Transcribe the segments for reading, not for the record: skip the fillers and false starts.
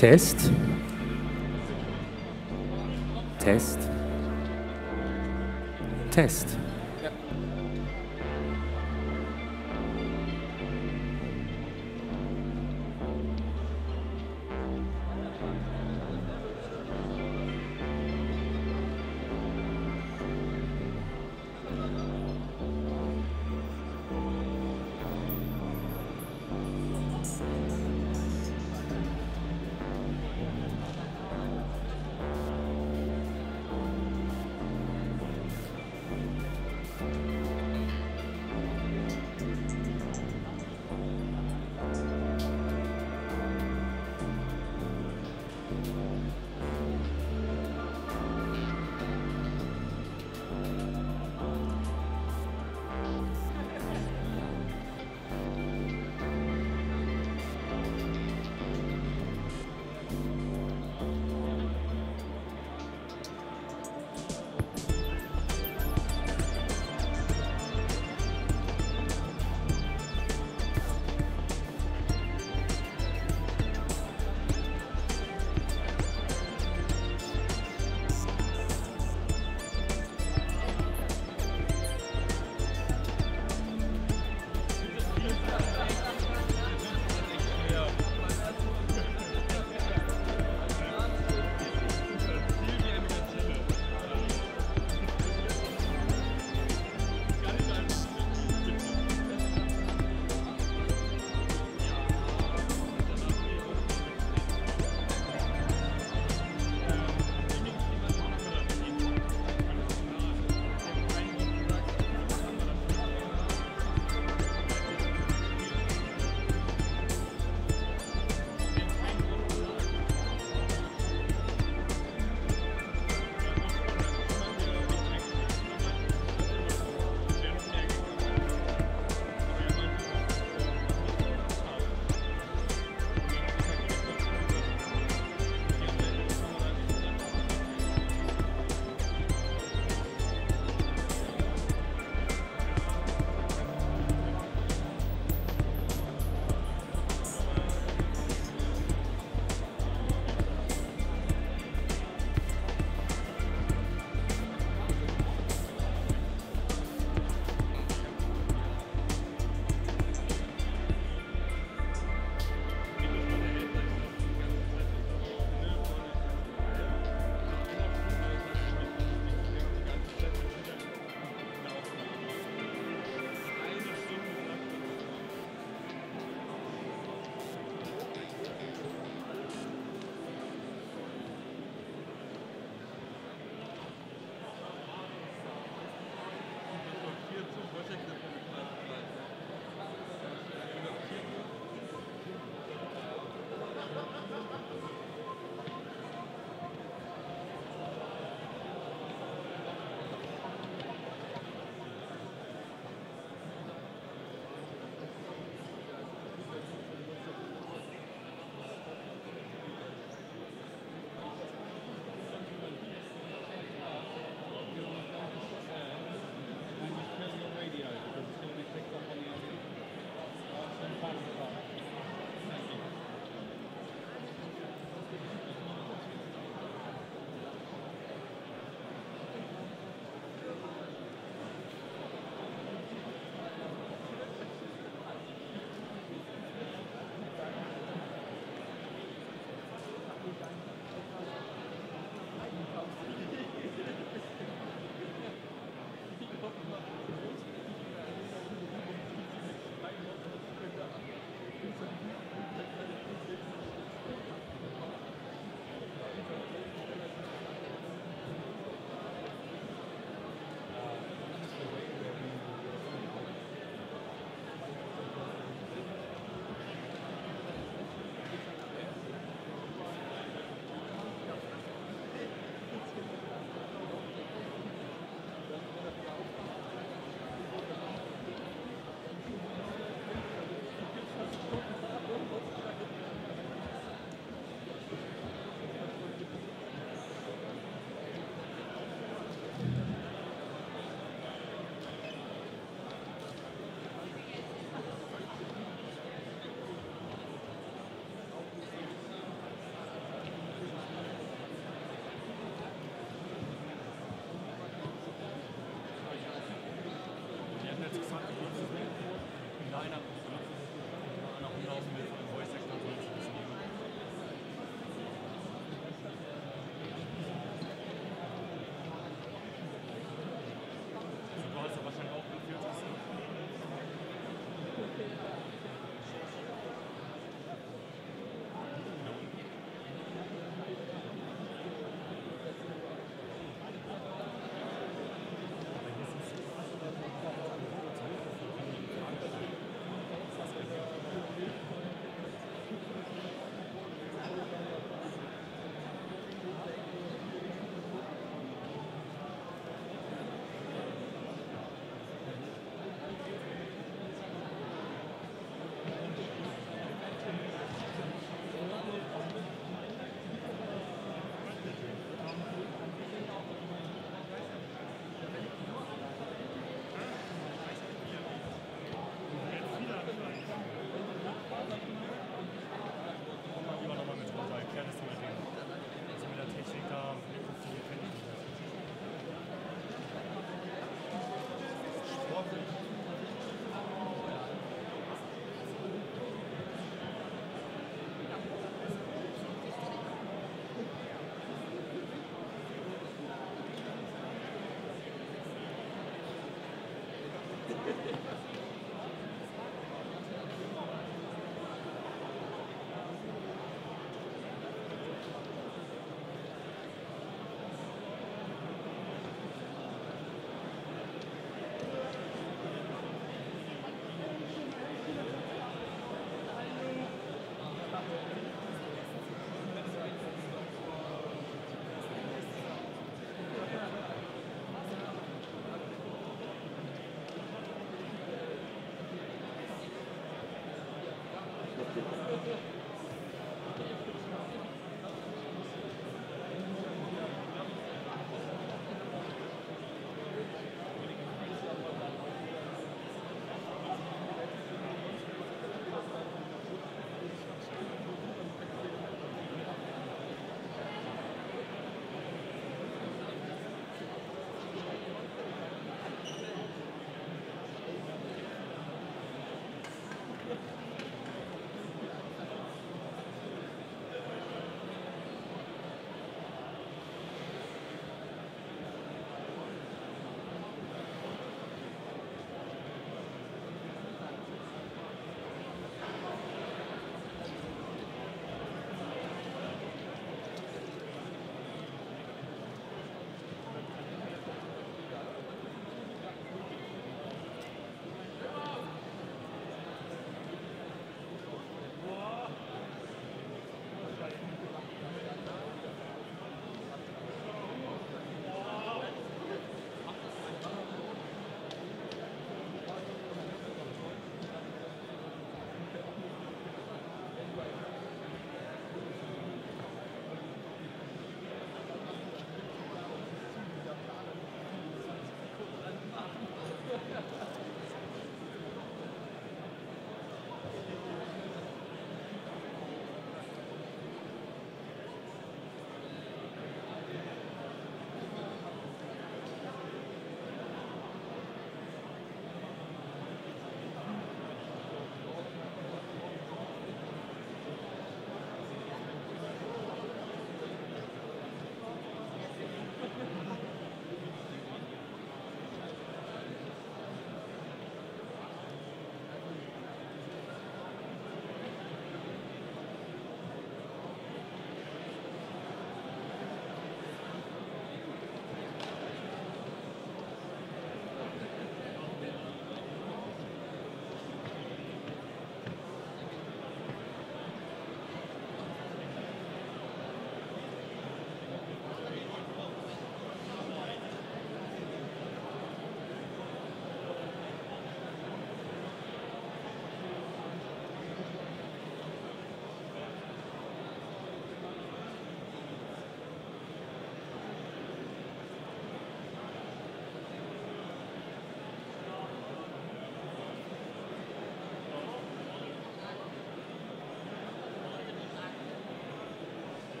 Test. Test. Test. Ja.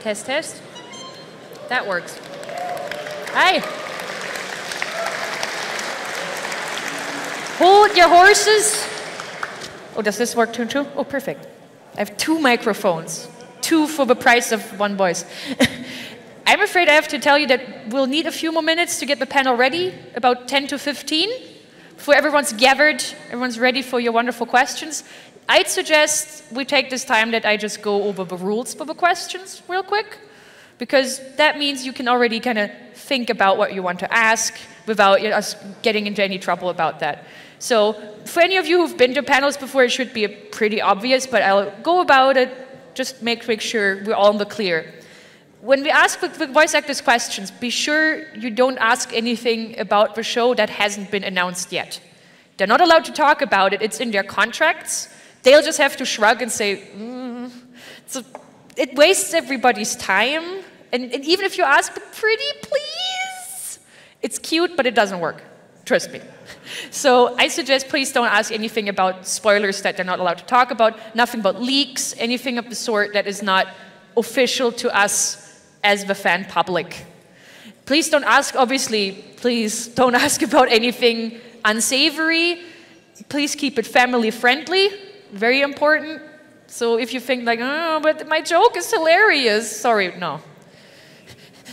Test, test. That works. Hi. Hold your horses. Oh, does this work too? Oh, perfect. I have 2 microphones. 2 for the price of 1 voice. I'm afraid I have to tell you that we'll need a few more minutes to get the panel ready, about 10 to 15, before everyone's gathered, everyone's ready for your wonderful questions. I'd suggest we take this time that I just go over the rules for the questions real quick, because that means you can already kind of think about what you want to ask without us getting into any trouble about that. So for any of you who've been to panels before, it should be pretty obvious, but I'll go about it, just make sure we're all in the clear. When we ask the voice actors questions, be sure you don't ask anything about the show that hasn't been announced yet. They're not allowed to talk about it, it's in their contracts. They'll just have to shrug and say, So it wastes everybody's time. And even if you ask, pretty please, it's cute, but it doesn't work. Trust me. So I suggest please don't ask anything about spoilers that they're not allowed to talk about, nothing about leaks, anything of the sort that is not official to us as the fan public. Please don't ask, obviously, please don't ask about anything unsavory. Please keep it family friendly. Very important. So if you think like, oh, but my joke is hilarious. Sorry, no.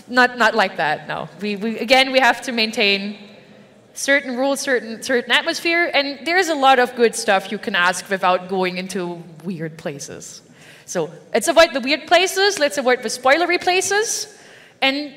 Not like that, no. Again, we have to maintain certain rules, certain atmosphere, and there's a lot of good stuff you can ask without going into weird places. So let's avoid the weird places, let's avoid the spoilery places, and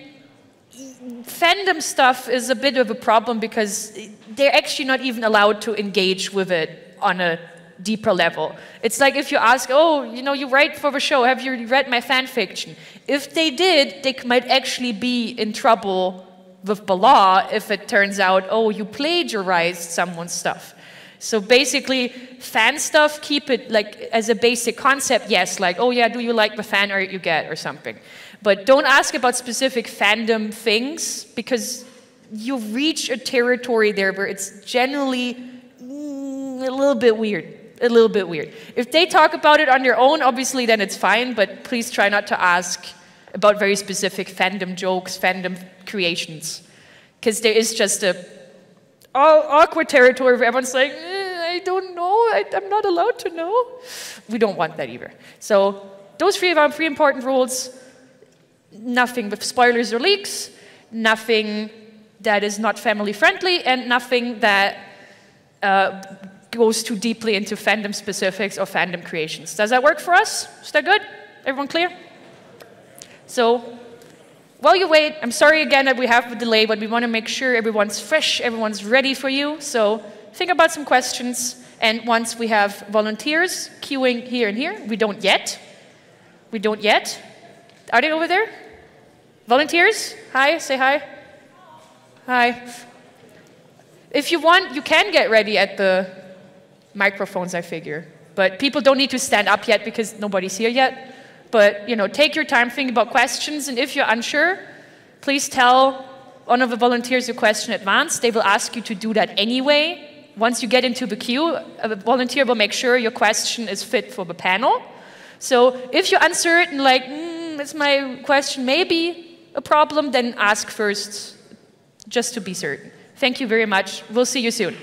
fandom stuff is a bit of a problem because they're actually not even allowed to engage with it on a deeper level. It's like if you ask, oh, you write for the show, have you read my fan fiction? If they did, they might actually be in trouble with the law if it turns out, oh, you plagiarized someone's stuff. So basically, fan stuff, keep it like as a basic concept, yes, like, oh yeah, do you like the fan art you get or something. But don't ask about specific fandom things because you reach a territory there where it's generally a little bit weird. A little bit weird. If they talk about it on their own, obviously then it's fine, but please try not to ask about very specific fandom jokes, fandom creations. Because there is just a awkward territory where everyone's like, I don't know, I'm not allowed to know. We don't want that either. So those 3 are 3 important rules. Nothing with spoilers or leaks, nothing that is not family friendly, and nothing that goes too deeply into fandom specifics or fandom creations. Does that work for us? Is that good? Everyone clear? So, while you wait, I'm sorry again that we have a delay, but we want to make sure everyone's fresh, everyone's ready for you. So, think about some questions, and once we have volunteers queuing here and here, we don't yet. We don't yet. Are they over there? Volunteers? Hi, say hi. Hi. If you want, you can get ready at the microphones, I figure. But people don't need to stand up yet because nobody's here yet. But, take your time, think about questions, and if you're unsure, please tell one of the volunteers your question in advance. They will ask you to do that anyway. Once you get into the queue, a volunteer will make sure your question is fit for the panel. So if you're uncertain, like, is my question maybe a problem, then ask first, just to be certain. Thank you very much. We'll see you soon.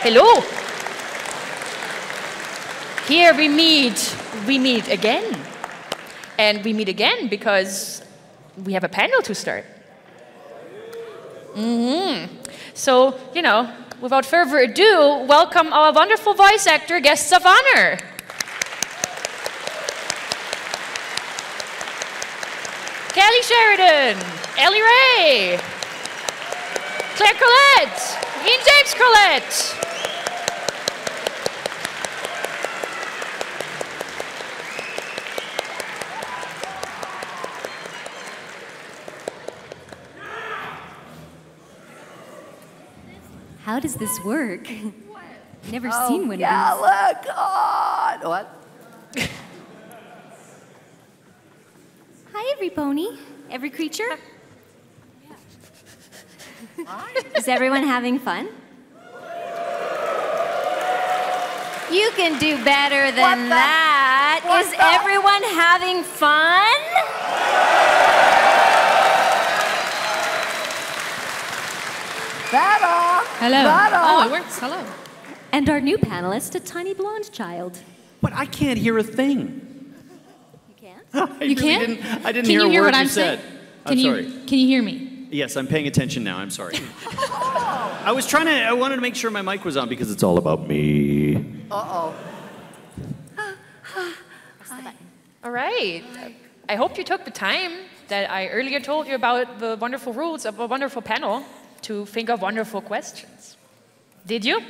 Hello. Here we meet again. And we meet again because we have a panel to start. So, you know, without further ado, welcome our wonderful voice actor guests of honor. Kelly Sheridan, Ellie Ray, Claire Collette, Ian James Collette. How does this work? Never seen one of these. Galacon! What? Hi, every pony, every creature. Is everyone having fun? You can do better than that. Is everyone having fun? Hello. Oh, it works. Hello. And our new panelist, a tiny blonde child. But I can't hear a thing. You can't? You can't? I didn't hear a word what you I'm said. saying? I'm sorry. Can you hear me? Yes, I'm paying attention now. I'm sorry. I wanted to make sure my mic was on because it's all about me. Uh-oh. All right. I hope you took the time that I earlier told you about the wonderful rules of a wonderful panel to think of wonderful questions. Did you?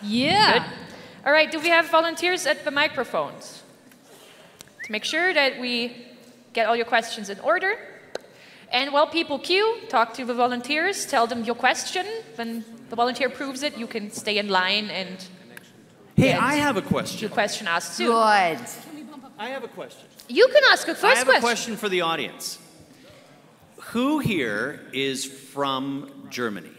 Yeah. Good. All right, do we have volunteers at the microphones? To make sure that we get all your questions in order. And while people queue, talk to the volunteers, tell them your question. When the volunteer proves it, you can stay in line and Hey, I have a question. your question asked soon. Good. I have a question. You can ask a first I have question. a question for the audience. Who here is from Germany?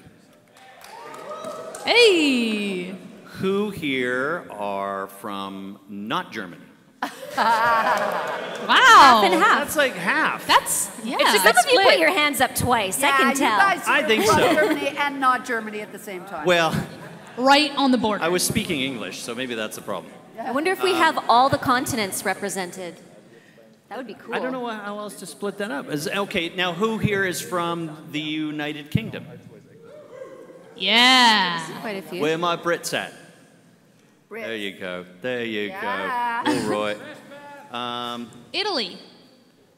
Hey! Who here are from not Germany? Half and half. That's like half. That's, yeah. Some of you put your hands up twice. I can tell. You guys I are think from so. Germany and not Germany at the same time. Well, right on the border. I was speaking English, so maybe that's the problem. I wonder if we have all the continents represented. That would be cool. I don't know how else to split that up. Okay, now who here is from the United Kingdom? Yeah. Quite a few. Where my Brits at? Brits. There you go. There you Yeah. go. All right. Italy.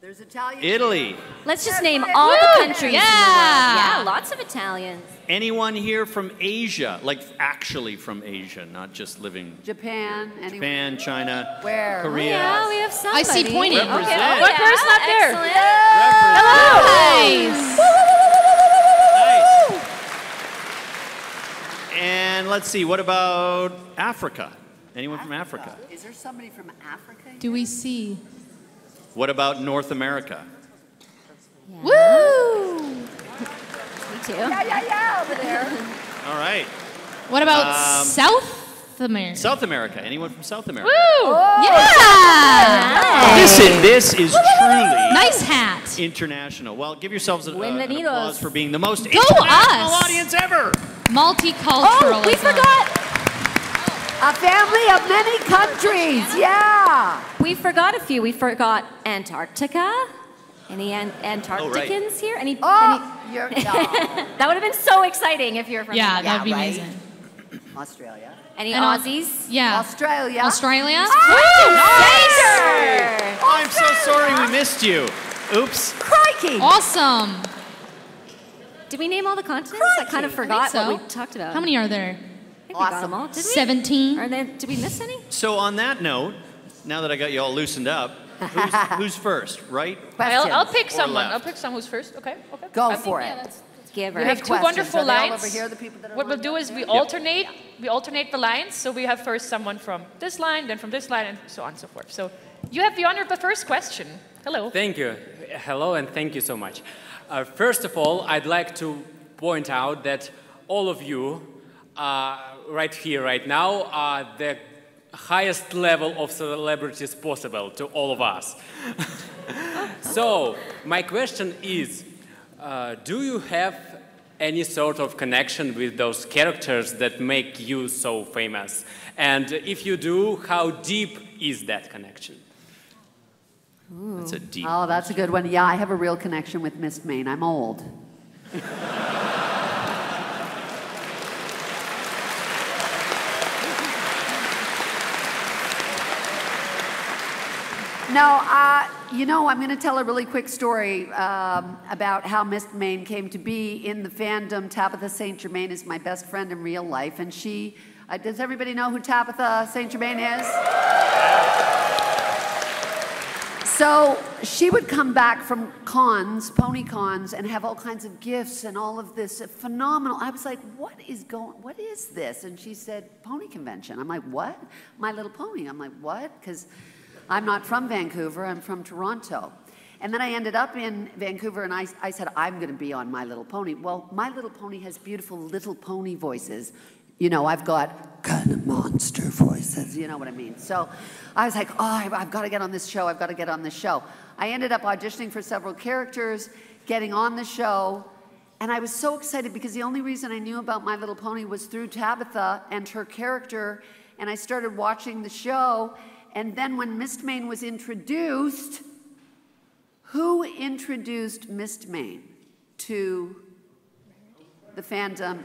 There's Italian. Italy. Let's just name all the countries in the world. Yeah. Yeah, lots of Italians. Anyone here from Asia? Like actually from Asia, not just living Japan. Anyone? Japan, China, Where? Korea. Yeah, we have somebody. I see pointing. Represent. Okay. One person up there. Excellent. Hello. Nice. And let's see, what about Africa? Anyone from Africa? Is there somebody from Africa? Do we see? What about North America? Yeah. Woo! Me too. Yeah, over there. All right. What about South America? South America. Anyone from South America? Woo! Yeah! This is truly Nice hat. international. Well, give yourselves an Bienvenidos. applause for being the most Go international us. audience ever. Multicultural. Oh, we forgot. A family of many countries. Yeah. We forgot a few. We forgot Antarctica. Any Antarcticans here? Any? You're no. That would have been so exciting if you're from. Yeah, Antarctica. that'd be right. amazing. Australia. Any And Aussies? Yeah. Australia. Australia? Nice. I'm so sorry we missed you. Oops. Crikey. Awesome. Did we name all the continents? I kind of forgot so. what we talked about. How many are there? I think we got them all. Did we? 17. Are there, did we miss any? So on that note, now that I got you all loosened up, who's first, right? I'll pick Or someone. left. I'll pick someone who's first. Okay. Okay. Go for it. Give We her. have two questions. wonderful Are they all lines. over here, the people that are What we'll lined do up? is we alternate. We alternate the lines. So we have first someone from this line, then from this line, and so on and so forth. So you have the honor of the first question. Hello. Thank you. Hello, and thank you so much. First of all, I'd like to point out that all of you right here, right now, are the highest level of celebrities possible to all of us. So, my question is, do you have any sort of connection with those characters that make you so famous? And if you do, how deep is that connection? That's a deep. Oh, that's a good one. Yeah, I have a real connection with Mist Main. I'm old. No, you know, I'm going to tell a really quick story about how Mist Main came to be in the fandom. Tabitha St. Germain is my best friend in real life, and she, does everybody know who Tabitha St. Germain is? So she would come back from cons, pony cons, and have all kinds of gifts and all of this phenomenal. I was like, what is this? And she said, pony convention. I'm like, what? My Little Pony. I'm like, what? Because I'm not from Vancouver, I'm from Toronto. And then I ended up in Vancouver, and I said, I'm going to be on My Little Pony. Well, My Little Pony has beautiful little pony voices. You know, I've got kind of monster voices, you know what I mean? So I was like, oh, I've got to get on this show, I've got to get on this show. I ended up auditioning for several characters, getting on the show, and I was so excited because the only reason I knew about My Little Pony was through Tabitha and her character, and I started watching the show. And then when Mist Main was introduced, who introduced Mist Main to the fandom?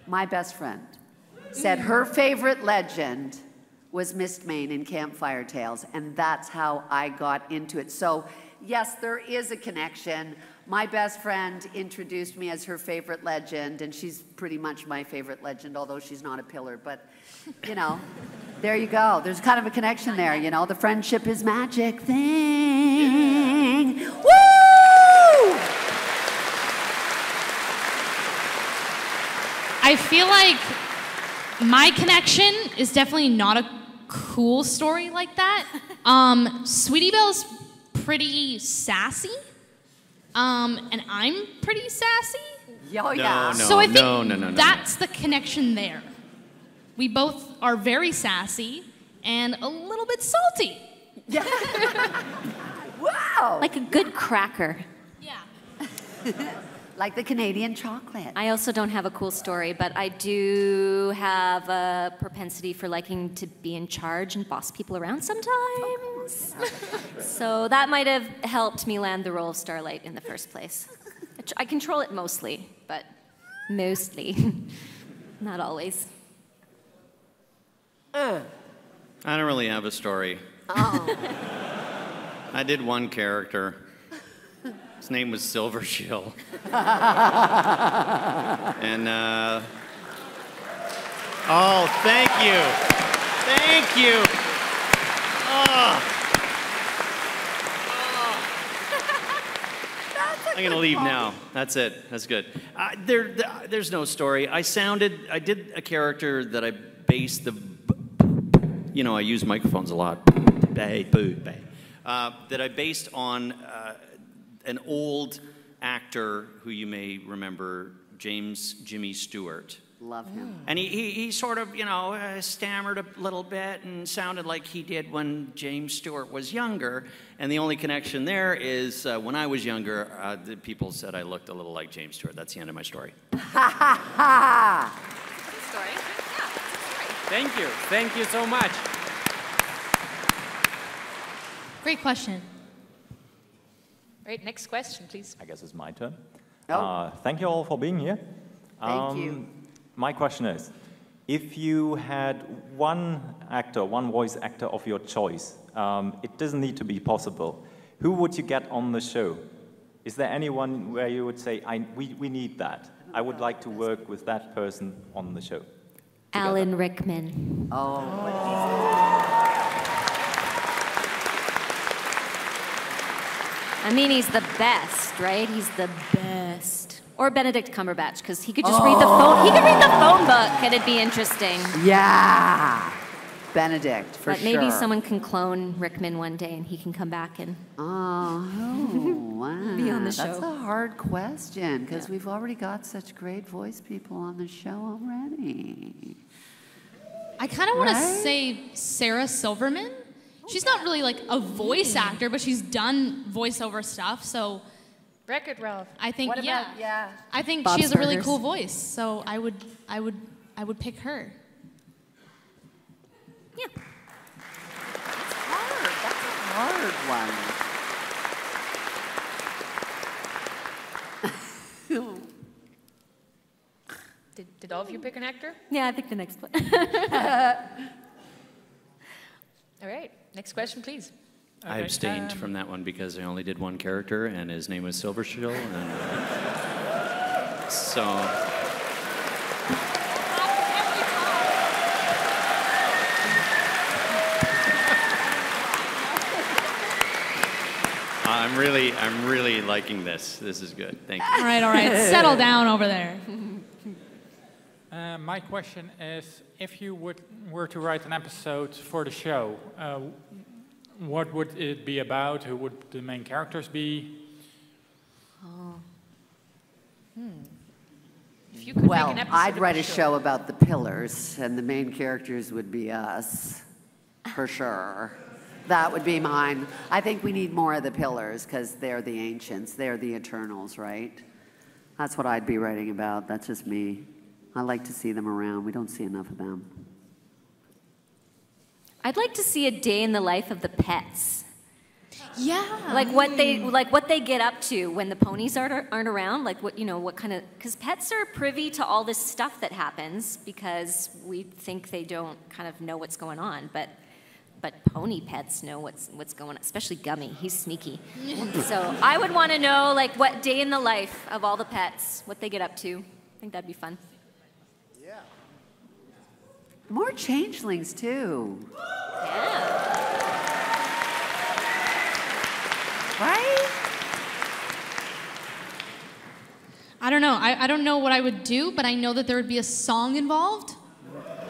My best friend said her favorite legend was Mist Main in Campfire Tales, and that's how I got into it. So yes, there is a connection. My best friend introduced me as her favorite legend, and she's pretty much my favorite legend, although she's not a pillar, but you know. There you go. There's kind of a connection there, you know, the friendship is magic thing. Yeah. Woo! I feel like my connection is definitely not a cool story like that. Sweetie Belle's pretty sassy, and I'm pretty sassy. Oh, yeah. So I think that's the connection there. We both are very sassy and a little bit salty. Yeah. Wow. Like a good cracker. Yeah. Like the Canadian chocolate. I also don't have a cool story, but I do have a propensity for liking to be in charge and boss people around sometimes. So that might have helped me land the role of Starlight in the first place. I control it mostly, but mostly. Not always. I don't really have a story. Oh. I did one character. His name was Silver Shill. And, oh, thank you. Thank you. Oh. I'm going to leave now. That's it. That's good. There's no story. I did a character that I based you know, I use microphones a lot. That I based on an old actor who you may remember, Jimmy Stewart. Love him. And he sort of, you know, stammered a little bit and sounded like he did when James Stewart was younger. And the only connection there is when I was younger, the people said I looked a little like James Stewart. That's the end of my story. Ha ha! Story. Yeah, that's a story. Thank you. Thank you so much. Great question. Right, next question, please. I guess it's my turn. Oh. Thank you all for being here. Thank you. My question is, if you had one voice actor of your choice, it doesn't need to be possible, who would you get on the show? Is there anyone where you would say, we need that? I would like to work with that person on the show. Alan Rickman. I mean, he's the best, right? He's the best. Or Benedict Cumberbatch, because he could just read the phone. He could read the phone book, and it'd be interesting. Yeah. Benedict, for but sure. maybe someone can clone Rickman one day, and he can come back and wow. be on the show. That's a hard question, because we've already got such great voice people on the show already. I kind of want to say Sarah Silverman. She's not really like a voice actor, but she's done voiceover stuff, so Wreck-It Ralph. I think What yeah. about, yeah. I think Bob's she has a really Burgers. cool voice, so I would pick her. Yeah. That's a hard one. Did all of you pick an actor? Yeah, I picked the next one. All right. Next question, please. I abstained from that one because I only did one character, and his name was Silvershill, and so. I'm really liking this. This is good. Thank you. All right. Settle down over there. My question is, if you were to write an episode for the show, what would it be about? Who would the main characters be? If you could Well, make an episode I'd of write the a show about the pillars, and the main characters would be us, for sure. That would be mine. I think we need more of the pillars, because they're the ancients, they're the eternals, right? That's what I'd be writing about. That's just me. I like to see them around. We don't see enough of them. I'd like to see a day in the life of the pets. Yeah. Like what they get up to when the ponies aren't around. Like what kind of, because pets are privy to all this stuff that happens because we think they don't kind of know what's going on, but pony pets know what's going on, especially Gummy. He's sneaky. So I would want to know like what day in the life of all the pets, what they get up to. I think that'd be fun. More changelings, too. Yeah. Right? I don't know. I don't know what I would do, but I know that there would be a song involved,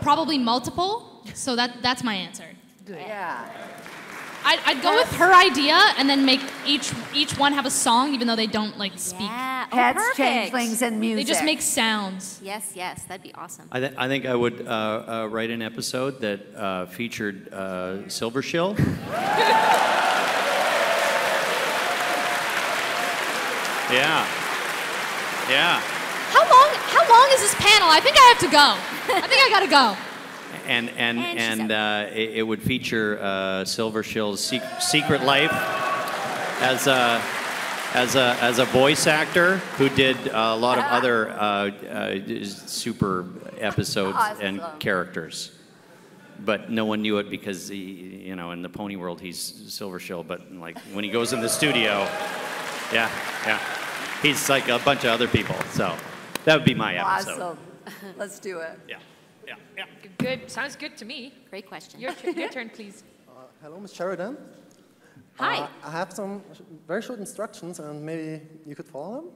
probably multiple. So that's my answer. Yeah. I'd go with her idea and then make each one have a song, even though they don't like speak. Yeah. Oh, Pets, perfect. changelings, and music. They just make sounds. Yes, that'd be awesome. I think I would write an episode that featured Silvershill. Yeah. How long is this panel? I think I have to go. I think I gotta go. And it would feature Silvershill's secret life as a voice actor who did a lot of other super episodes and characters, but no one knew it because he, in the pony world he's Silvershill, but like when he goes in the studio, yeah, he's like a bunch of other people. So that would be my episode. Awesome. Let's do it. Yeah. Good. Sounds good to me. Great question. Your turn, please. Hello, Ms. Sheridan. Hi. I have some very short instructions, and maybe you could follow them?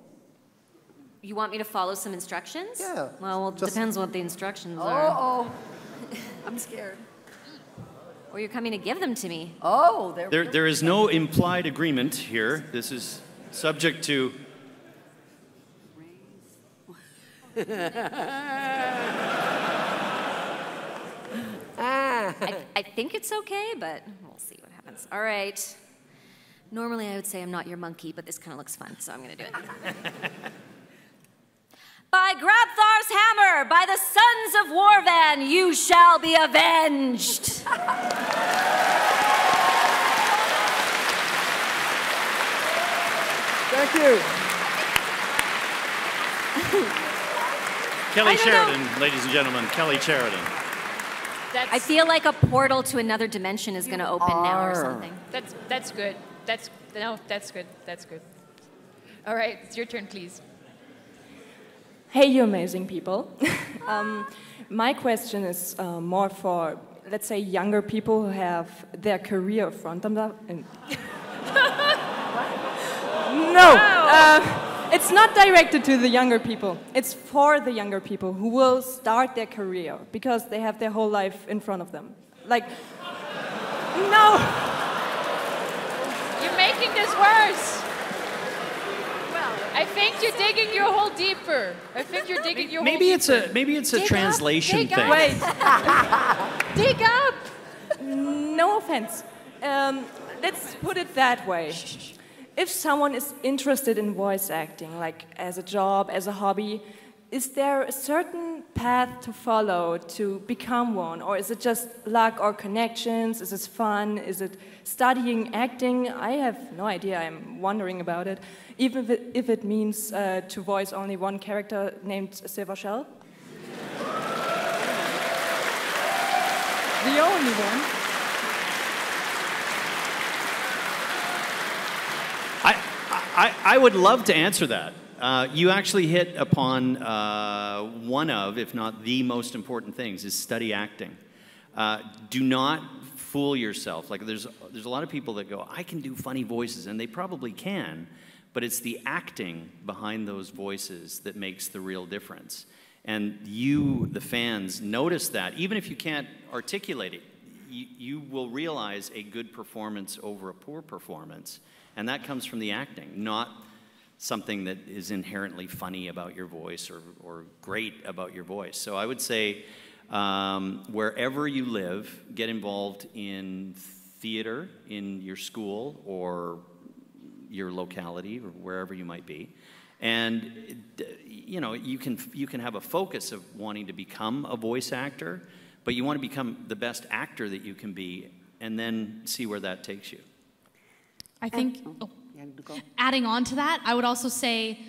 You want me to follow some instructions? Yeah. Well, it just- depends what the instructions are. Oh. I'm scared. Or you're coming to give them to me. Oh, There is no implied agreement here. This is subject to. I think it's okay, but we'll see what happens. All right. Normally I would say I'm not your monkey, but this kind of looks fun, so I'm going to do it. By Grabthar's hammer, by the sons of Warvan, you shall be avenged. Thank you. Kelly Sheridan, ladies and gentlemen, Kelly Sheridan. I feel like a portal to another dimension is going to open now or something. That's good. That's good. That's good. All right, it's your turn, please. Hey, you amazing people. My question is more for, let's say, younger people who have their career in front of them. It's not directed to the younger people. It's for the younger people who will start their career because they have their whole life in front of them. Like, no! You're making this worse. I think you're digging your hole deeper. I think you're digging your hole deeper. Maybe it's a translation dig thing. up. Wait. Dig up. No offense. Let's put it that way. if someone is interested in voice acting, like as a job, as a hobby, is there a certain path to follow to become one? Or is it just luck or connections? Is it fun? Is it studying acting? I have no idea. I'm wondering about it. Even if it means to voice only one character named Silver Shell. The only one. I would love to answer that. You actually hit upon one of, if not the most important things, is study acting. Do not fool yourself. Like there's a lot of people that go, I can do funny voices, and they probably can, but it's the acting behind those voices that makes the real difference. And you, the fans, notice that. Even if you can't articulate it, you will realize a good performance over a poor performance. And that comes from the acting, not something that is inherently funny about your voice or great about your voice. So I would say wherever you live, get involved in theater in your school or your locality or wherever you might be. And you know, you can have a focus of wanting to become a voice actor, but you want to become the best actor that you can be, and then see where that takes you. I think, adding on to that, I would also say,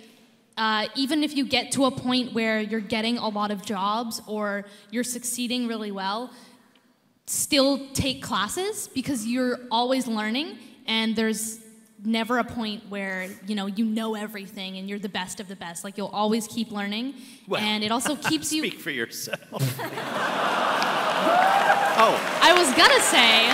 even if you get to a point where you're getting a lot of jobs or you're succeeding really well, still take classes, because you're always learning, and there's never a point where you know everything and you're the best of the best. Like, you'll always keep learning, well, and it also keeps you. Speak for yourself. I was gonna say.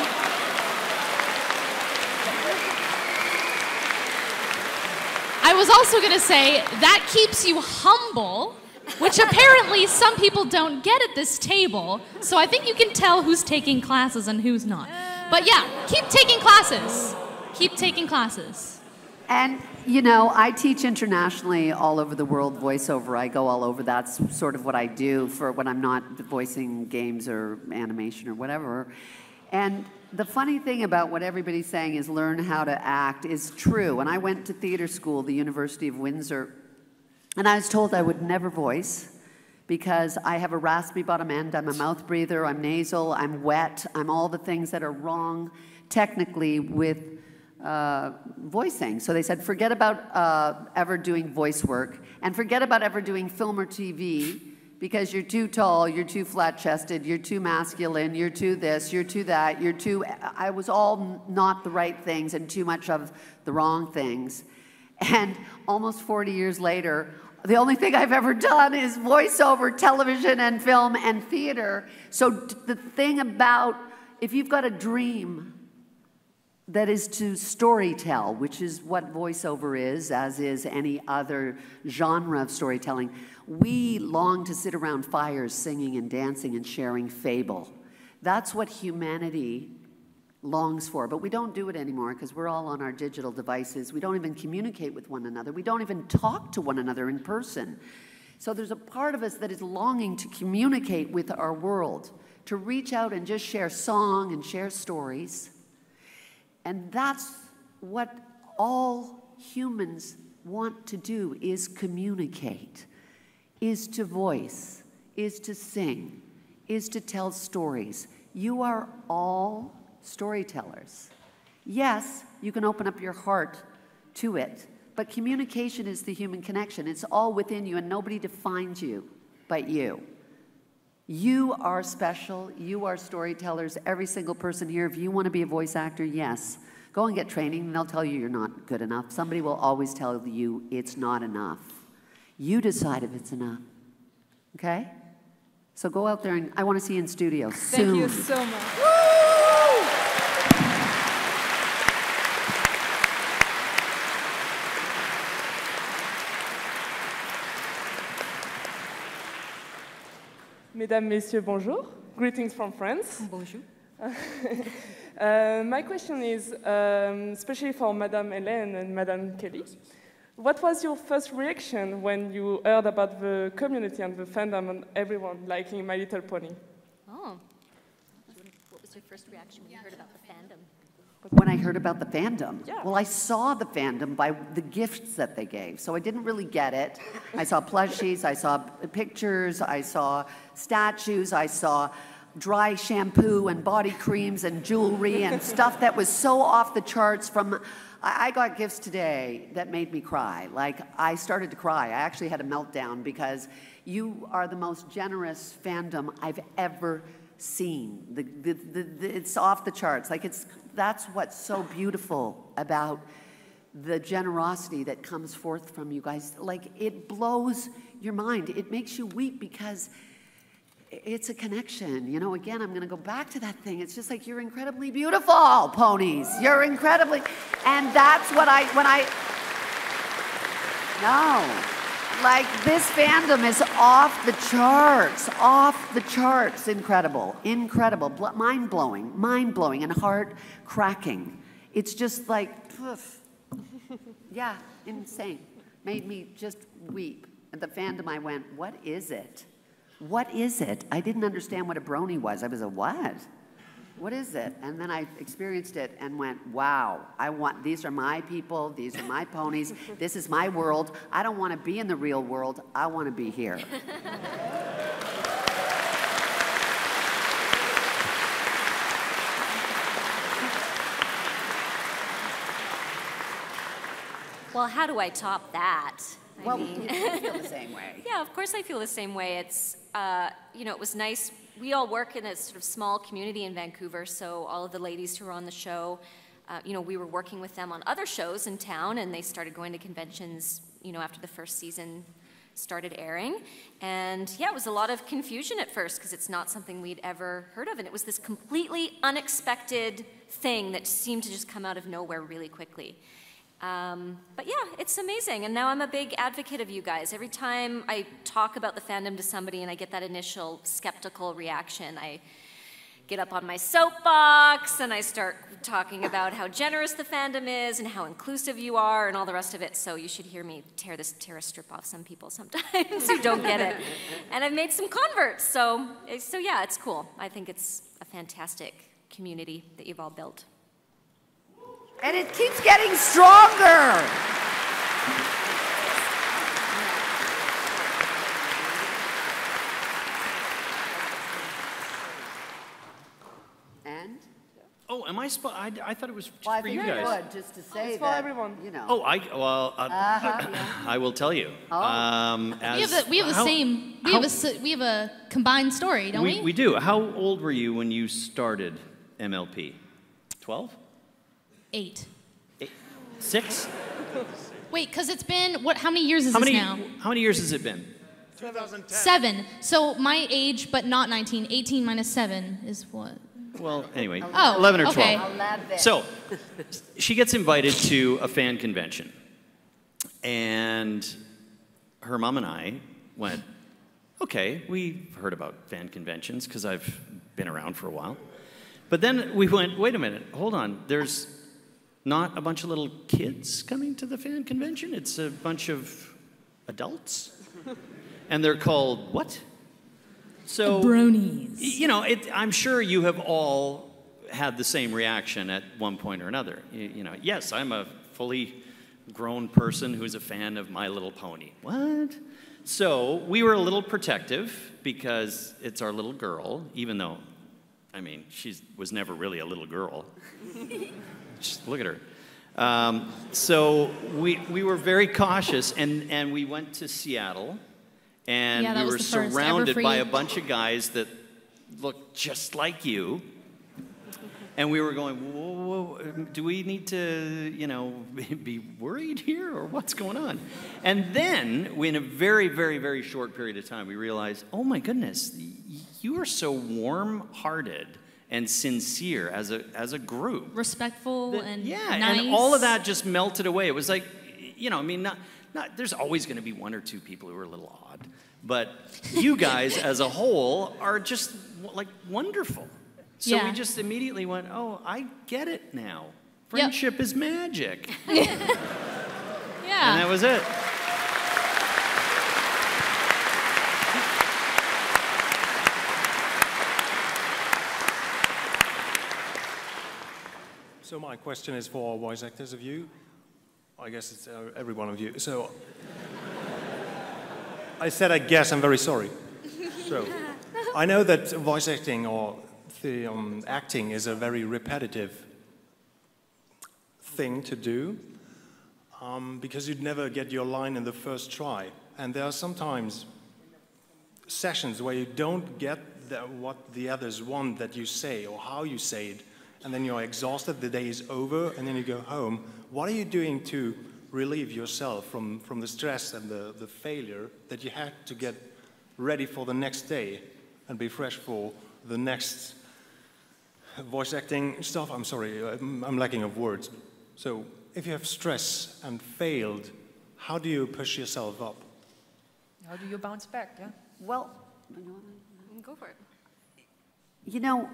I was also gonna say that keeps you humble, which apparently some people don't get at this table. So I think you can tell who's taking classes and who's not. But yeah, keep taking classes. Keep taking classes. And, you know, I teach internationally all over the world voiceover. I go all over. That's sort of what I do for when I'm not voicing games or animation or whatever. And the funny thing about what everybody's saying is learn how to act is true. And I went to theater school, the University of Windsor, and I was told I would never voice because I have a raspy bottom end, I'm a mouth breather, I'm nasal, I'm wet, I'm all the things that are wrong technically with voicing. So they said, forget about ever doing voice work, and forget about ever doing film or TV, because you're too tall, you're too flat-chested, you're too masculine, you're too this, you're too that, you're too... I was all not the right things and too much of the wrong things. And almost 40 years later, the only thing I've ever done is voiceover, television and film and theater. So the thing about, if you've got a dream that is to storytell, which is what voiceover is, as is any other genre of storytelling, we long to sit around fires singing and dancing and sharing fable. That's what humanity longs for, but we don't do it anymore because we're all on our digital devices. We don't even communicate with one another. We don't even talk to one another in person. So there's a part of us that is longing to communicate with our world, to reach out and just share song and share stories. And that's what all humans want to do, is communicate, is to voice, is to sing, is to tell stories. You are all storytellers. Yes, you can open up your heart to it, but communication is the human connection. It's all within you, and nobody defines you but you. You are special. You are storytellers. Every single person here, if you want to be a voice actor, yes. Go and get training, and they'll tell you you're not good enough. Somebody will always tell you it's not enough. You decide if it's enough. Okay? So go out there, and I want to see you in studio soon. Thank you so much. Mesdames, Messieurs, bonjour. Greetings from France. Bonjour. My question is, especially for Madame Hélène and Madame Kelly, what was your first reaction when you heard about the community and the fandom and everyone liking My Little Pony? Oh, what was your first reaction when you heard about the fandom? When I heard about the fandom. Yeah. Well, I saw the fandom by the gifts that they gave, so I didn't really get it. I saw plushies, I saw pictures, I saw statues, I saw dry shampoo and body creams and jewelry and stuff that was so off the charts from... I got gifts today that made me cry. Like, I started to cry. I actually had a meltdown because you are the most generous fandom I've ever seen. It's off the charts. Like, that's what's so beautiful about the generosity that comes forth from you guys. Like, it blows your mind. It makes you weep because it's a connection. You know, again, I'm going to go back to that thing. It's just like, you're incredibly beautiful, ponies. You're incredibly... And that's what No. Like, this fandom is off the charts. Off the charts. Incredible. Incredible. Mind-blowing, and heart-cracking. It's just like, poof. Yeah, insane. Made me just weep. At the fandom, I went, what is it? What is it? I didn't understand what a brony was. I was a what? What is it? And then I experienced it and went, wow, these are my people, these are my ponies, this is my world. I don't want to be in the real world, I want to be here. Well, how do I top that? Well, you feel the same way. Yeah, of course I feel the same way. It's, you know, it was nice. We all work in a sort of small community in Vancouver, so all of the ladies who were on the show, you know, we were working with them on other shows in town, and they started going to conventions, you know, after the first season started airing. And yeah, it was a lot of confusion at first because it's not something we'd ever heard of, and it was this completely unexpected thing that seemed to just come out of nowhere really quickly. But yeah, it's amazing, and now I'm a big advocate of you guys. Every time I talk about the fandom to somebody and I get that initial skeptical reaction, I get up on my soapbox and I start talking about how generous the fandom is and how inclusive you are and all the rest of it. So you should hear me tear a strip off some people sometimes who don't get it. And I've made some converts, so yeah, it's cool. I think it's a fantastic community that you've all built. And it keeps getting stronger. And? Oh, am I I thought it was just Well, I for think you you guys. would, just to say It's for that, everyone. you know. Oh, I will tell you. We have a combined story, don't we? We do. How old were you when you started MLP? 12? 8. 6? Wait, because it's been, how many years is this now? How many years has it been? 2010. 7. So my age, but not 19. 18 minus 7 is what? Well, anyway, Oh, 11 or 12. okay. 11. So, she gets invited to a fan convention. And her mom and I went, okay, we've heard about fan conventions because I've been around for a while. But then we went, wait a minute, hold on, there's not a bunch of little kids coming to the fan convention? It's a bunch of adults? And they're called what? So, bronies. You know, I'm sure you have all had the same reaction at one point or another. You know, yes, I'm a fully grown person who's a fan of My Little Pony. What? So we were a little protective because it's our little girl, even though, I mean, she was never really a little girl. Just look at her. So we were very cautious, and we went to Seattle, and we were surrounded by a bunch of guys that looked just like you. And we were going, whoa, do we need to, you know, be worried here, or what's going on? And then, in a very, very, very short period of time, we realized, oh my goodness, you are so warm-hearted and sincere as a group. Respectful and yeah, nice. and all of that just melted away. It was like, you know, I mean, there's always going to be one or two people who are a little odd, but you guys as a whole are just like wonderful. So we just immediately went, oh, I get it now. Friendship is magic. Yeah. And that was it. So So my question is for voice actors of you. I guess it's every one of you. So I said I guess, I'm very sorry. So I know that voice acting or the acting is a very repetitive thing to do because you'd never get your line in the first try. And there are sometimes sessions where you don't get what the others want that you say or how you say it, and then you're exhausted, the day is over, and then you go home. What are you doing to relieve yourself from the stress and the failure that you had to get ready for the next day and be fresh for the next voice acting stuff? I'm sorry, I'm lacking of words. So if you have stress and failed, how do you push yourself up? How do you bounce back, yeah? Well, go for it. You know,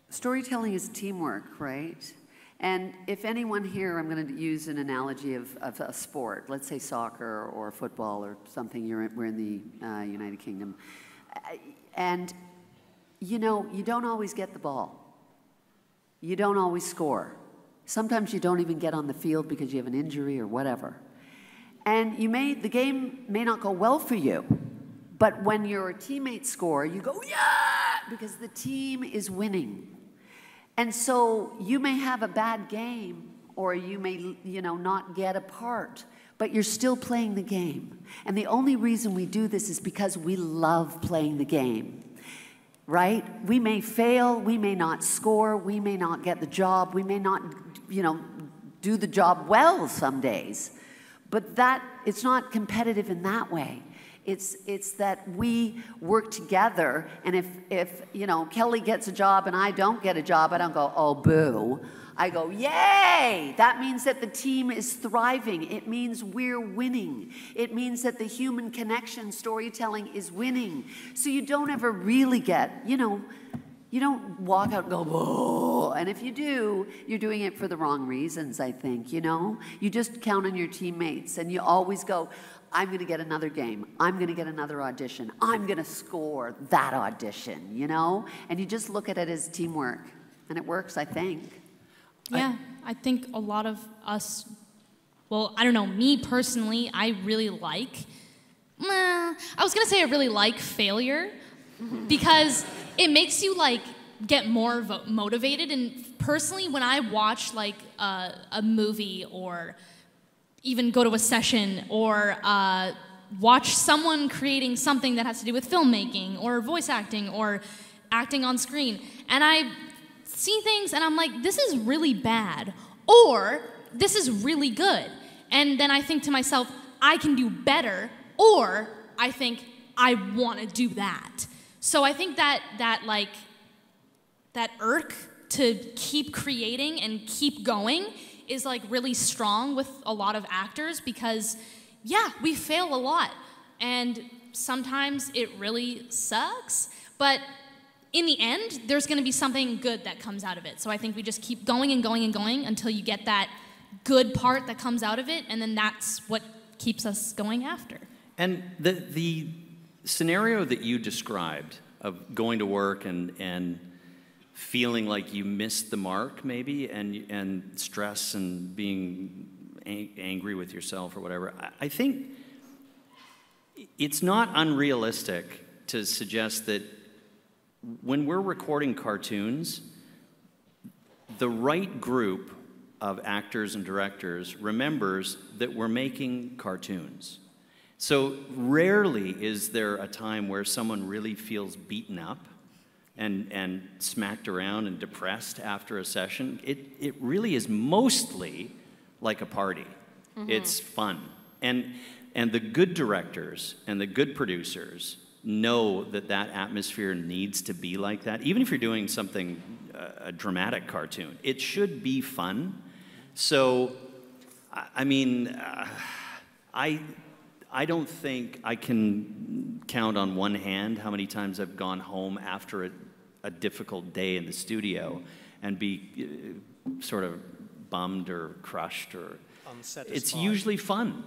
storytelling is teamwork, right? And if anyone here, I'm going to use an analogy of a sport, let's say soccer or football or something, we're in the United Kingdom. And, you know, you don't always get the ball. You don't always score. Sometimes you don't even get on the field because you have an injury or whatever. And the game may not go well for you, but when your teammates score, you go, yeah, because the team is winning. And so you may have a bad game, or you may, you know, not get a part, but you're still playing the game. And the only reason we do this is because we love playing the game, right? We may fail, we may not score, we may not get the job, we may not, you know, do the job well some days. But it's not competitive in that way. It's that we work together, and if you know, Kelly gets a job and I don't get a job, I don't go, oh, boo. I go, yay! That means that the team is thriving. It means we're winning. It means that the human connection storytelling is winning. So you don't ever really get, you know, you don't walk out and go, whoa. And if you do, you're doing it for the wrong reasons, I think, you know? You just count on your teammates, and you always go, I'm going to get another game. I'm going to get another audition. I'm going to score that audition, you know? And you just look at it as teamwork. And it works, I think. Yeah, I think a lot of us, well, I don't know, me personally, I really like, I was going to say I really like failure because it makes you, like, get more motivated. And personally, when I watch, like, a movie or even go to a session or watch someone creating something that has to do with filmmaking or voice acting or acting on screen, and I see things and I'm like, this is really bad, or this is really good. And then I think to myself, I can do better, or I think I want to do that. So I think that irk to keep creating and keep going is like really strong with a lot of actors because, yeah, we fail a lot. And sometimes it really sucks, but in the end, there's going to be something good that comes out of it. So I think we just keep going and going and going until you get that good part that comes out of it, and then that's what keeps us going after. And the scenario that you described of going to work and feeling like you missed the mark, maybe, and stress and being angry with yourself or whatever, I think it's not unrealistic to suggest that when we're recording cartoons, the right group of actors and directors remembers that we're making cartoons. So rarely is there a time where someone really feels beaten up and smacked around and depressed after a session. It really is mostly like a party. Mm-hmm. It's fun. And the good directors and the good producers know that that atmosphere needs to be like that. Even if you're doing something, a dramatic cartoon, it should be fun. So, I mean, I don't think I can count on one hand how many times I've gone home after a difficult day in the studio and be sort of bummed or crushed or unsatisfied. It's usually fun.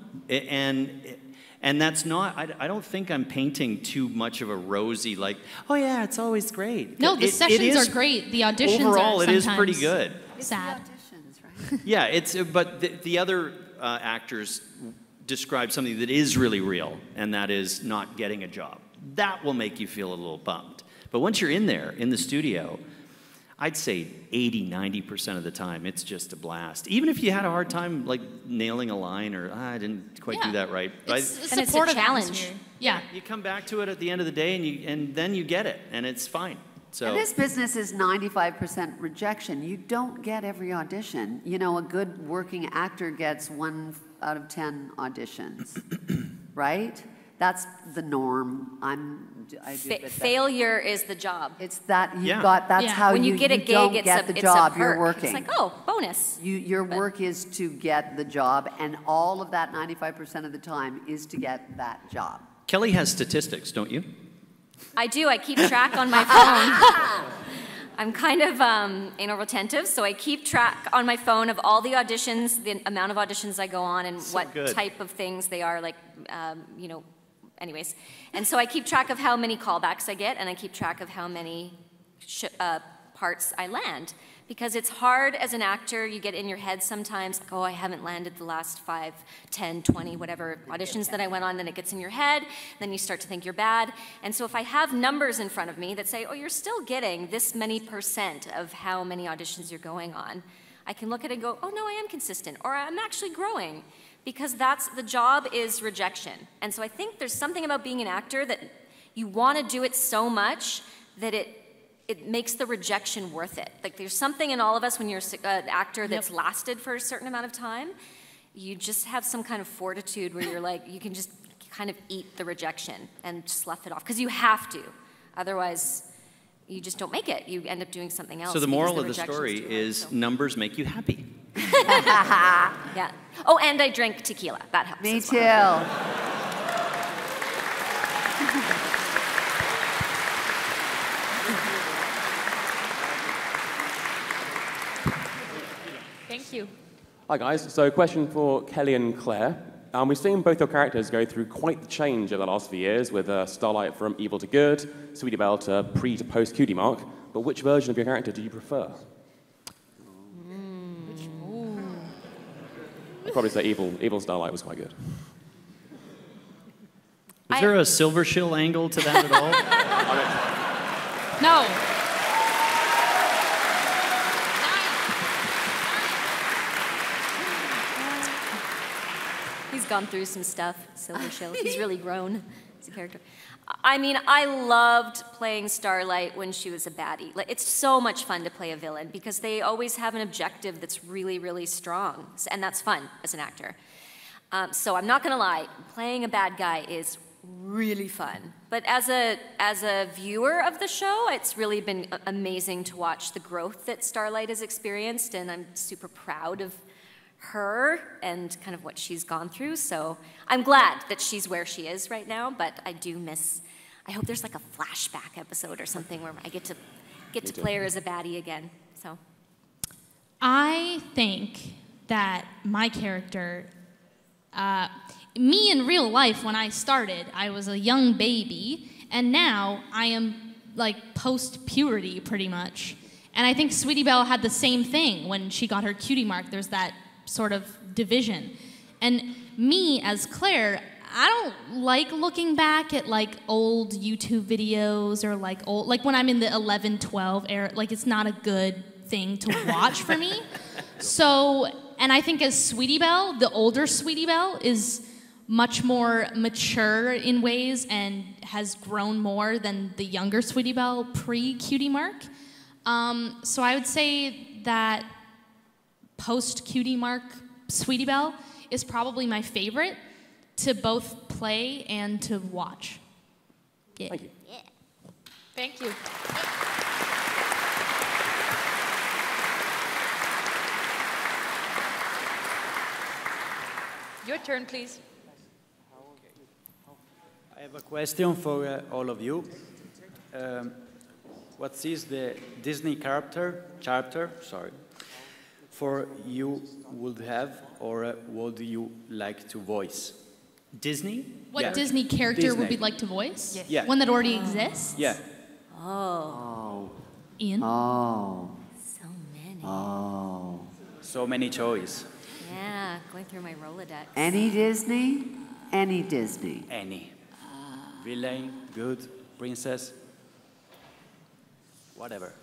And that's not, I don't think I'm painting too much of a rosy, like, oh yeah, it's always great. No, the sessions are great. The auditions overall, are sometimes. It is pretty good. sad. Yeah, but the other actors describe something that is really real, and that is not getting a job. That will make you feel a little bummed. But once you're in there, in the studio, I'd say 80–90% of the time, it's just a blast. Even if you had a hard time like nailing a line or I didn't quite do that right. It's a challenge. Yeah. You come back to it at the end of the day and then you get it and it's fine. So and this business is 95% rejection. You don't get every audition. You know, a good working actor gets 1 out of 10 auditions, right? That's the norm. Failure is the job. It's that that's how when you get a you gig, don't it's get a, the it's job a you're perk. working. It's like, oh, bonus. Your work is to get the job, and all of that 95% of the time is to get that job. Kelly has statistics, don't you? I do. I keep track on my phone. I'm kind of anal retentive, so I keep track on my phone of all the auditions, the amount of auditions I go on, and what type of things they are, like, you know, anyways. And so I keep track of how many callbacks I get, and I keep track of how many parts I land. Because it's hard as an actor, you get in your head sometimes, like, oh, I haven't landed the last 5, 10, 20, whatever auditions that I went on, then it gets in your head, then you start to think you're bad. And so if I have numbers in front of me that say, oh, you're still getting this many % of how many auditions you're going on, I can look at it and go, oh, no, I am consistent, or I'm actually growing. Because the job is rejection. And so I think there's something about being an actor that you want to do it so much that it makes the rejection worth it. Like there's something in all of us when you're an actor that's lasted for a certain amount of time, you just have some kind of fortitude where you're like, you can just kind of eat the rejection and just slough it off. Because you have to. Otherwise, you just don't make it. You end up doing something else. So the moral of the story is numbers make you happy. Yeah. Oh, and I drink tequila. That helps. Me as too. well. Thank you. Hi guys, so question for Kelly and Claire. We've seen both your characters go through quite the change over the last few years with Starlight from evil to good, Sweetie Belle to pre to post cutie mark, but which version of your character do you prefer? I'd probably say evil Starlight was quite good. Is there a silver shill angle to that at all? No. He's gone through some stuff, Silver Shill. He's really grown as a character. I mean, I loved playing Starlight when she was a baddie. Like, it's so much fun to play a villain because they always have an objective that's really, really strong. And that's fun as an actor. So I'm not going to lie, playing a bad guy is really fun. But as a viewer of the show, it's really been amazing to watch the growth that Starlight has experienced, and I'm super proud of her and kind of what she's gone through. So I'm glad that she's where she is right now, but I do miss, I hope there's like a flashback episode or something where I get to play her as a baddie again. So I think that my character, me in real life when I started, I was a young baby, and now I am like post-puberty pretty much. And I think Sweetie Belle had the same thing when she got her cutie mark. There's that sort of division. And me as Claire, I don't like looking back at like old YouTube videos or like when I'm in the 11, 12 era, like it's not a good thing to watch for me. So, and I think as Sweetie Belle, the older Sweetie Belle is much more mature in ways and has grown more than the younger Sweetie Belle pre-Cutie Mark. So I would say that post-Cutie Mark Sweetie Belle is probably my favorite to both play and to watch. Yeah. Thank you. Yeah. Thank you. Your turn, please. I have a question for all of you. What is the Disney character for you would have or would you like to voice? Disney? What Disney character would we like to voice? Yes. Yeah. One that already exists? Yeah. Oh. Ian? Oh. So many. Disney. Oh. So many choice. Yeah, going through my Rolodex. Any Disney? Any Disney? Any. Villain, good, princess, whatever.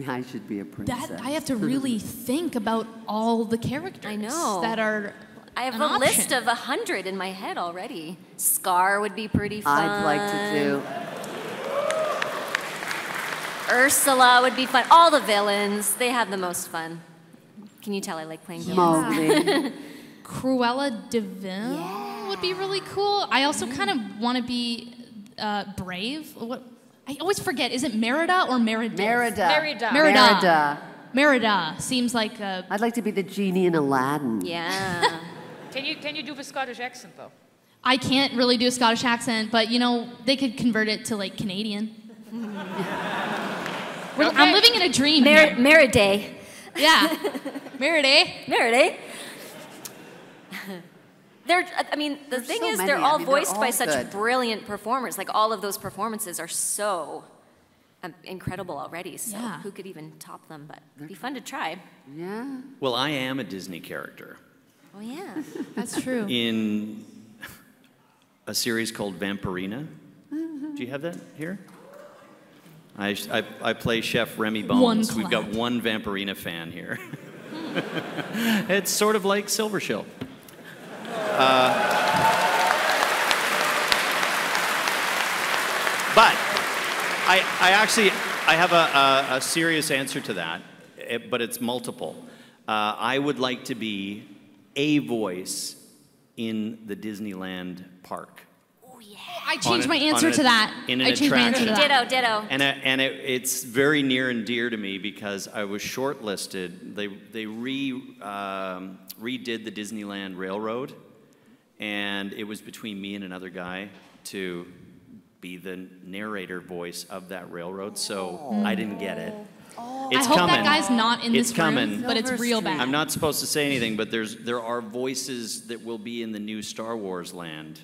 I should be a princess. That I have to really think about all the characters. I know. That are. I have an a option. list of 100 in my head already. Scar would be pretty fun. I'd like to do. Ursula would be fun. All the villains, they have the most fun. Can you tell I like playing villains? Mowgli. Cruella de Vil would be really cool. I also kind of want to be brave. What? I always forget. Is it Merida or Meredith? Merida. Merida seems like a. I'd like to be the genie in Aladdin. Yeah. Can you do the Scottish accent though? I can't really do a Scottish accent, but you know they could convert it to like Canadian. I'm living in a dream. Meriday. Yeah. Meriday. Meriday. The thing so is, many. they're all they're voiced by all such good. brilliant performers. Like, all of those performances are so incredible already. So who could even top them? But it'd be fun to try. Yeah. Well, I am a Disney character. Oh, yeah. That's true. In a series called Vampirina. Do you have that here? I play Chef Remy Bones. We've got one Vampirina fan here. It's sort of like Silver Shield. But I have a serious answer to that, but it's multiple. I would like to be a voice in the Disneyland park. I changed my answer to that. I changed my answer to that. Ditto. And it's very near and dear to me because I was shortlisted. They redid the Disneyland Railroad, and it was between me and another guy to be the narrator voice of that railroad. So I didn't get it. It's I hope coming. that guy's not in It's this coming. room, but it's real bad. I'm not supposed to say anything, but there are voices that will be in the new Star Wars land.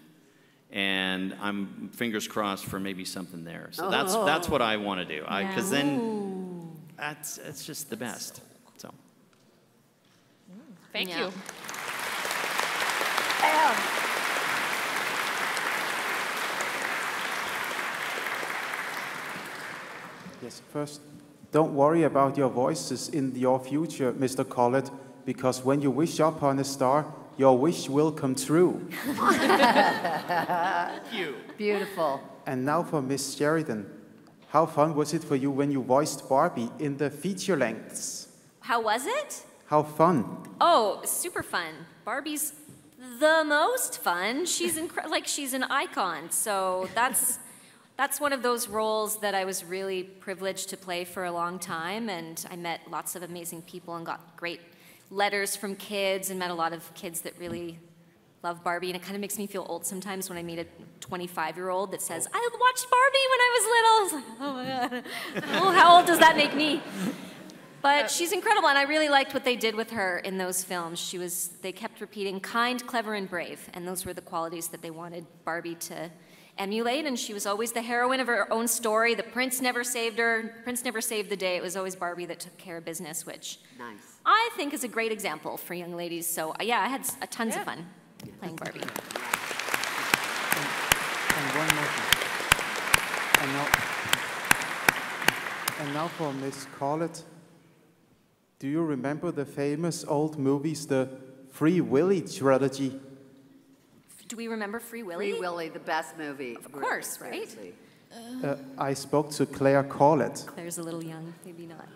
And I'm fingers crossed for maybe something there. So that's what I want to do. Because then it's just the best. So Thank you. Yes, first, don't worry about your voices in your future, Mr. Collett, because when you wish upon a star, your wish will come true. Thank you. Beautiful. And now for Miss Sheridan. How fun was it for you when you voiced Barbie in the feature lengths? How was it? How fun. Oh, super fun. Barbie's the most fun. She's she's an icon. So that's one of those roles that I was really privileged to play for a long time, and I met lots of amazing people and got great letters from kids and met a lot of kids that really love Barbie, and it kind of makes me feel old sometimes when I meet a 25-year-old that says, I watched Barbie when I was little. I was like, oh my God. Oh, how old does that make me? But she's incredible, and I really liked what they did with her in those films. They kept repeating kind, clever, and brave, and those were the qualities that they wanted Barbie to emulate, and she was always the heroine of her own story. The prince never saved her. Prince never saved the day. It was always Barbie that took care of business, which I think is a great example for young ladies. So yeah, I had tons of fun playing Barbie. And one more thing. And now for Miss Collett. Do you remember the famous old movies, the Free Willy trilogy? Do we remember Free Willy? Free Willy, the best movie. Of course, right? I spoke to Claire Collett. Claire's a little young, maybe not.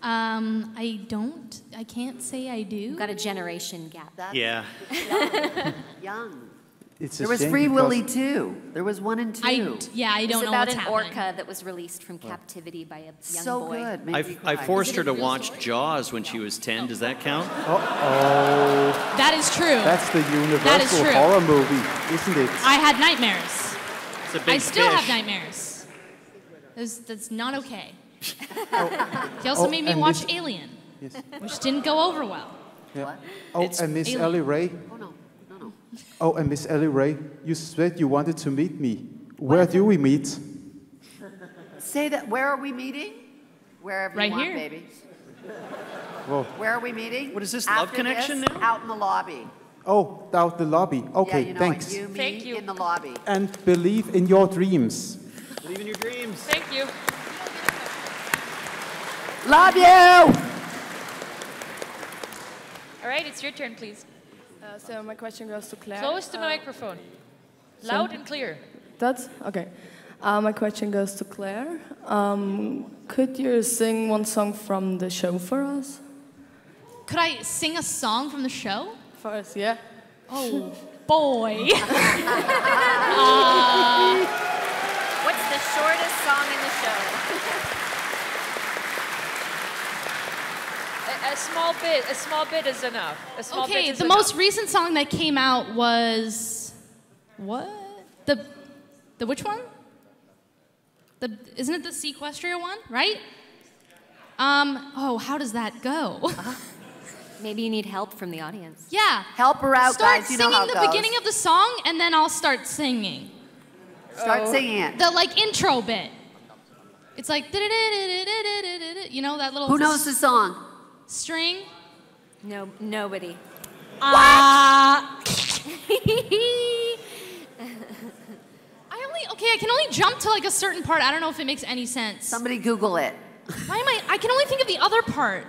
I can't say I do. We've got a generation gap. Yeah. Young. There was Free Willy 2. There was 1 and 2. I don't It's know about what's an happening. orca that was released from captivity by a young So boy. good. Made me I cry. forced her to watch Jaws when she was 10. Does that count? Uh-oh. That is true. That's the That is universal true. horror movie, isn't it? I had nightmares. It's a big I still fish. have nightmares. That's not okay. He also made me and watch Miss- Alien, Yes. which didn't go over well. Yeah. Oh, and Miss Alien. Ellie Ray. Oh, and Miss Ellie Ray, you said you wanted to meet me. Where do we meet? Say that. Where are we meeting? Wherever Right you want, here. baby. Whoa. Where are we meeting? What is this, After Love Connection this, now? Out in the lobby. Oh, out the lobby. Okay, yeah, you know, thanks. You, me, in the lobby. And believe in your dreams. Believe in your dreams. Thank you. Love you! All right, it's your turn, please. So my question goes to Claire. Close to the microphone. Loud and clear. That's okay. My question goes to Claire. Could you sing one song from the show for us? Could I sing a song from the show? For us, yeah. Oh, boy. What's the shortest song in the show? A small bit is enough. A small bit Okay, is the enough. most recent song that came out was what? The which one? Isn't it the Sequestria one, right? Oh, how does that go? Maybe you need help from the audience. Yeah. Help her out, start guys. You know how it singing the goes. beginning of the song, and then I'll start singing. Start singing it. The like intro bit. It's like you know that little. Who knows the song? String. No, nobody. I can only jump to like a certain part. I don't know if it makes any sense. Somebody Google it. Why am I can only think of the other part.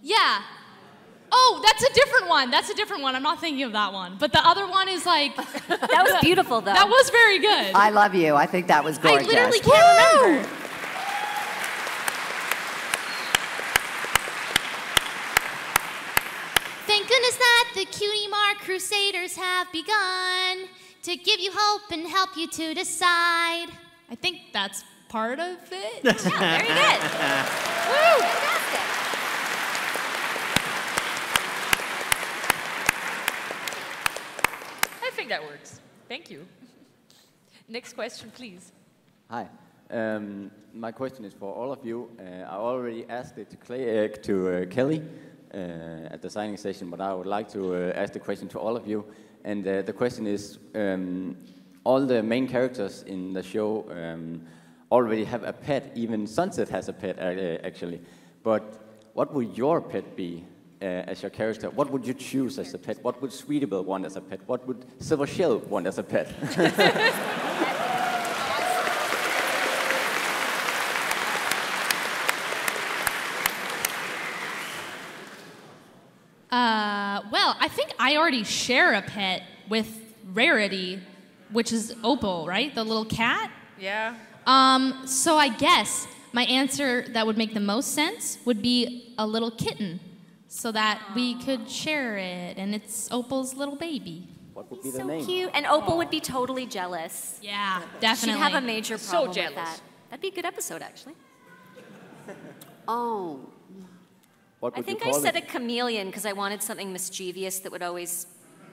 Yeah. Oh, that's a different one. That's a different one. I'm not thinking of that one. But the other one is like... That was beautiful, though. That was very good. I love you. I think that was gorgeous. I literally can't remember. Thank goodness that the Cutie Mark Crusaders have begun to give you hope and help you to decide. I think that's part of it. Yeah, very good. Woo! Fantastic. I think that works. Thank you. Next question, please. Hi. My question is for all of you. I already asked it to Kelly at the signing session, but I would like to ask the question to all of you. And the question is, all the main characters in the show already have a pet. Even Sunset has a pet, actually. But what would your pet be as your character? What would you choose as a pet? What would Sweetable want as a pet? What would Silver Shell want as a pet? Well, I think I already share a pet with Rarity, which is Opal, right? The little cat? Yeah. So I guess my answer that would make the most sense would be a little kitten, so that we could share it, and it's Opal's little baby. What would be the So name? cute. And Opal would be totally jealous. Yeah, definitely. She'd have a major So problem with jealous. that. That'd be a good episode, actually. Oh. What I would think you I call said it? a chameleon because I wanted something mischievous that would always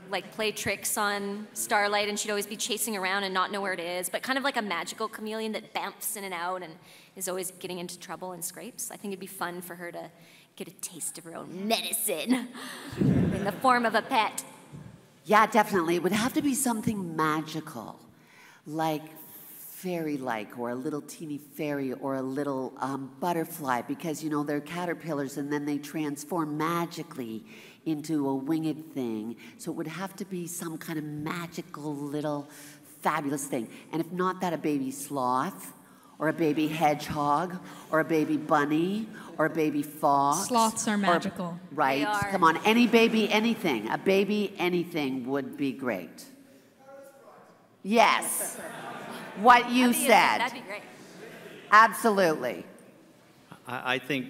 like play tricks on Starlight, and she'd always be chasing around and not know where it is, but kind of like a magical chameleon that bamps in and out and is always getting into trouble and scrapes. I think it'd be fun for her to get a taste of her own medicine in the form of a pet. Yeah, definitely. It would have to be something magical, like fairy-like, or a little teeny fairy, or a little butterfly, because, you know, they're caterpillars and then they transform magically into a winged thing. So it would have to be some kind of magical little fabulous thing. And if not that, a baby sloth, or a baby hedgehog, or a baby bunny, or a baby fox. Sloths are magical. Right. They are. Come on, any baby anything. A baby anything would be great. Yes. What you said. That'd be great. Absolutely. I think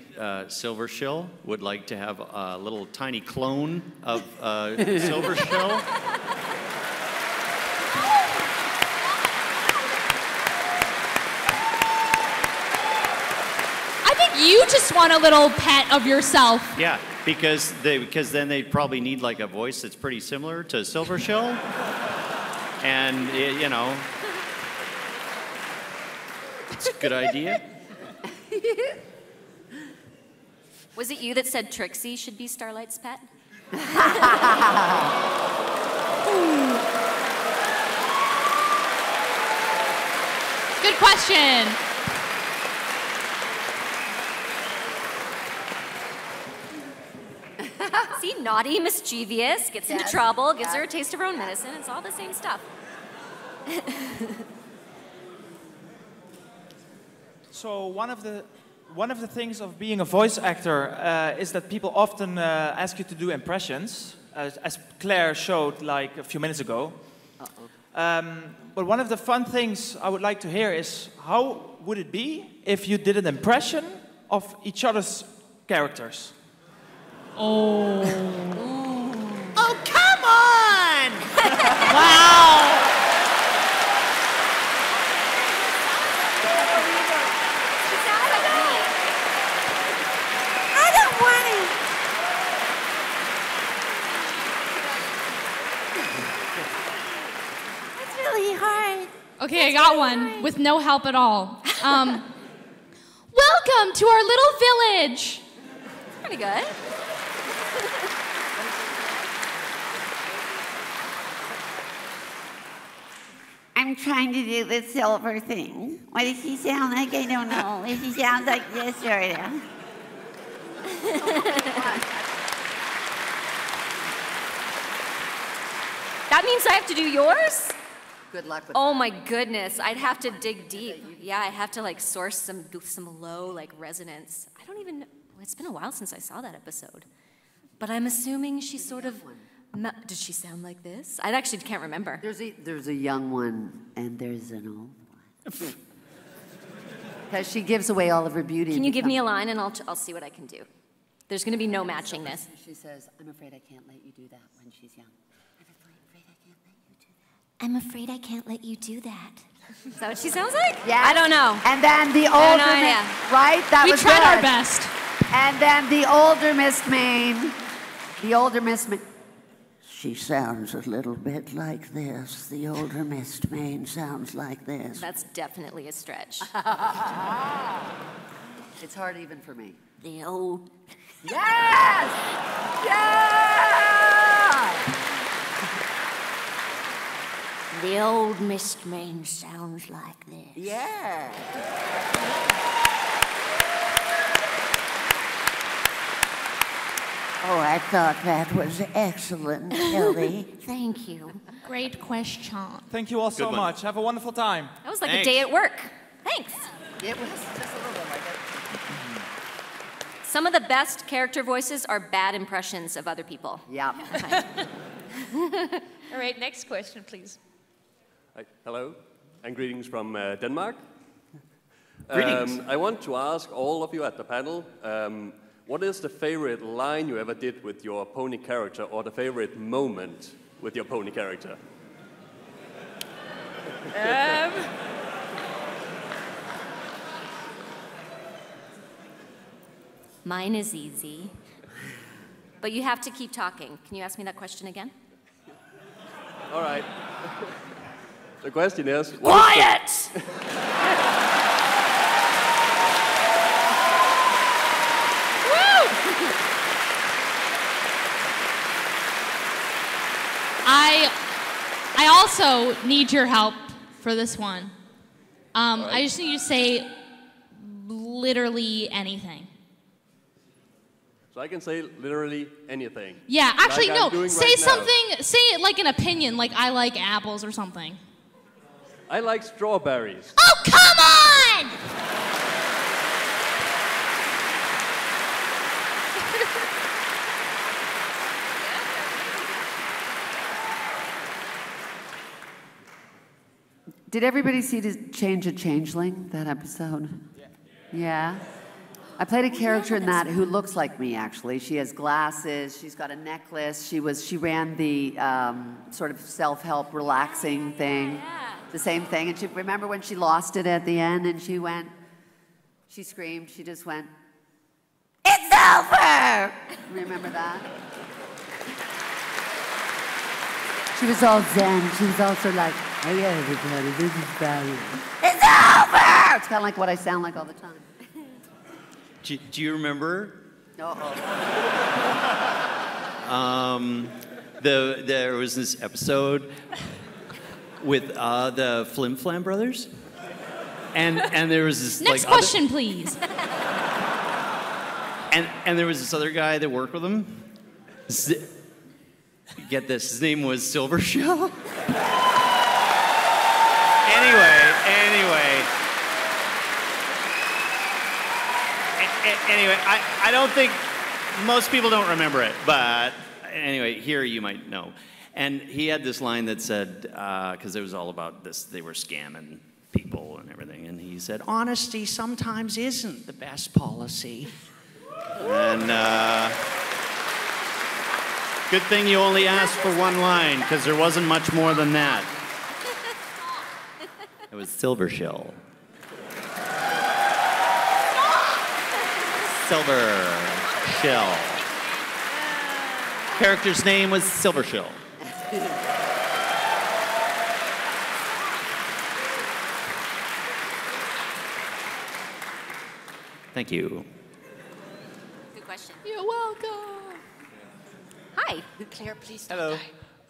Silver Shell would like to have a little tiny clone of Silver Shell. I think you just want a little pet of yourself. Yeah, because then they probably need like a voice that's pretty similar to Silver Shell, and you know, it's a good idea. Was it you that said Trixie should be Starlight's pet? Good question. See, naughty, mischievous, gets into Yes. trouble, gives Yeah. her a taste of her own medicine. It's all the same stuff. So one of the things of being a voice actor is that people often ask you to do impressions, as Claire showed like a few minutes ago. But one of the fun things I would like to hear is how would it be if you did an impression of each other's characters? Oh. Oh, come on! Wow. I don't want it. It's really hard. Okay, I got one with no help at all. Welcome to our little village. Pretty good. I'm trying to do the silver thing. What does she sound like? I don't know. If she sounds like this, sort of. That means I have to do yours? Good luck with Oh my goodness, I'd have to dig deep. Yeah, I have to like source some low like resonance. I don't even know. It's been a while since I saw that episode. But I'm assuming she's sort of did she sound like this? I actually can't remember. There's a young one and there's an old one. Because she gives away all of her beauty. Can you give me a line and I'll see what I can do. There's going to be no matching this. She says, "I'm afraid I can't let you do that" when she's young. I'm afraid I can't let you do that. Is that what she sounds like? Yeah. I don't know. And then the I have older, no idea. right? That We was tried our good. best. And then the older Miss Maine, She sounds a little bit like this. The older Miss Maine sounds like this. That's definitely a stretch. It's hard even for me. The old. Yes! Yeah! The old Miss Maine sounds like this. Yeah. Oh, I thought that was excellent, Kelly. Thank you. Great question. Thank you all so one. much. Have a wonderful time. That was like a day at work. Thanks. It was just a little bit like it. Some of the best character voices are bad impressions of other people. Yeah. All right, next question, please. Hi. Hello, and greetings from Denmark. Greetings. I want to ask all of you at the panel, what is the favorite line you ever did with your pony character, or the favorite moment with your pony character? Mine is easy. But you have to keep talking. Can you ask me that question again? All right. The question is... Quiet! I also need your help for this one. I just need you to say literally anything. So I can say literally anything. Yeah, actually, Like I'm no. doing Say right now. something. Say it like an opinion, like I like apples or something. I like strawberries. Oh, come on! Did everybody see the Change a Changeling, that episode? Yeah. I played a character in that who looks like me, actually. She has glasses, she's got a necklace, she ran the sort of self-help relaxing thing, the same thing. And she, remember when she lost it at the end and she screamed, she just went, "It's over!" Remember that? She was all zen. She was also like, "Hey everybody, this is Barry. It's over!" It's kind of like what I sound like all the time. Do you remember? There was this episode with the Flim Flam brothers. And there was this Next like, question, please. And there was this other guy that worked with him. Get this, his name was Silvershell. Anyway, I don't think most people don't remember it, but anyway, here you might know. And he had this line that said, because it was all about this, they were scamming people and everything, and he said, "Honesty sometimes isn't the best policy." And good thing you only asked for one line, because there wasn't much more than that. It was Silvershell. Silvershell. Character's name was Silvershell. Thank you. Good question. You're welcome. Hi. Claire, please don't Hello.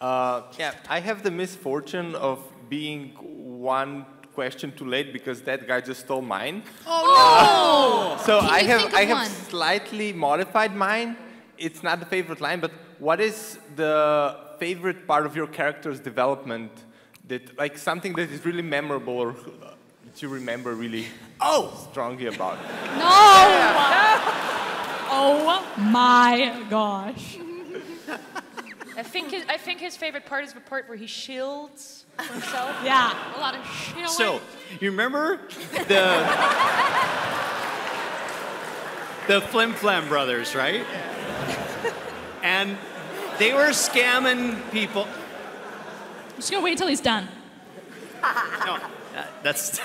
die. Yeah, I have the misfortune of being one question too late because that guy just stole mine. Oh no! So Can I you think of have one? slightly modified mine. It's not the favorite line, but what is the favorite part of your character's development that, like, something that is really memorable or that you remember really strongly about? No! Oh my gosh. I think his favorite part is the part where he shields himself. Yeah, a lot of shielding. So, you remember the Flim Flam brothers, right? And they were scamming people. I'm just gonna wait till he's done. No, that's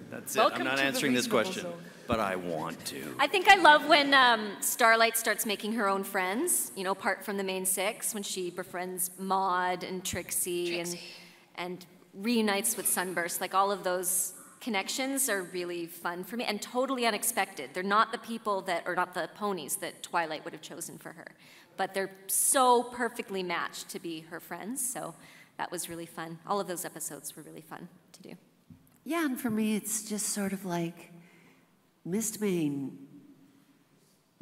that's it. Welcome I'm not to the answering this reasonable question, zone. but I want to. I think I love when Starlight starts making her own friends, you know, apart from the main six, when she befriends Maud and Trixie. And reunites with Sunburst. Like, all of those connections are really fun for me and totally unexpected. They're not the people that, or not the ponies that Twilight would have chosen for her, but they're so perfectly matched to be her friends, so that was really fun. All of those episodes were really fun to do. Yeah, and for me, it's just sort of like Mistmane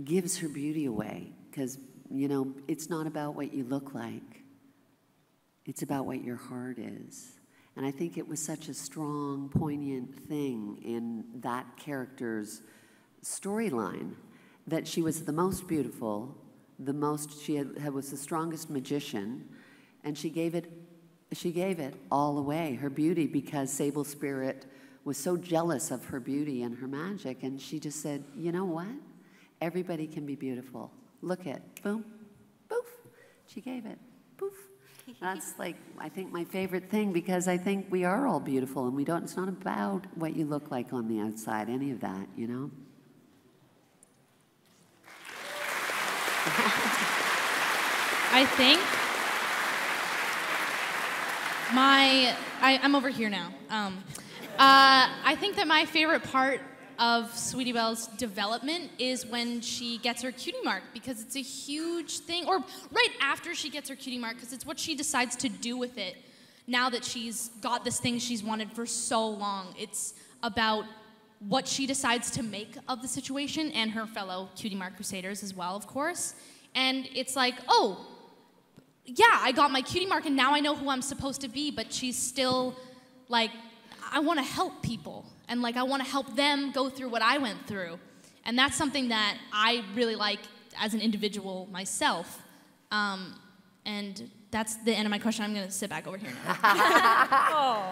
gives her beauty away because, you know, it's not about what you look like. It's about what your heart is. And I think it was such a strong, poignant thing in that character's storyline that she was the most beautiful, she was the strongest magician, and she gave it all away, her beauty, because Sable Spirit was so jealous of her beauty and her magic, and she just said, you know what? Everybody can be beautiful. Look at, boom, poof. She gave it, poof. That's, like, I think my favorite thing, because I think we are all beautiful, and it's not about what you look like on the outside, any of that, you know? I think I'm over here now. I think that my favorite part of Sweetie Belle's development is when she gets her cutie mark, because it's a huge thing, or right after she gets her cutie mark, because it's what she decides to do with it now that she's got this thing she's wanted for so long. It's about what she decides to make of the situation, and her fellow cutie mark crusaders as well, of course. And it's like, oh, yeah, I got my cutie mark and now I know who I'm supposed to be, but she's still like, I want to help people, and like I want to help them go through what I went through. And that's something that I really like as an individual myself. And that's the end of my question. I'm going to sit back over here now.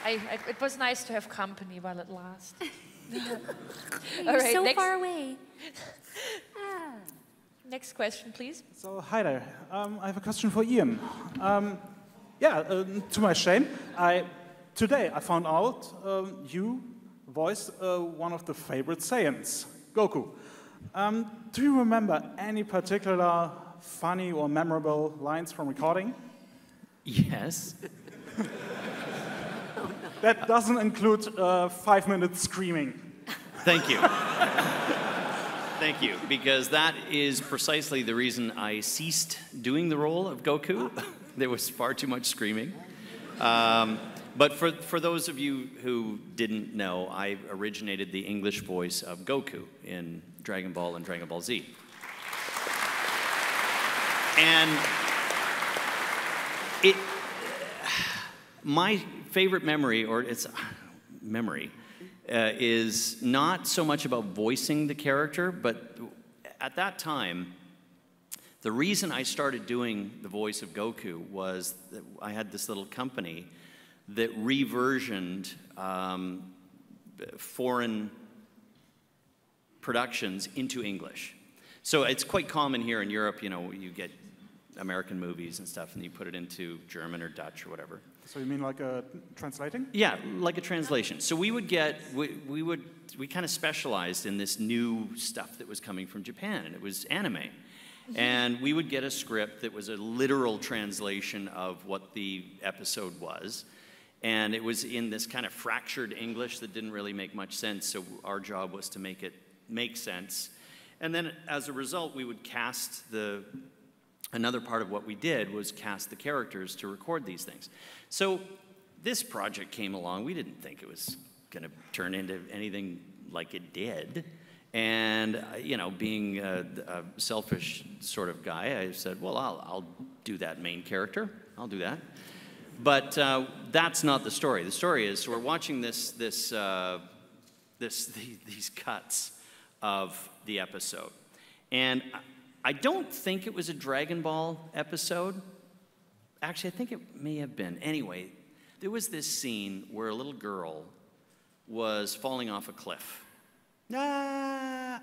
It was nice to have company while it lasted. You're so far away. Next question, please. So, hi there. I have a question for Ian. To my shame, today I found out you voiced one of the favorite Saiyans, Goku. Do you remember any particular funny or memorable lines from recording? Yes. That doesn't include 5 minutes screaming. Thank you. Thank you, because that is precisely the reason I ceased doing the role of Goku. There was far too much screaming. But for those of you who didn't know, I originated the English voice of Goku in Dragon Ball and Dragon Ball Z. And my favorite memory, or it's memory, is not so much about voicing the character, but at that time, the reason I started doing the voice of Goku was that I had this little company that reversioned foreign productions into English. So it's quite common here in Europe, you know, you get American movies and stuff, and you put it into German or Dutch or whatever. So you mean like translating? Yeah, like a translation. So we kind of specialized in this new stuff that was coming from Japan, and it was anime. And we would get a script that was a literal translation of what the episode was. And it was in this kind of fractured English that didn't really make much sense, so our job was to make it make sense. And then as a result, we would cast another part of what we did was cast the characters to record these things. So this project came along. We didn't think it was going to turn into anything like it did. And, you know, being a selfish sort of guy, I said, well, I'll do that main character. I'll do that. But that's not the story. The story is, so we're watching these cuts of the episode. And I don't think it was a Dragon Ball episode. Actually, I think it may have been. Anyway, there was this scene where a little girl was falling off a cliff. Ah!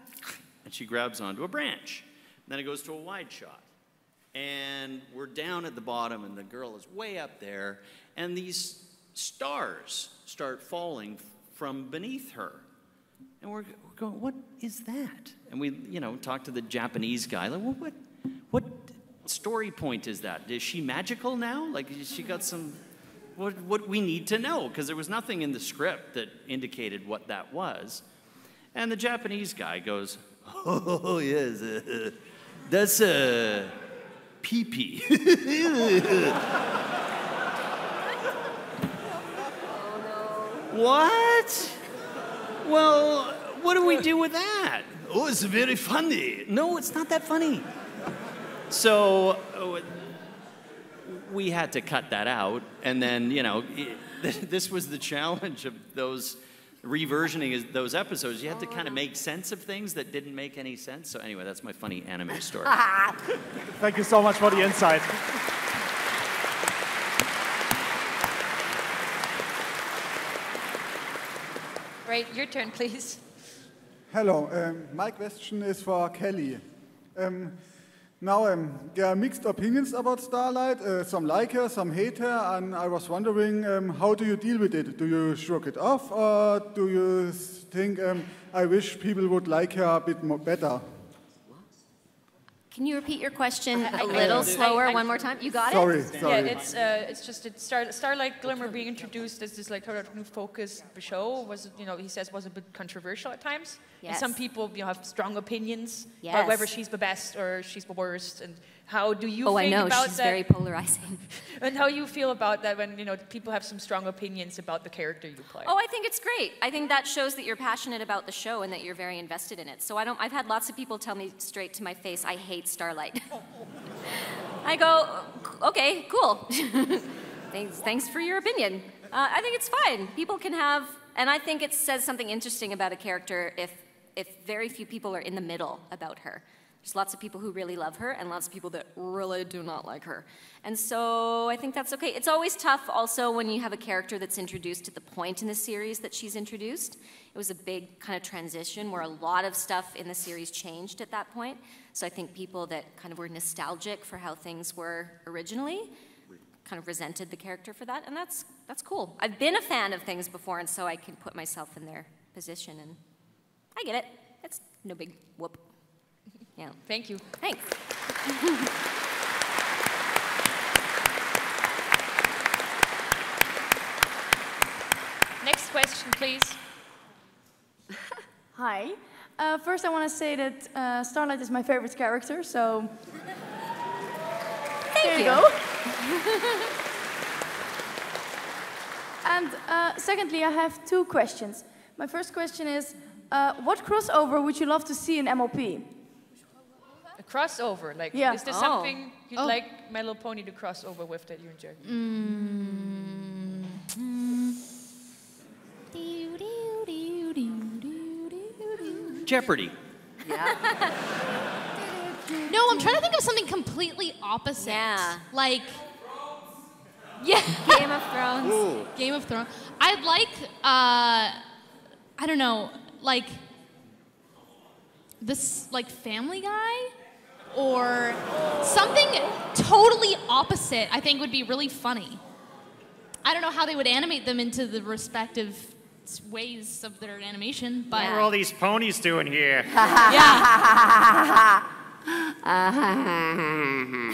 And she grabs onto a branch. And then it goes to a wide shot. And we're down at the bottom, and the girl is way up there, and these stars start falling from beneath her. And we're going, what is that? And we, you know, talk to the Japanese guy, like, well, what story point is that? Is she magical now? Like, she got some, what we need to know, because there was nothing in the script that indicated what that was. And the Japanese guy goes, oh, yes, that's a pee-pee. What? Well, what do we do with that? Oh, it's very funny. No, it's not that funny. So we had to cut that out. And then, you know, this was the challenge of those reversioning those episodes. You had to kind of make sense of things that didn't make any sense. So anyway, that's my funny anime story. Thank you so much for the insight. Right, your turn, please. Hello, my question is for Kelly. Now, there are mixed opinions about Starlight. Some like her, some hate her, and I was wondering, how do you deal with it? Do you shrug it off, or do you think, I wish people would like her a bit more better? Can you repeat your question a little slower one more time? You got Sorry, it? sorry. Yeah, it's just Starlight Glimmer being introduced as this like sort of new focus show was, you know, he says was a bit controversial at times. Yes. And some people, you know, have strong opinions Yes. about whether she's the best or she's the worst. And how do you Oh, think I know, about she's that? very polarizing. And how you feel about that when, you know, people have some strong opinions about the character you play? Oh, I think it's great. I think that shows that you're passionate about the show and that you're very invested in it. So I've had lots of people tell me straight to my face, I hate Starlight. I go, okay, cool. Thanks for your opinion. I think it's fine. People can have, and I think it says something interesting about a character if very few people are in the middle about her. There's lots of people who really love her and lots of people that really do not like her. And so I think that's okay. It's always tough also when you have a character that's introduced at the point in the series that she's introduced. It was a big kind of transition where a lot of stuff in the series changed at that point. So I think people that kind of were nostalgic for how things were originally kind of resented the character for that, and that's cool. I've been a fan of things before, and so I can put myself in their position, and I get it. It's no big whoop. Yeah. Thank you. Thanks. Next question, please. Hi. First, I want to say that Starlight is my favorite character, so... There you go. And secondly, I have 2 questions. My first question is, what crossover would you love to see in MOP? A crossover, like, Yeah. is there something you'd like My Little Pony to cross over with that you enjoy? Jeopardy. Yeah. No, I'm trying to think of something completely opposite. Yeah. Like, yeah. Game of Thrones. Ooh. Game of Thrones. I'd like, I don't know, like this, like Family Guy, or something totally opposite. I think would be really funny. I don't know how they would animate them into the respective ways of their animation, but What are all these ponies doing here? yeah. I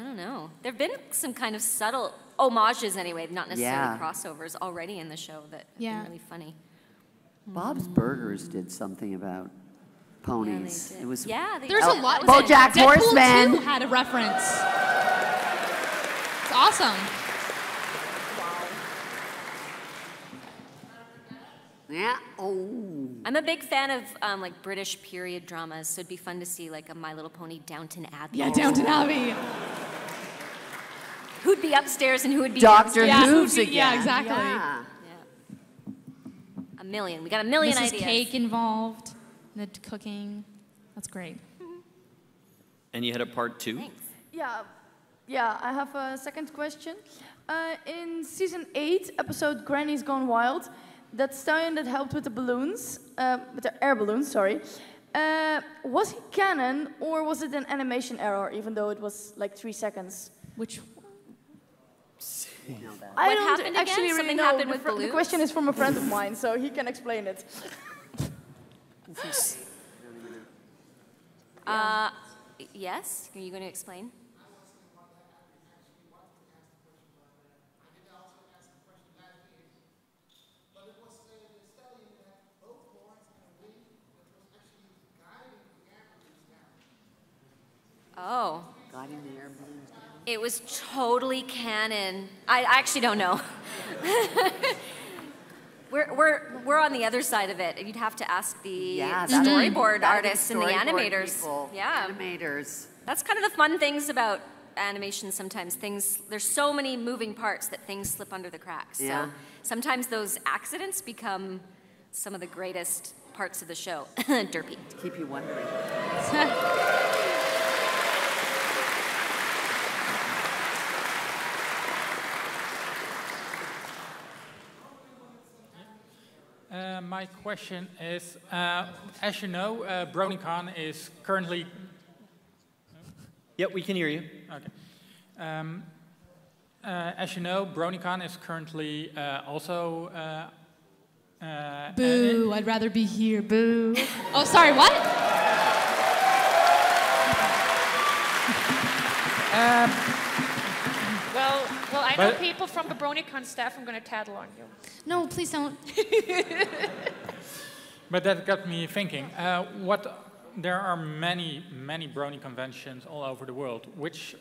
don't know. There have been some kind of subtle homages, anyway, not necessarily Yeah. crossovers, already in the show that have been really funny. Bob's Burgers did something about ponies. did. It was Yeah, they There's a lot. BoJack Deadpool Horseman. 2 had a reference. It's awesome. Yeah. Oh. I'm a big fan of like British period dramas, so it'd be fun to see like a My Little Pony Downton Abbey. Yeah, Downton Abbey. Who'd be upstairs and who would be Doctor downstairs? Who's again. Yeah, exactly. Yeah. A million. We got a million Mrs. ideas. Cake involved, the cooking. That's great. And you had a part 2? Yeah, I have a second question. In season 8, episode Granny's Gone Wild, that stallion that helped with the balloons, with the air balloons, sorry, was he canon or was it an animation error, even though it was like 3 seconds? Which? I What don't happened actually again? really Something know. happened The with fr- The balloons? question is from a friend of mine, so he can explain it. Yes? Are you going to explain? Oh. Guiding the air balloons down. It was totally canon. I actually don't know. We're on the other side of it. You'd have to ask the storyboard artists and the animators. People, yeah, animators. That's kind of the fun things about animation. Sometimes there's so many moving parts that things slip under the cracks. Yeah. So sometimes those accidents become some of the greatest parts of the show. Derpy. To keep you wondering. My question is, as you know, BronyCon is currently... Yep, we can hear you. Okay. As you know, BronyCon is currently also... Boo, I'd rather be here, boo. Oh, sorry, what? Well, I know people from the BronyCon staff. I'm going to tattle on you. No, please don't. But that got me thinking. There are many Brony conventions all over the world. Which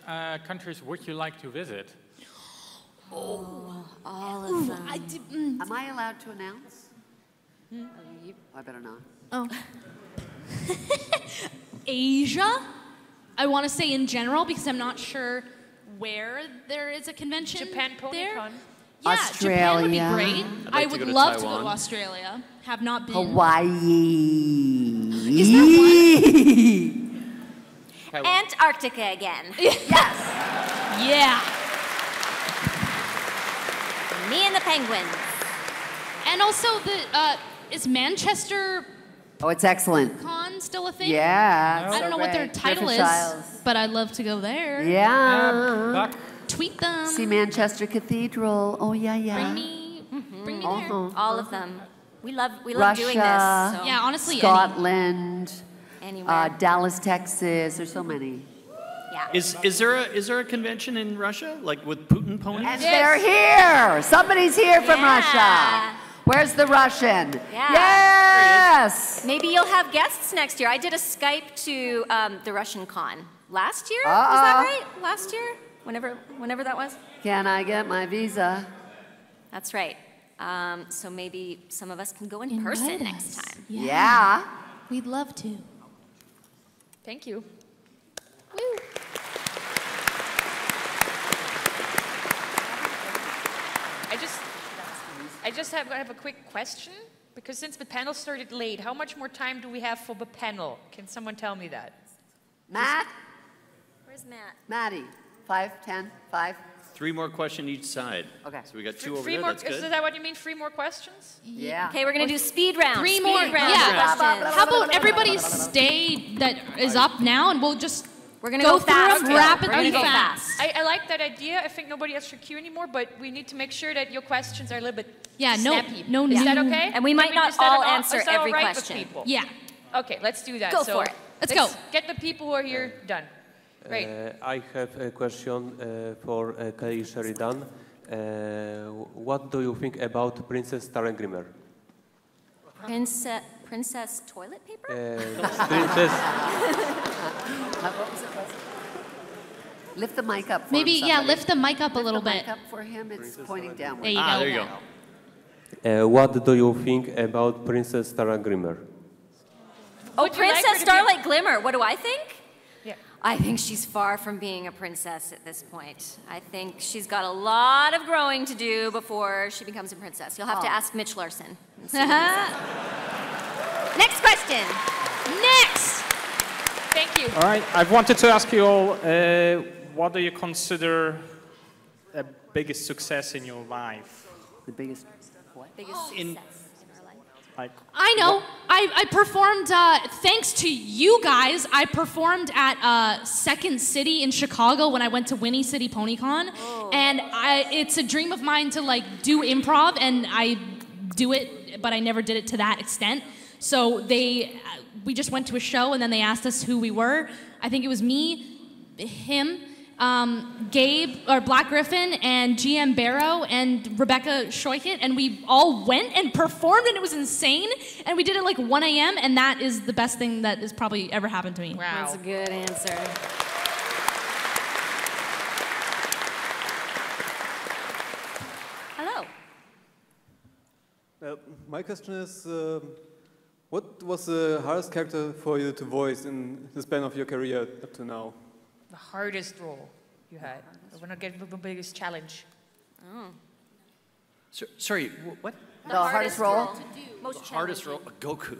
countries would you like to visit? Oh, all of them. Am I allowed to announce? I better not. Oh. Asia? I want to say in general because I'm not sure where there is a convention. Japan there. PonyCon. Yeah, Japan would be Australia. great. I would love to go to Australia. Have not been. Hawaii. Is that one? Antarctica again. Yes. Yeah. Me and the penguins. And also is Manchester Oh, it's excellent. Con still a thing? Yeah. I don't know what their title Griffith is, Isles. but I'd love to go there. Yeah. Tweet them. See Manchester Cathedral. Oh, yeah, yeah. Bring me there. All of them. We love Russia, doing this. So. Yeah, honestly, Scotland, Anywhere. Dallas, Texas. There's so many. Yeah. Is there a convention in Russia, like with Putin ponies? And they're here. Somebody's here from Russia. Where's the Russian? Yeah. Yes! Maybe you'll have guests next year. I did a Skype to the Russian con last year. Is that right? Last year? Whenever that was? Can I get my visa? That's right. So maybe some of us can go in person next time. Yeah. We'd love to. Thank you. Woo. I just have a quick question, because since the panel started late, how much more time do we have for the panel? Can someone tell me that? Matt? Where's Matt? Maddie. 5, 10, 5. 3 more questions each side. Okay. So we got 2 over Three there. more, That's good. is that what you mean, 3 more questions? Yeah. Okay, we're going to do speed round. Three Speed more. round Yeah. questions. How about everybody stay that is up now, and we'll just We're gonna go go fast. through them Okay. rapidly We're gonna go fast. I like that idea. I think nobody has your queue anymore, but we need to make sure that your questions are a little bit snappy. no Is that new- okay? And we might Can not is that all an- answer is that all every right with question. people? Yeah. Okay, let's do that. Go So for it. Let's go. Get the people who are here done. Great. I have a question for Kelly Sheridan. What do you think about Princess Starengrimmer? Princess toilet paper? Princess. Lift the mic up for Maybe, him, yeah, somebody. lift the mic up a little the bit. mic up for him. It's pointing downward. There you go. There you go. What do you think about Princess Starengrimmer? Oh, Would you like her Princess to be- Starlight Glimmer. What do I think? Yeah. I think she's far from being a princess at this point. I think she's got a lot of growing to do before she becomes a princess. You'll have to ask Mitch Larson. and see what he says. Next question. Next. Thank you. All right, I've wanted to ask you all, what do you consider the biggest success in your life? The biggest what? Biggest success in our life. Like, I know. I performed, thanks to you guys, I performed at Second City in Chicago when I went to Winnie City PonyCon. And it's a dream of mine to like do improv, and I do it, but I never did it to that extent. So we just went to a show, and then they asked us who we were. I think it was me, him, Gabe, or Black Griffin, and GM Barrow, and Rebecca Shoykit, and we all went and performed, and it was insane. And we did it like 1 a.m., and that is the best thing that has probably ever happened to me. Wow. That's a good answer. Hello. My question is, what was the hardest character for you to voice in the span of your career up to now? The hardest role you had. I want to get the biggest challenge. Oh. Sorry, what? The hardest role? to do. Most Hardest role? Goku.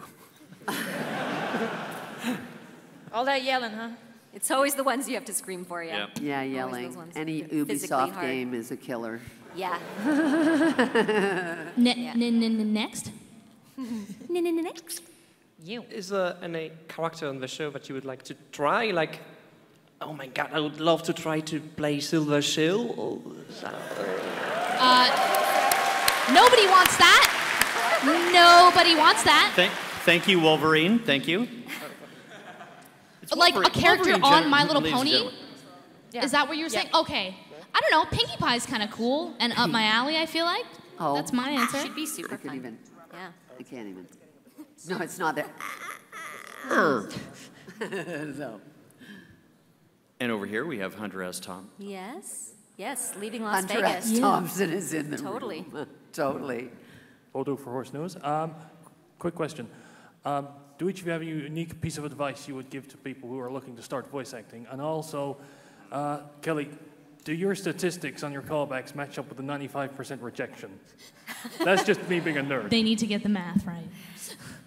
All that yelling, huh? It's always the ones you have to scream for, yeah. Yeah, Always yelling. those ones. Any Physically Ubisoft hard. game is a killer. Yeah. Next. Next. You. Is there any character on the show that you would like to try? Like, oh my god, I would love to try to play Silver Shield. Nobody wants that. Nobody wants that. Thank you, Wolverine. Thank you. Like a character Wolverine on My Little ladies and Pony? gentlemen. Is that what you were saying? Okay. I don't know. Pinkie Pie's kind of cool and up my alley, I feel like. Oh. That's my answer. Should be super I can't fun. even. Yeah. I can't even. No, it's not there. So. And over here we have Hunter S. Tom. Yes. Yes, leaving Las Hunter Vegas. S. Thompson is in the Totally. room. Totally. Photo for Horse Nose. Quick question. Do each of you have a unique piece of advice you would give to people who are looking to start voice acting? And also, Kelly, do your statistics on your callbacks match up with the 95% rejection? That's just me being a nerd. They need to get the math right.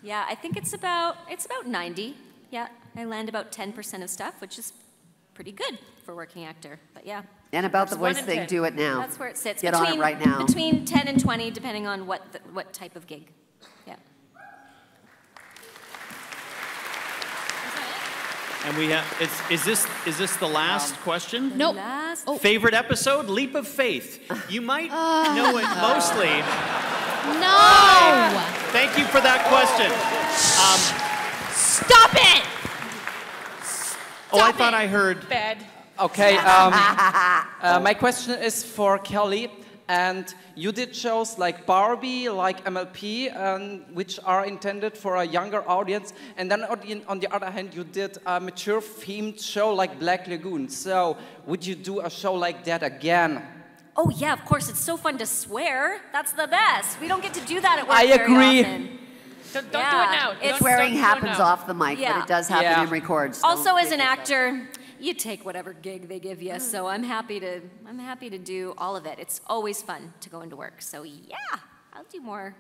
Yeah, I think it's about 90. Yeah, I land about 10% of stuff, which is pretty good for a working actor. But yeah. And about the There's 1 voice in thing, 10. do it now. That's where it sits. Get on it right now. Between 10 and 20, depending on what type of gig. Yeah. And we have, is this the last question? Nope. Favorite episode? Leap of Faith. You might know it mostly. No! Thank you for that question. Stop it! I thought I heard. Bad. Okay, my question is for Kelly. And you did shows like Barbie, like MLP, which are intended for a younger audience. And then on the other hand, you did a mature-themed show like Black Lagoon. So would you do a show like that again? Oh yeah, of course. It's so fun to swear. That's the best. We don't get to do that at work I agree. very often. Don't do it now. Swearing happens off the mic, but it does happen in records. Also, as an actor, you take whatever gig they give you. So I'm happy to do all of it. It's always fun to go into work. So yeah, I'll do more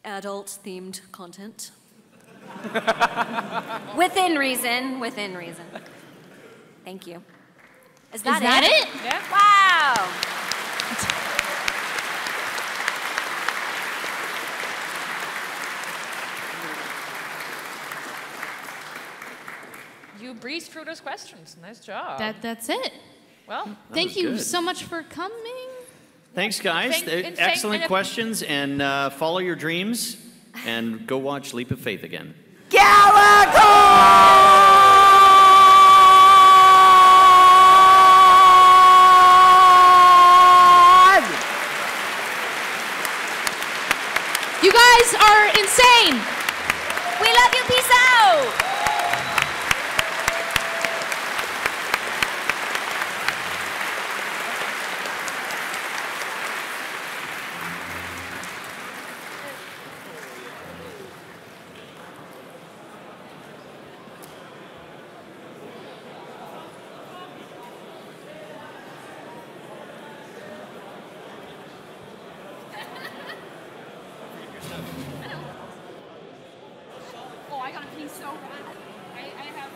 adult-themed content. Within reason. Thank you. Is that it? Yeah. Wow. You breezed through those questions. Nice job. That's it. Well, thank you good. so much for coming. Thanks, guys. Excellent and- questions, and follow your dreams, and go watch Leap of Faith again. You guys are insane. We love you. Peace out. Oh, I gotta pee so bad. I have.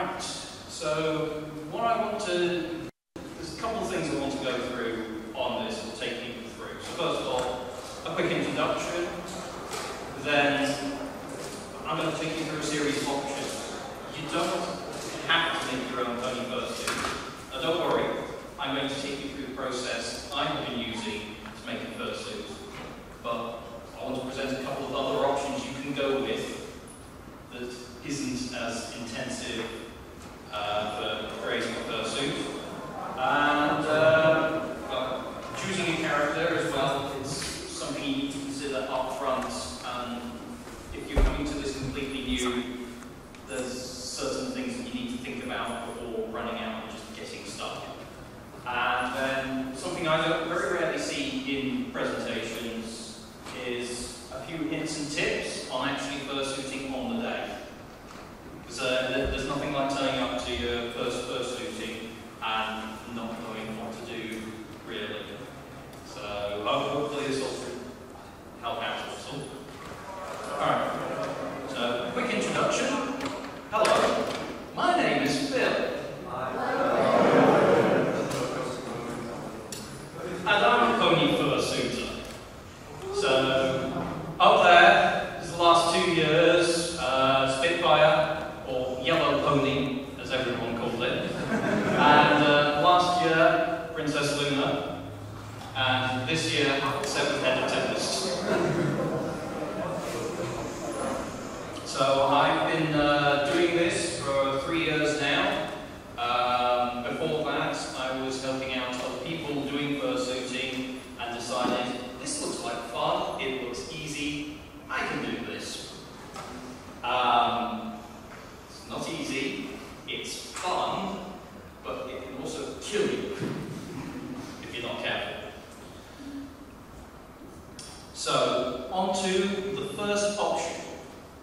Right. So what I want to, there's a couple of things I want to go through on this, or take people through. So first of all, a quick introduction. Then I'm going to take you through a series of options. You don't have to make your own pony fursuit. Now don't worry, I'm going to take you through the process I've been using to make a fursuit. But I want to present a couple of other options you can go with that isn't as intensive for creating a fursuit. And choosing a character as well is something you need to consider up front. And if you're coming to this completely new, there's certain things that you need to think about before running out and just getting started. And then something I very rarely see in presentations is a few hints and tips on actually fursuiting on the day. Because there's nothing like turning up to your first fursuiting and not knowing what to do, really. So hopefully this will help out also. Alright, so quick introduction. Hello, my name is Phil. And I'm a pony fursuiter. So, up there is the last 2 years, Spitfire, or Yellow Pony, as everyone called it. And last year, Princess Luna. And this year, Seventh Head of Tempest. So I've been doing this for 3 years now. Before that, I was helping out other people doing fursuiting and decided, this looks like fun, it looks easy, I can do this. It's not easy, it's fun, but it can also kill you if you're not careful. So, on to the first option.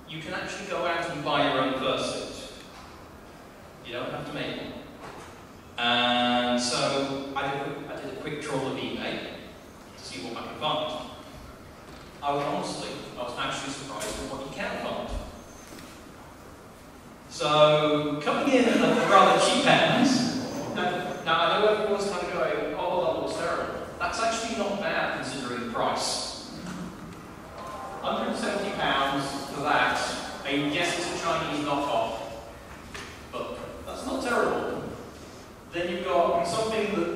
You can actually go out and buy your own fursuit. You don't have to make one. And so I did a quick troll of eBay to see what I could find. I was actually surprised at what you can find. So coming in at rather cheap ends, now I know everyone's kind of going, oh, that looks terrible. That's actually not bad considering the price. £170 for that. I guess it's a Chinese knockoff, but that's not terrible. Then you've got something that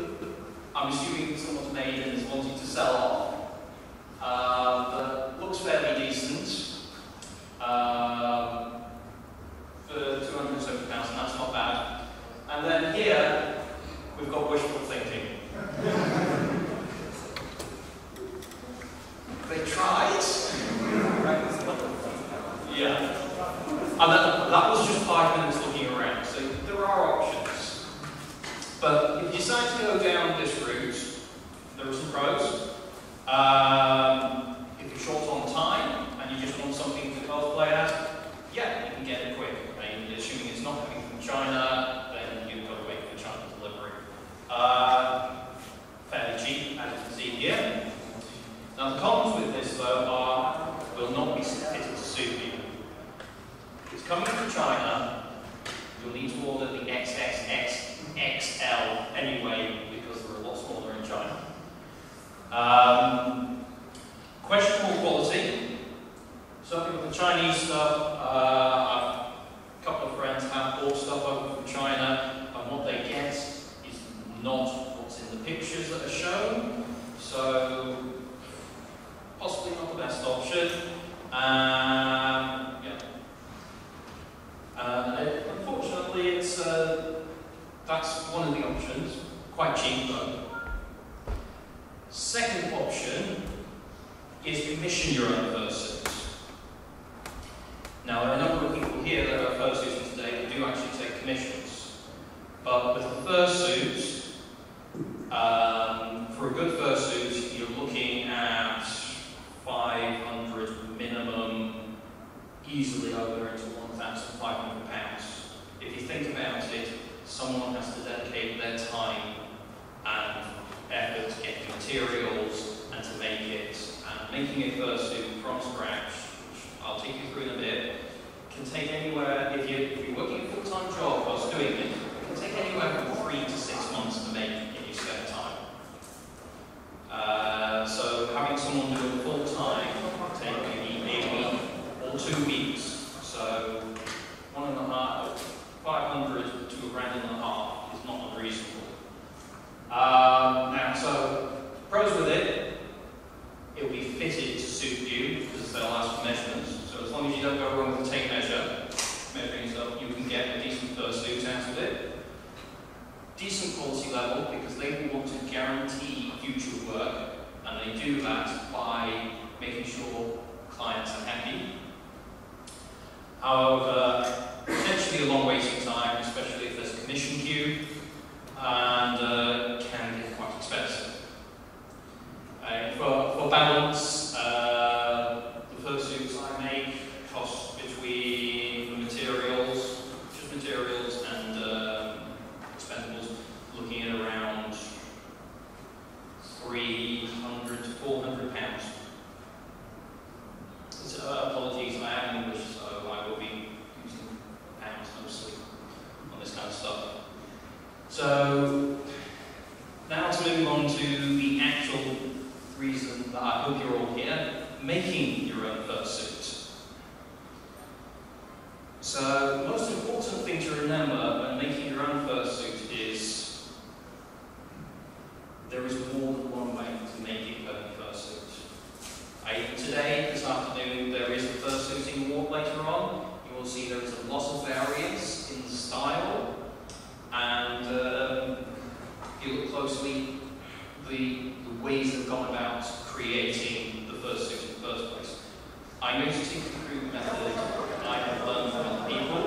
I'm assuming someone's made and is wanting to sell off, that looks fairly decent, for £270, and that's not bad. And then here, we've got wishful thinking. They tried. Yeah. And that was just 5 minutes looking around, so there are options. But if you decide to go down this route, there are some pros. If you're short on time and you just want something to cosplay as, yeah, you can get it quick. I mean, assuming it's not coming from China, then you've got to wait for China delivery. Fairly cheap, as you can see here. Now the cons with this though are, will not be fitted to suit you. If it's coming from China, you'll need to order the XXXXL anyway, because they're a lot smaller in China. Questionable quality. Certainly with the Chinese stuff, a couple of friends have bought stuff over from China, and what they get is not what's in the pictures that are shown. So, possibly not the best option. Unfortunately, it's that's one of the options. Quite cheap though. Second option is commission your own fursuits. Now, there are a number of people here that are fursuiting today that do actually take commissions. But with a fursuit, for a good fursuit, you're looking at 500 minimum, easily over into £1,500. If you think about it, someone has to dedicate their time and effort to get the materials and to make it. And making a fursuit from scratch, which I'll take you through in a bit, can take anywhere, if you're working a full-time job doing it, it can take anywhere from 3 to 6 months to make in your spare time. So having someone do it full time can take maybe a week or 2 weeks. So 500 to £1.5 grand is not unreasonable. Now, so pros with it, it'll be fitted to suit you because they'll ask for measurements. So as long as you don't go wrong with the tape measure, measuring yourself, you can get a decent fursuit out of it. Decent quality level because they will want to guarantee future work, and they do that by making sure clients are happy. However, potentially a long waiting time, especially if there's a commission queue, and can get quite expensive. For balance, the fursuits I make cost between the materials, just materials and expendables, looking at around £300 to £400. So, apologies, I am English, so I will be using pounds mostly on this kind of stuff. So, now to move on to the actual reason that I hope you're all here, making your own fursuit. So, the most important thing to remember when making your own fursuit is there is more than one way to make your own fursuit. Today, this afternoon, there is a fursuiting walk later on. You will see there is a lot of variance in style, and if you look closely, the ways they've gone about creating the fursuit in the first place. I'm going to take you through the method I have learned from other people,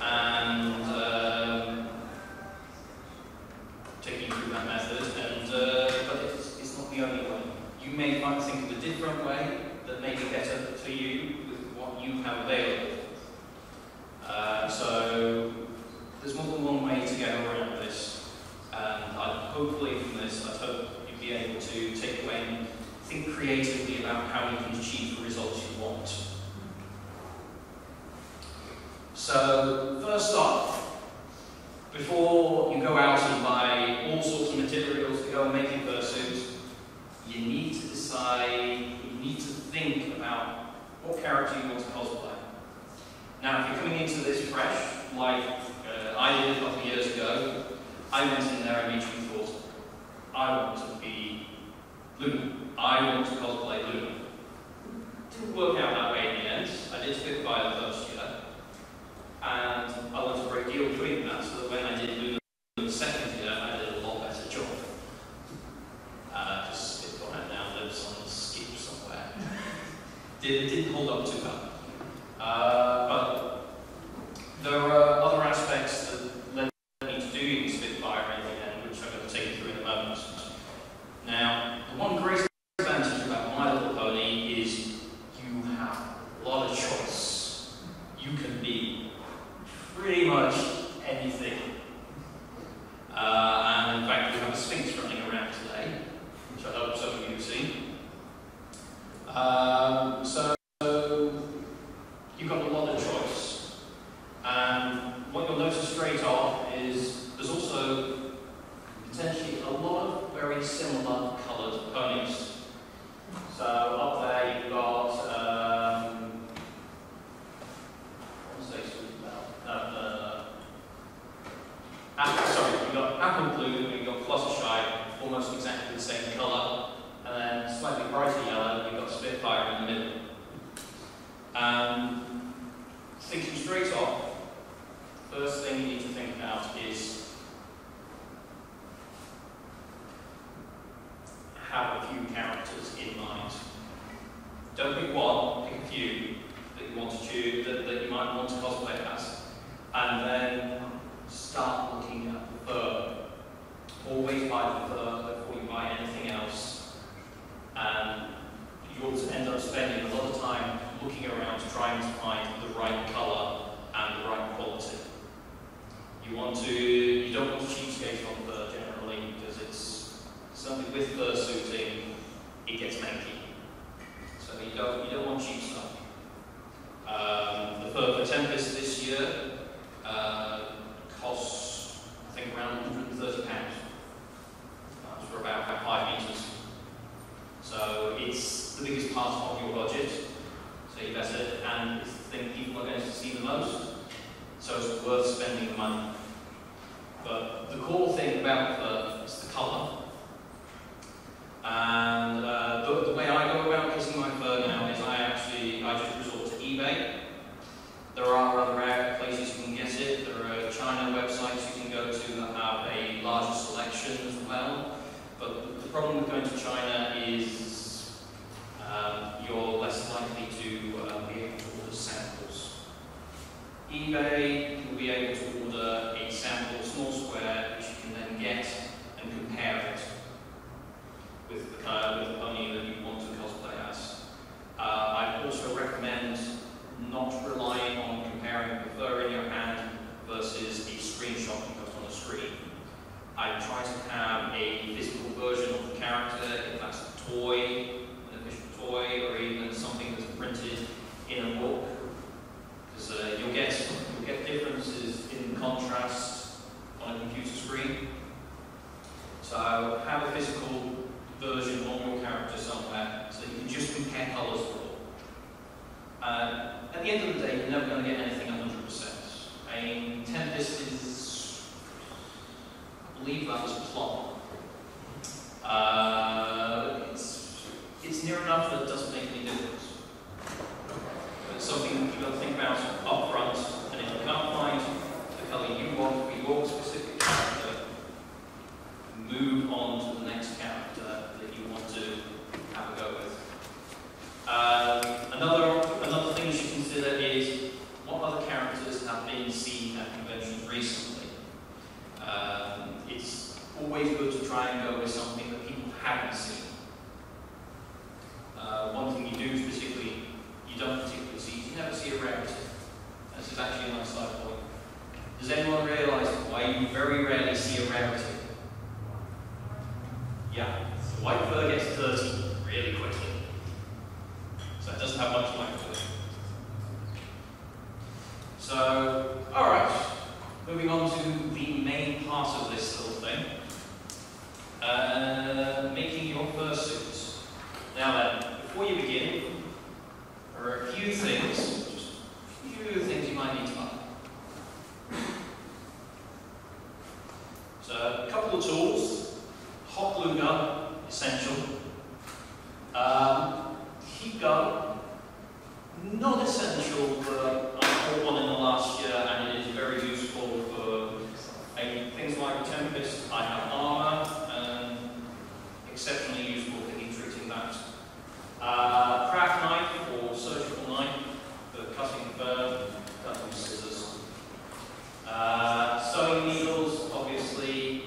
and taking you through that method, and but it's not the only way. You may think of a different way that may be better for you with what you have available. So there's more than one way to get around this, and hopefully from this, I hope you'll be able to take away and think creatively about how you can achieve the results you want. So first off, before you go out and buy all sorts of materials to go and make your fursuit, you need to decide, you need to think about what character you want to cosplay. Now, if you're coming into this fresh, like I did a couple of years ago, I went in there and immediately thought, I want to be Luna. I want to cosplay Luna. Didn't work out that way in the end. I did Spitfire the first year, and I learned a great deal doing that, so that when I did Luna the second year, I did a lot better job. Because Spitfire now lives on the skip somewhere. It didn't hold up too well. But there are other aspects that led me to doing Spitfire in the end, which I'm going to take you through in a moment. Now, the one great advantage about My Little Pony is you have a lot of choice. You can be pretty much anything. And in fact, we have a Sphinx running around today, which I hope some of you have seen. So you've got a lot of choice. And what you'll notice straight off is there's also potentially a lot of very similar coloured ponies. So up there you've got you've got Apple Blue, you've got Fluttershy, almost exactly the same colour, and then slightly brighter yellow, you've got Spitfire in the middle. Thinking straight off, first thing you need to think about is have a few characters in mind. Don't pick one, pick a few that you want to choose, that you might want to cosplay as, and then start looking at the fur. Always buy the fur before you buy anything else, and you'll end up spending a lot of time looking around trying to find the right colour and the right quality. You don't want to cheapskate on fur generally, because it's something with fursuiting, it gets manky. So you don't want cheap stuff. The fur for Tempest this year, so it's worth spending the money. But the cool thing about fur is the colour. And the way I go about getting my fur now is I just resort to eBay. There are other places you can get it. There are China websites you can go to that have a larger selection as well. But the problem with going to China is you're less likely to be able to order samples. eBay, you'll be able to order a sample, a small square, which you can then get and compare it with the pony that you want to cosplay as. I also recommend not relying on comparing the fur in your hand versus a screenshot you put on the screen. I try to have a physical version of the character, if that's a toy, an official toy, or even something that's printed in a book. Because you'll get differences in contrast on a computer screen. So have a physical version of your character somewhere so you can just compare colours for all. At the end of the day, you're never going to get anything 100%. I mean, Tempest is, I believe that was plot. It's near enough that it doesn't make any difference. But it's something you've got to think about up front, and if you can't find the colour you want for your specific character, move on to the next character that you want to have a go with. Another thing you should consider is what other characters have been seen at conventions recently. It's always good to try and go with something that people haven't seen. One thing you don't particularly see is you never see a rarity. This is actually a nice side point. Does anyone realise why you very rarely see a rarity? Yeah, the white fur gets dirty really quickly. So it doesn't have much life to it. So, alright, moving on to the main part of this little thing. Making your fursuit. Now then, before you begin, there are a few things you might need to know. So, a couple of tools. Hot glue gun, essential. Heat gun, not essential, but I bought one in the last year and it is very useful for things like Tempest. I have armor and exceptionally useful for heat treating that. Craft knife or surgical knife for cutting fur, cutting scissors. Sewing needles, obviously,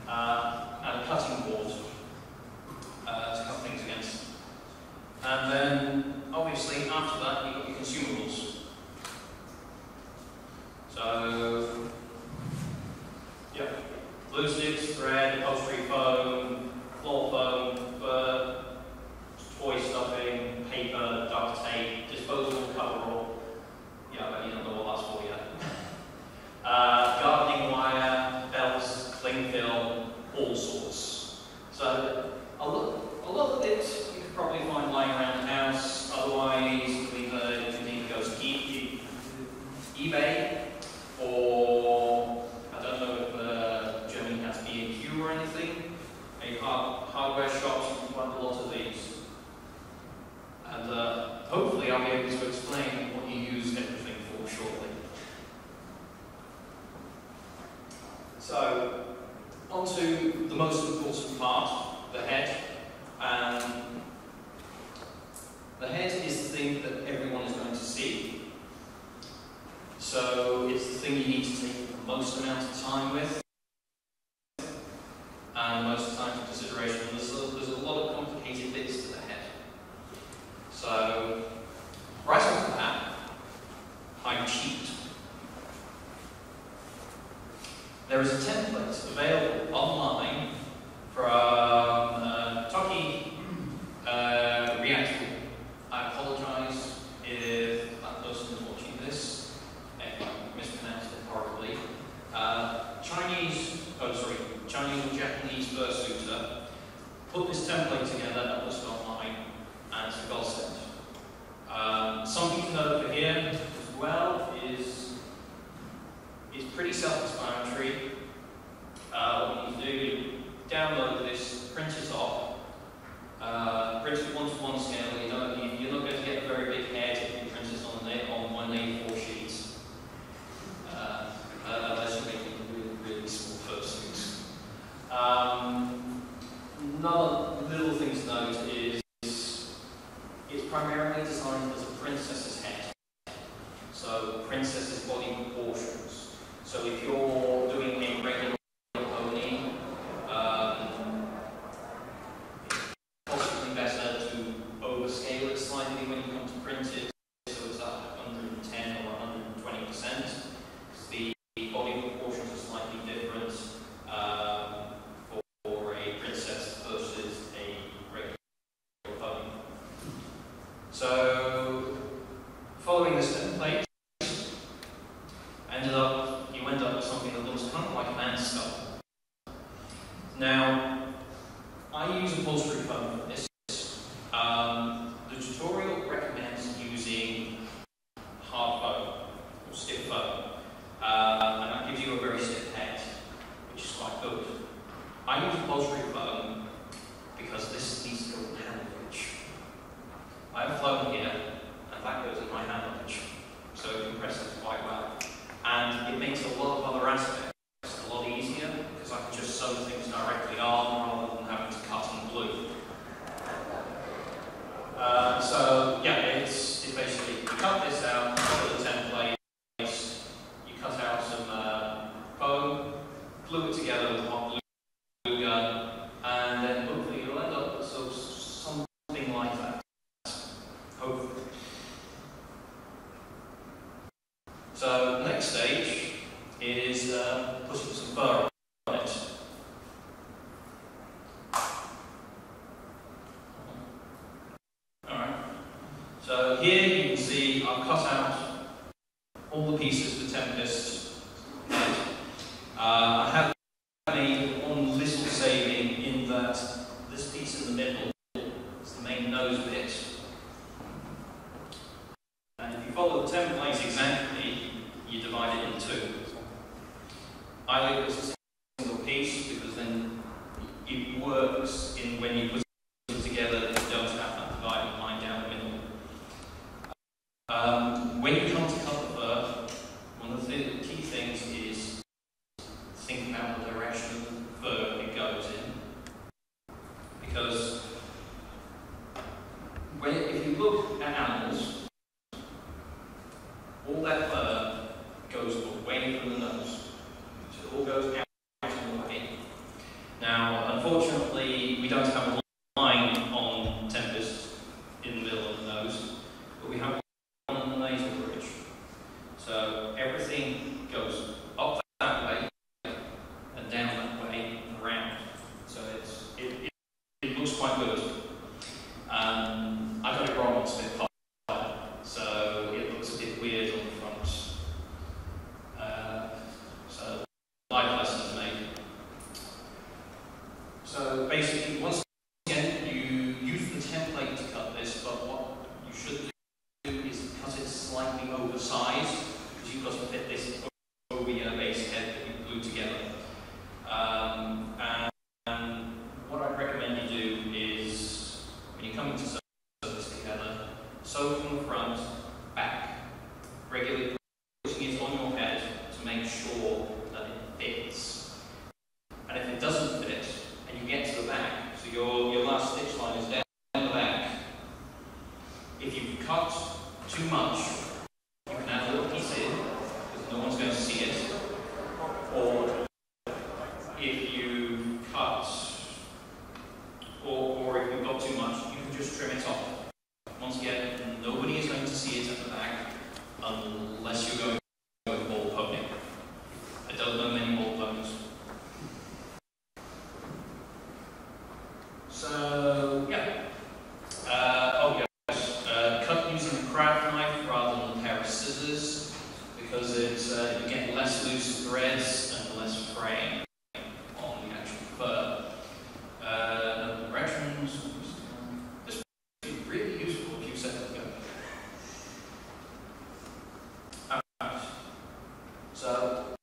and a cutting board to cut things against. And then, obviously, after that, you've got your consumables. So, yeah, glue sticks, thread, upholstery foam, floor foam, fur, toy stuffing, paper, duct tape, disposable coverall. Yeah, but you don't know what that's for yet. Gardening wire, belts, cling film, all sorts. So, a lot of it you could probably find lying around the house. Otherwise, either you need to go to eBay, or I don't know if Germany has B&Q or anything. Hardware shops, you can find a lot of these. And hopefully I'll be able to explain what you use everything for shortly. So, on to the most important part, the head. The head is the thing that everyone is going to see. So it's the thing you need to take the most amount of time with and the most time for consideration. There's a lot of complicated bits to the head. So right off the bat, I cheat. There is a template available online from Toki React. I apologize if that person is watching this, if I mispronounced it horribly. Chinese or Japanese fursuiter put this template together that was online, and it's a godsend. Something to note over here as well is pretty self-explanatory. What you do, you download this, print it off, print it 1-to-1 scale. You're not going to get a very big head if you print it on 1 A4 sheets, unless you're making really, really small fursuits. Another little thing to note is it's primarily designed as a princess's head, so princess's body proportions. So if you're doing a regular pony, possibly better to overscale it slightly when you come to print it, so it's at 110 or 120%. The body proportions are slightly different for a princess versus a regular pony. So, following this template, you end up with something that looks kind of like an ant skull. Now, I use upholstery foam for this. The tutorial recommends using hard foam or stiff foam, and that gives you a very stiff head, which is quite good. I use upholstery foam because this needs to go in handle reach. I have foam here, and that goes in my handle reach, so it compresses quite well. And it makes a lot of other aspects a lot easier, because I can just sew things directly on rather than having to cut and glue. So yeah, it's basically, you cut this out, follow the template, you cut out some foam, glue it together with a hot glue gun, and then hopefully you'll end up with something like that. Hopefully. So the next stage is putting some fur on it. Alright. So here you can see I've cut out all the pieces for Tempest. I have made one little saving in that this piece in the middle is the main nose bit. And if you follow the template exactly, you divide it in two. I leave it as a single piece because then it works in when you put it together that you don't have that divided line down the middle. When you come to cut the fur, one of the key things is think about the direction of the fur it goes in. Because if you look at animals, all that fur goes away from the nose. So it all goes out and away. Now, unfortunately, we don't have a line on Tempest in the middle of the nose, but we have one on the nasal bridge. So everything goes up that way and down that way and around. So it looks quite good. I got it wrong, it's a bit higher, so it looks a bit weird on the front. So life lessons made. So basically, once again, you use the template to cut this, but what you should do is cut it slightly oversized, because you've got to fit this over your base head that you glue together. And what I recommend you do is, when you're coming to sew this together, sew from the front, back, regularly pushing it on your head to make sure that it fits. And if it doesn't fit, and you get to the back, so your last stitch line is down the back, if you cut too much, you can add a little piece in, because no one's going to see it. Or if you cut, or if you've got too much, you can just trim it off. Once again, nobody is going to see it at the back unless you're going with ball pony. I don't know many ball ponies. So, yeah. Oh, yes. Cut using a craft knife rather than a pair of scissors, because you get less loose threads and less fraying on the actual fur. Directions. This was really useful a few seconds ago. Alright. So,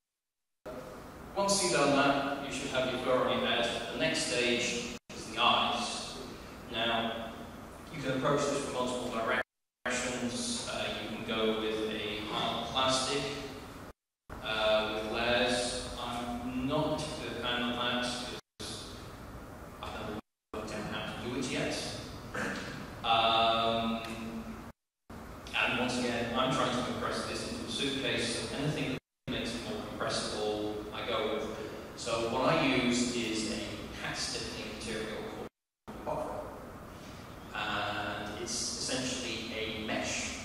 once you've done that, you should have your fur on your head. The next stage is the eyes. Now, you can approach this from multiple directions. You can go with a hard plastic, with layers. I'm not a particular fan of that because I've never worked out how to do it yet. And once again, I'm trying to compress this into a suitcase, so anything that makes it more compressible, I go with. So what I use is a hat stiffening material called buffer. And it's essentially a mesh.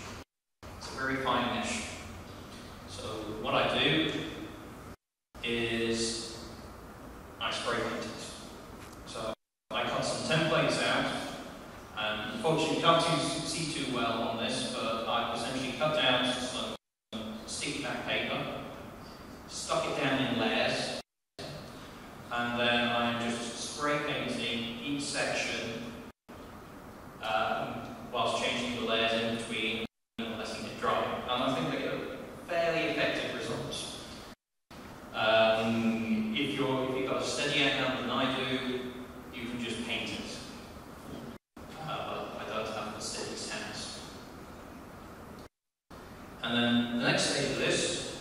It's a very fine mesh. So what I do is I spray paint it. So I cut some templates out, and unfortunately you can't see too well on this, but I've essentially cut out some sticky back paper, stuck it down in layers, and then I'm just spray painting each section whilst changing the layers in between and letting it dry. And I think they get fairly effective results. If you've got a steadier hand than I do, you can just paint it. But I don't have the steadiest hands. And then the next stage of this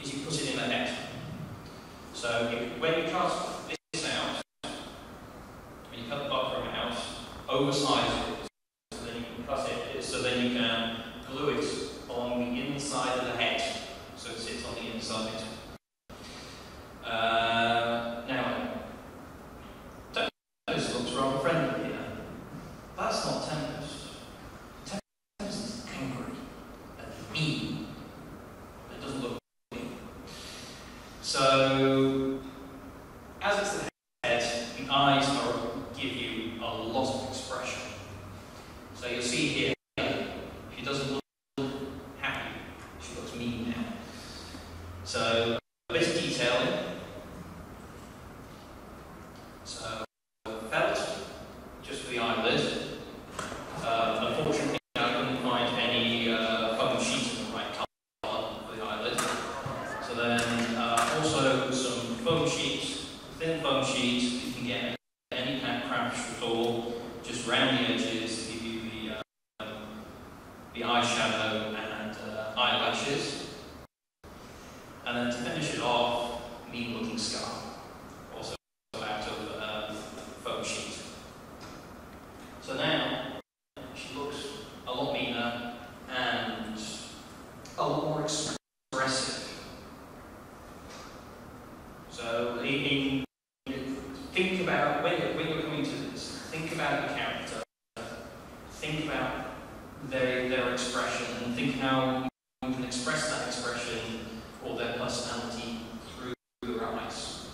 is you put it in the head. So when you cut this out, when you cut the buffer out, oversize it, so then you can cut it, so then you can glue it on the inside of the head, so it sits on the inside. Now, Tempest looks rather friendly here. That's not Tempest. Tempest is angry and mean. It doesn't look mean. So, as it's the head, the eyes give you a lot of expression. So you'll see here, she doesn't look happy, she looks mean now. So, a bit of detailing. So, felt, just for the eyelid. Unfortunately, I couldn't find any foam sheet in the right colour for the eyelid. So then, also some foam sheet, thin foam sheet you can get any craft at all, just round the edges to give you the eyeshadow and eyelashes. And then to finish it off, mean looking scar, also out of foam sheet. So now, she looks a lot meaner and a lot more expressive. So think about, when you're coming to this, think about the character, think about their expression, and think how you can express that expression or their personality through their eyes.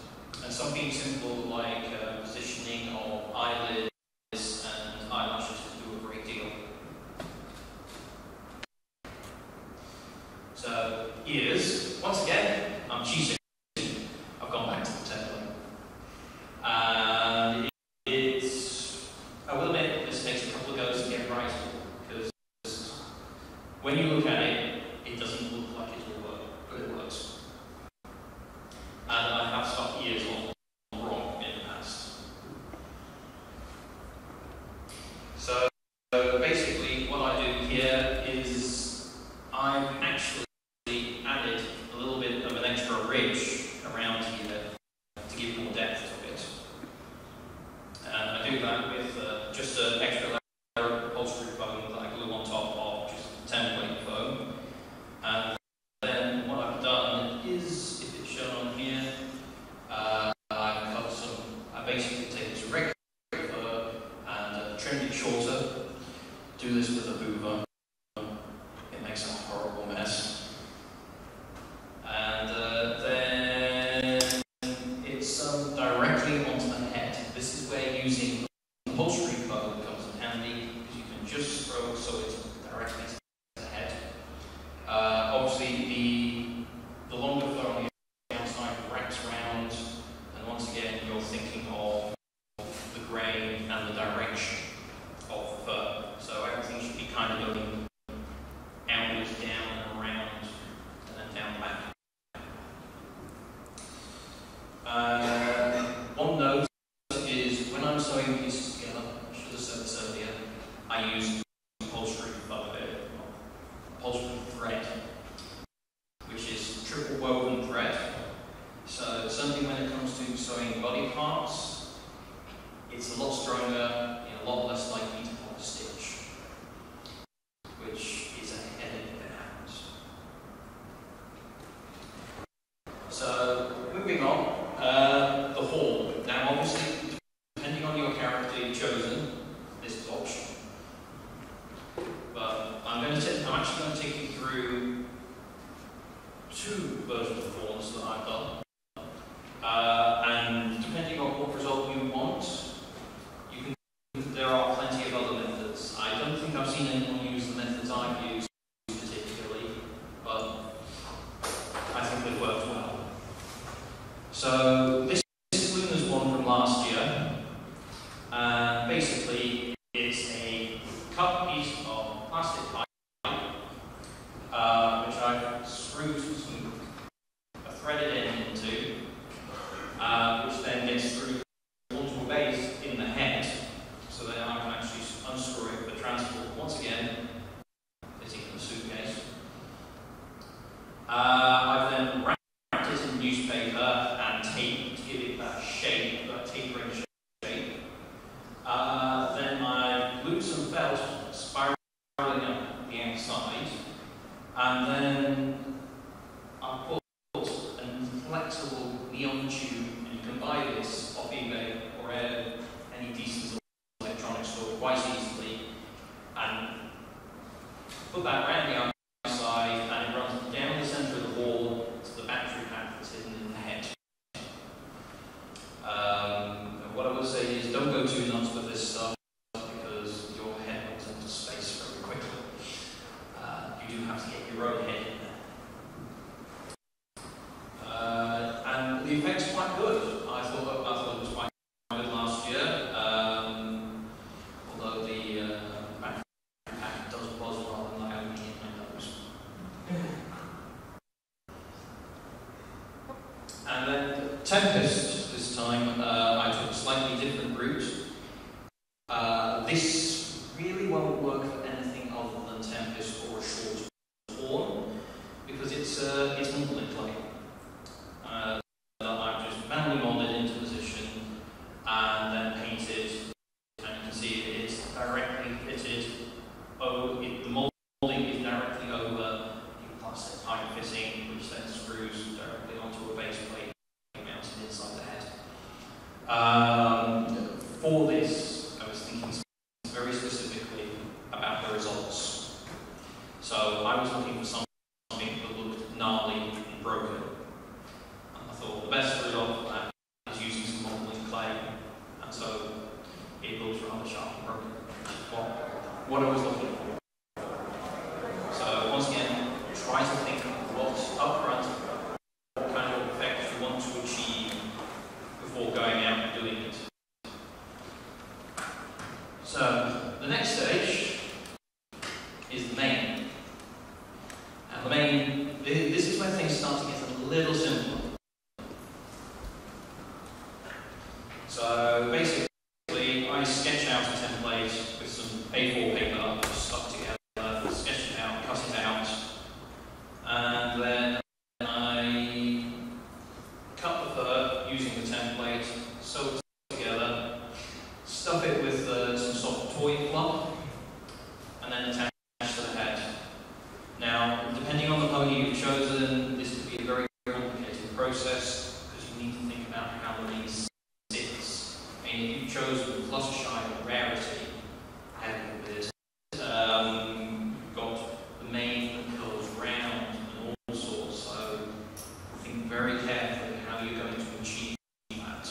And something simple like positioning of eyelids and eyelashes will do a great deal. So ears, once again, I'm cheating. I've gone back to the template. And I will admit, this takes a couple of goes to get right, because when you look at it, it doesn't look like it will work, but it works. And I have stuck ears on wrong in the past. So basically, what I do here is I've actually added a little bit of an extra ridge around here to give more depth to it. And I do that with just an extra layer of upholstery foam that I glue on top of just template foam. And then what I've done is, if it's shown on here, I've cut some, I basically take this regular fur and trimmed it shorter. Do this with a hoover. It makes a horrible mess. And then So, moving on, the hall. Now, obviously, depending on your character you've chosen, this is optional. But I'm actually going to take you through two versions of forms that I've done. And depending on what result you want, there are plenty of other methods. I don't think I've seen anyone use the methods I've used particularly, but I think they've worked well. So this is Luna's one from last year. Basically, it's a cut piece of plastic pipe, which I've screwed a threaded end into, which then gets through onto a base in the head. So then I can actually unscrew it for transport once again, fitting in the suitcase. I've then wrapped it in newspaper and tape to give it that shape, that tapering shape. Then I glued some felt spiraling up the outside, and then I put a flexible neon tube, and you can buy this off eBay or any decent electronics store quite easily, and put that around the outside, and it runs down the centre of the wall to the battery pack that's hidden in the head. What I would say is don't go too nuts with this stuff because your head goes into space very quickly. You do have to get your own head in there. And the effect's quite good. I thought it was quite good last year. Although the battery pack does buzz rather than allowing me in my nose. And then Tempest this time, I took a slightly different route. This really won't work for anything other than Tempest or a short horn because it's modeling clay. I've just manually molded into position and then painted, and you can see it's directly fitted. The molding is directly over the plastic pipe fitting, which then screws directly onto a base plate mounted inside the head. For this, I was thinking very specifically about the results. So I was looking for something that looked gnarly and broken. And I thought the best result for that is using some modeling clay, and so it looks rather sharp and broken. What I was looking for. So once again, try to think what's up front, what kind of effect you want to achieve before going out and doing it. So the next stage is the main. And the main, this is where things start to get a little simpler. So basically, I sketch out a template with some A4 paper stuck together, sketch it out, cut it out, and then I cut the fur using the template, sew it together, stuff it with some soft toy fluff, and then attach to the head. Now, depending on the pony you've chosen, this could be a very complicated process because you need to think about how the mane sits. I mean, if you've chosen Fluttershy or Rarity, heavy with you've got the mane that curls round and all sorts, so think very carefully how you're going to achieve that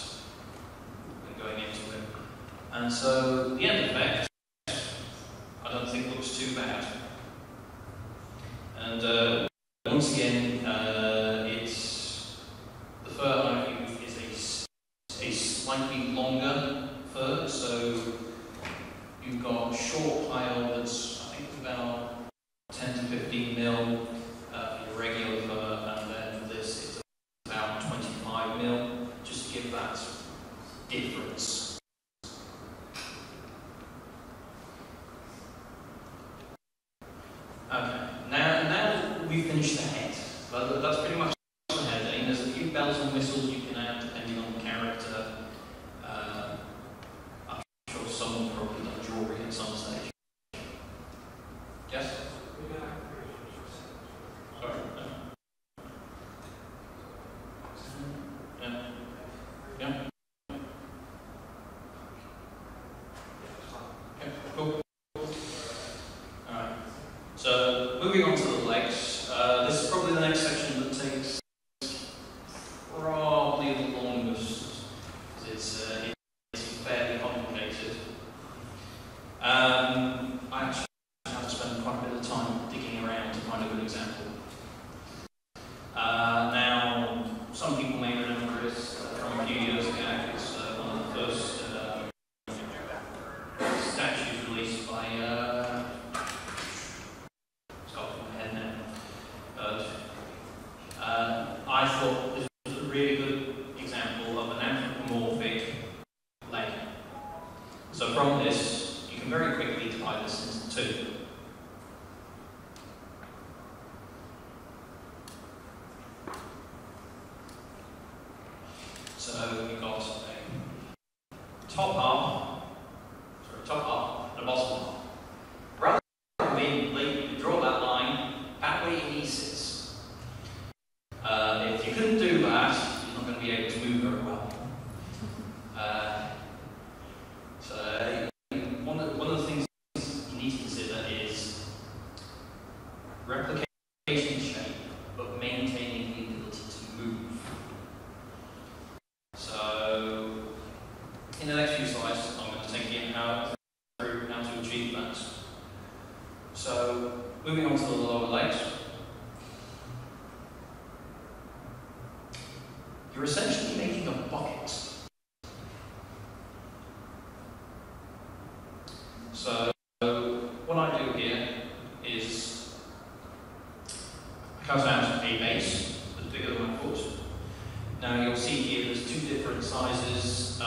when going into it. And so the end effect, I don't think looks too bad. And once again, it's the fur I've used is a slightly longer fur, so you've got a short pile that's I think about 10 to 15 mil for your regular fur, and then for this it's about 25 mil, just to give that difference. Okay, now we've finished the head. But that's pretty much the head. I mean, there's a few bells and whistles you can add depending on the character. I'm sure someone probably done jewelry at some stage. Yes? Sorry. pieces. If you couldn't do that, you're not going to be able to move very well. So one of the things you need to consider is replication shape, but maintaining the ability to move. So in the next few slides, I'm going to take you through how to achieve that. So moving on to the lower legs. You're essentially making a bucket. So what I do here is I cut out a base that's bigger than my foot. Now you'll see here there's two different sizes. I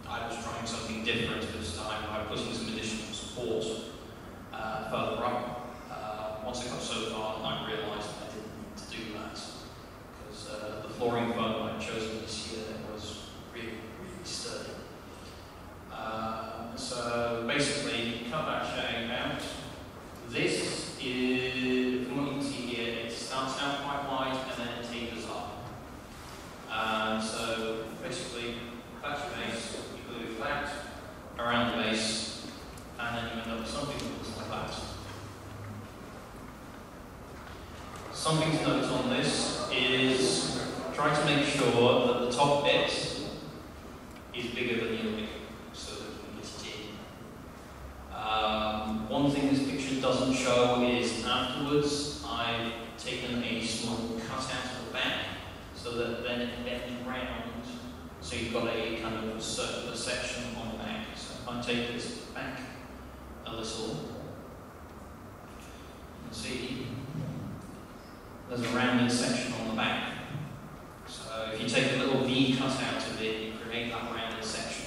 was trying something different this time by putting some additional support further up. Once I got so far, I realised I didn't need to do that because the flooring foam I'd chosen this year was really, really sturdy. So basically, cut that shape out. This is, from what you can see here, it starts out quite wide and then it tapers up. So basically, that's your base, you glue it flat around the base, and then you end up with something that looks like that. Something to note on this is try to make sure that the top bit is bigger than the other bit, so that you can get it in. One thing this picture doesn't show is afterwards I've taken a small cut out of the back so that then it bends round, so you've got a kind of circular section on the back. So if I take this back a little, you can see there's a rounded section on the back. So if you take a little V cut out of it, you create that rounded section.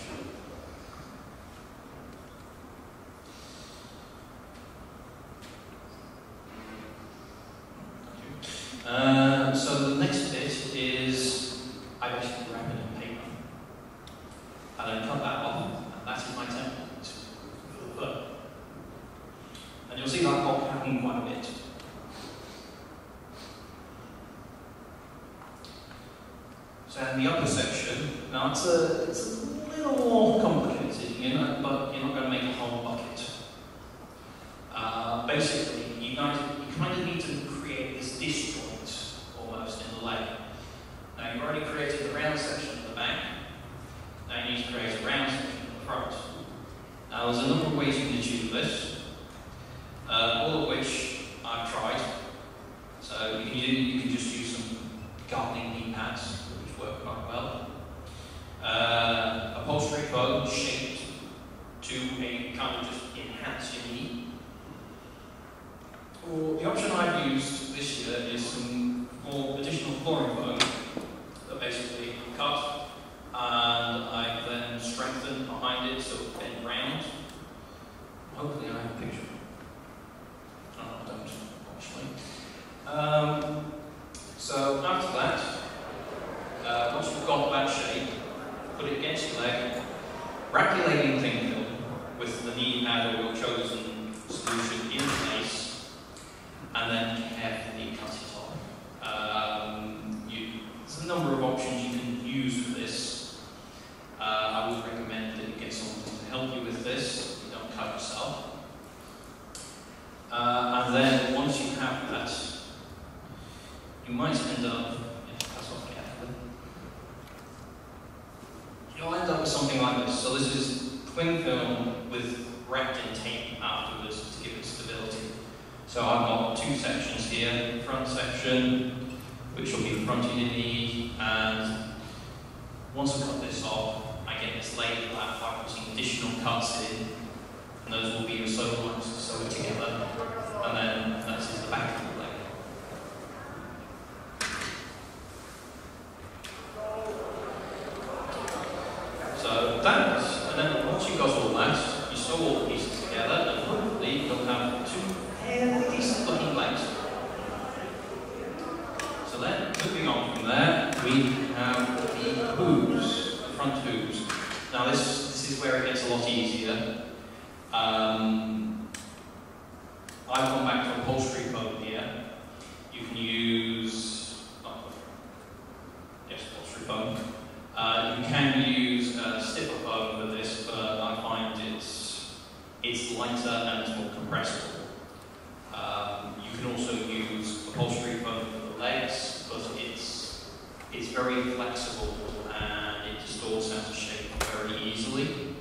So the next bit is I basically wrap it in paper and then cut that off, and that is my template for the foot. And you'll see that will happen quite a bit. So in the upper section, now it's a little more complicated, but you're not going to make a whole bucket. Basically, you kind of need to create this disjoint almost in the leg. Now you've already created the round section at the back. Now you need to create a round section at the front. Now there's a number of ways you can achieve this, all of which I've tried. So you can just use some gardening knee pads, which work quite well. Upholstery foam shaped to a kind of just enhance your knee. Or the option I've used this year is some more additional flooring foam that basically cut and I then strengthen behind it so it bends round. Hopefully I have a picture. Oh, I don't, actually. So after that, once you've got that shape, put it against your leg, wrap your leg in cling film with the knee pad or your chosen solution in place, and then carefully cut it off. There's a number of options you can use for this. I would recommend that you get someone to help you with this, you don't cut yourself. And then once you have that, you might end up, you'll end up with something like this. So this is cling film with wrapped in tape afterwards to give it stability. So I've got two sections here, the front section, which will be the front of your knee, and once I cut this off, I get this laid flat by putting additional cuts in, and those will be your sew lines to sew it together, and then that's the back of the leg. So that, and then once you've got all that, you sew all the pieces together, and hopefully you'll have two fairly decent looking legs. So then, moving on from there, we have the hooves, the front hooves. Now this is where it gets a lot easier. I've gone back to upholstery foam here. very flexible and it distorts out of shape very easily.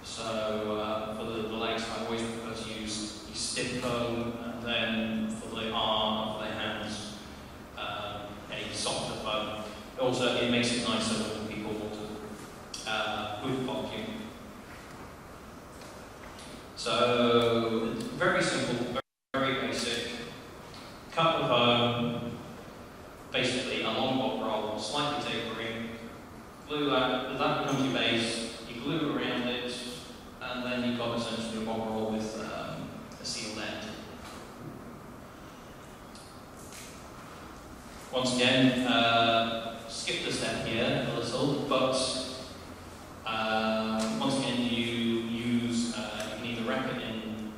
So for the legs, I always prefer to use stiff foam, and then for the arm, for the hands, a softer foam. Also, it makes it nicer when people want to hood pop you. So very simple, very basic. Cut the foam, basically a long bob roll, slightly tapering. Glue that becomes your base. You glue around it, and then you've got essentially a bob roll with a sealed end. Once again, skip the step here a little, but once again you use, you can either wrap it in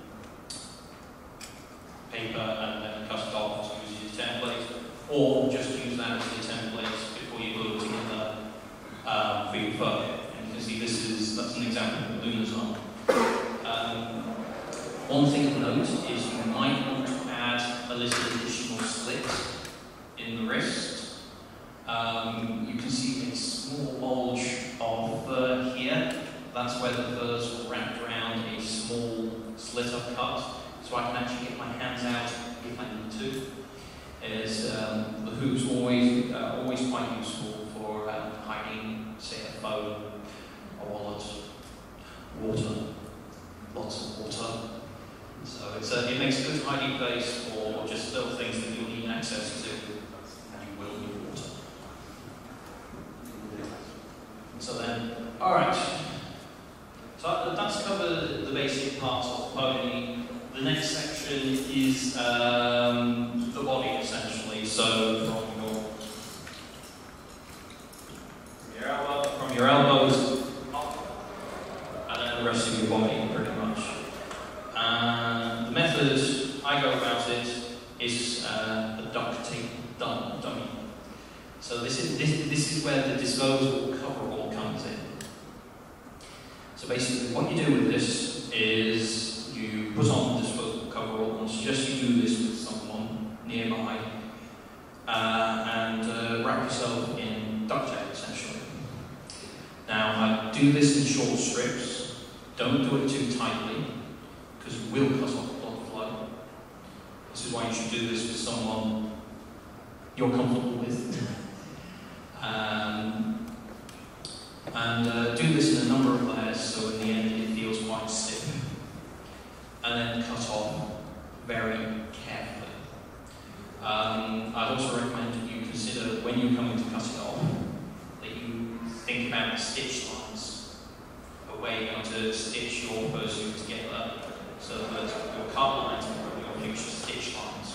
paper and then cut it off to use your template, or just use that as your template before you glue it together for your fur. And you can see that's an example of the lunar zone. One thing to note is you might want to add a little additional slit in the wrist. You can see a small bulge of fur here. That's where the furs are wrapped around a small slit-up cut, so I can actually get my hands out if I need to. The hoop's always quite useful for hiding, say, a phone, a wallet, water, lots of water. So it makes a good hiding place for just little things that you'll need access to, and you will need water. So then, alright. So that's covered the basic parts of the pony. The next section is the body, essentially. So from your elbows up, and then the rest of your body, pretty much. And the method I go about it is a duct tape dummy. So this is where the disposable coverall comes in. So basically, what you do with this is you put on the disposable coverall, and suggest you do this with someone nearby, and wrap yourself in duct tape, essentially. Now, I do this in short strips. Don't do it too tightly, because it will cut off blood flow. This is why you should do this with someone you're comfortable with. And do this in a number of layers, so in the end it feels quite stiff. And then cut off very carefully. I'd also recommend that you consider, when you're coming to cut it off, that you think about the stitch lines, a way you're going to stitch your fursuit together, so that your cut lines are your future stitch lines.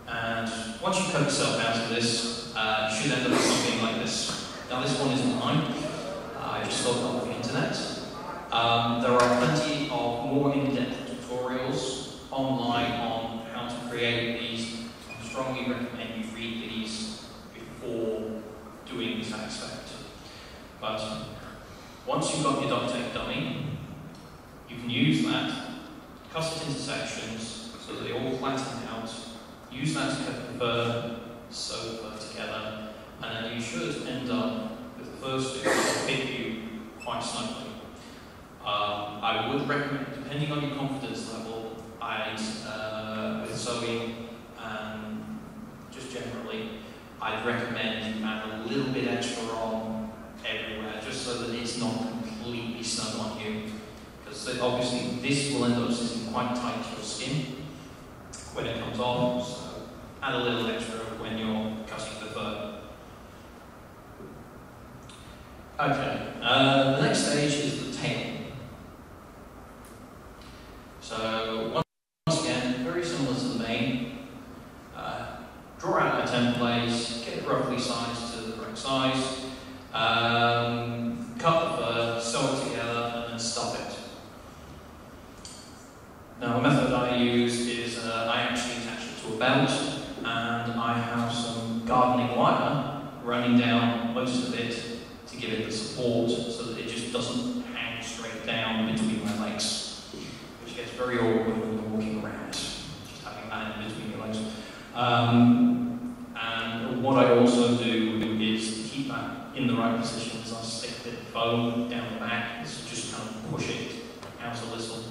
And once you cut yourself out of this, you should end up with something like this. Now this one isn't mine. I just got it off the internet. There are plenty of more in-depth tutorials online on how to create these. I strongly recommend you read these before doing this aspect. But once you've got your duct tape dummy, you can use that, cut it into sections so that they all flatten out, use that to cut the fur, sew the fur together, and then you should end up with the fursuit that will fit you quite snugly. I would recommend, depending on your confidence level, with sewing and just generally, I'd recommend you add a little bit extra on everywhere, just so that it's not completely snug on you. Because obviously this will end up sitting quite tight to your skin when it comes off, so add a little extra when you're cutting the fur. Okay, the next stage is the tail. So once again, very similar to the main. Draw out a template, get it roughly sized to the correct size, cut the fur, sew it together, and then stuff it. Now, a method I use is I actually attach it to a belt, and I have some gardening wire running down most of it to give it the support so that it just doesn't hang straight down between my legs, which gets very awkward when you're walking around, just having that in between your legs. And what I also bone down the back. This will just kind of push it out a little.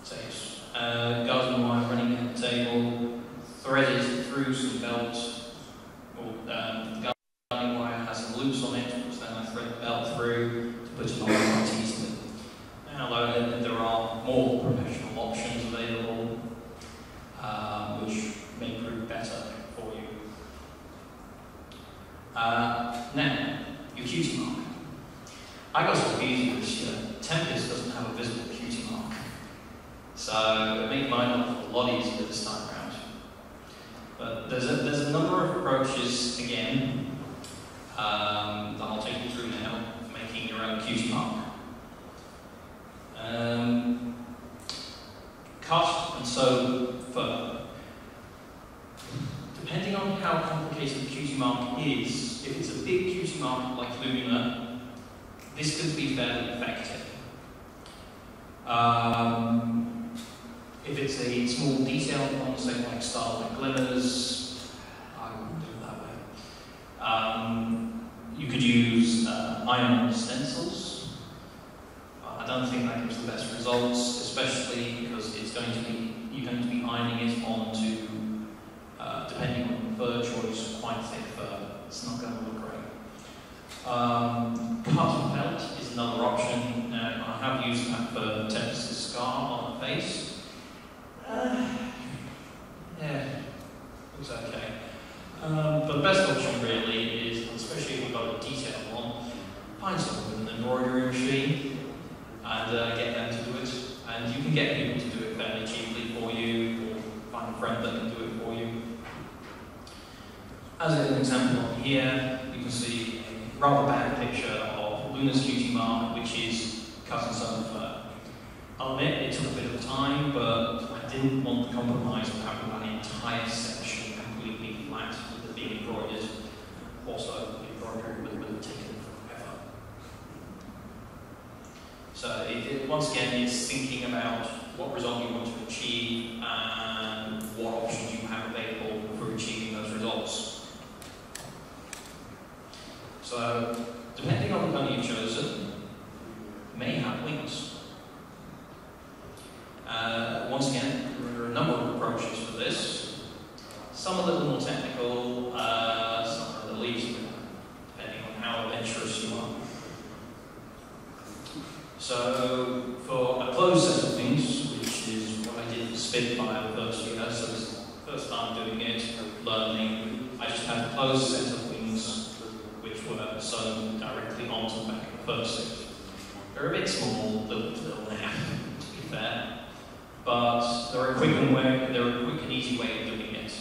So yes, garden wire running at the table, threaded through some belt. Garden wire has some loops on it, which then I thread the belt through to put it on quite easily. Now, though, there are more professional options available, which may prove better for you. Now, your cutie mark. I got some easy this year. Tempest doesn't have a visible cutie mark. So it made mine a lot easier this time around. But there's a number of approaches, again, that I'll take you through now, for making your own cutie mark. Cut and sew fur. Depending on how complicated the cutie mark is, if it's a big cutie mark like Luna, this could be fairly effective. If it's a small detailed one, say like starlight glimmers, I wouldn't do it that way. You could use iron stencils. I don't think that gives the best results, especially because you're going to be ironing it onto, depending on the fur choice, quite thick fur. It's not going to look great. Cotton felt is another option. I have used that for Tempest's scar on the face. Yeah, looks okay. But the best option really is, especially if you've got a detailed one, find someone with an embroidery machine and get them to do it. And you can get people to do it fairly cheaply for you, or find a friend that can do it for you. As an example on here, you can see a rather bad picture of Luna's cutie mark, which is cut and sewn fur. I'll admit it took a bit of time, but I didn't want to compromise on having that entire section completely flat with it being embroidered. Also, the embroidery would have taken forever. So once again, it's thinking about what result you want to achieve and what options you have available for achieving those results. So, depending on the bunny you've chosen, may have wings. Once again, there are a number of approaches for this. Some a little more technical, some a little easier, depending on how adventurous you are. So, for a closed set of wings, which is what I did for Spitfire the first year, so this is the first time doing it, learning, I just had a closed set of wings which were sewn directly onto the back of the fursuit. They're a bit small, little now, to be fair. But they're a quick and easy way of doing it.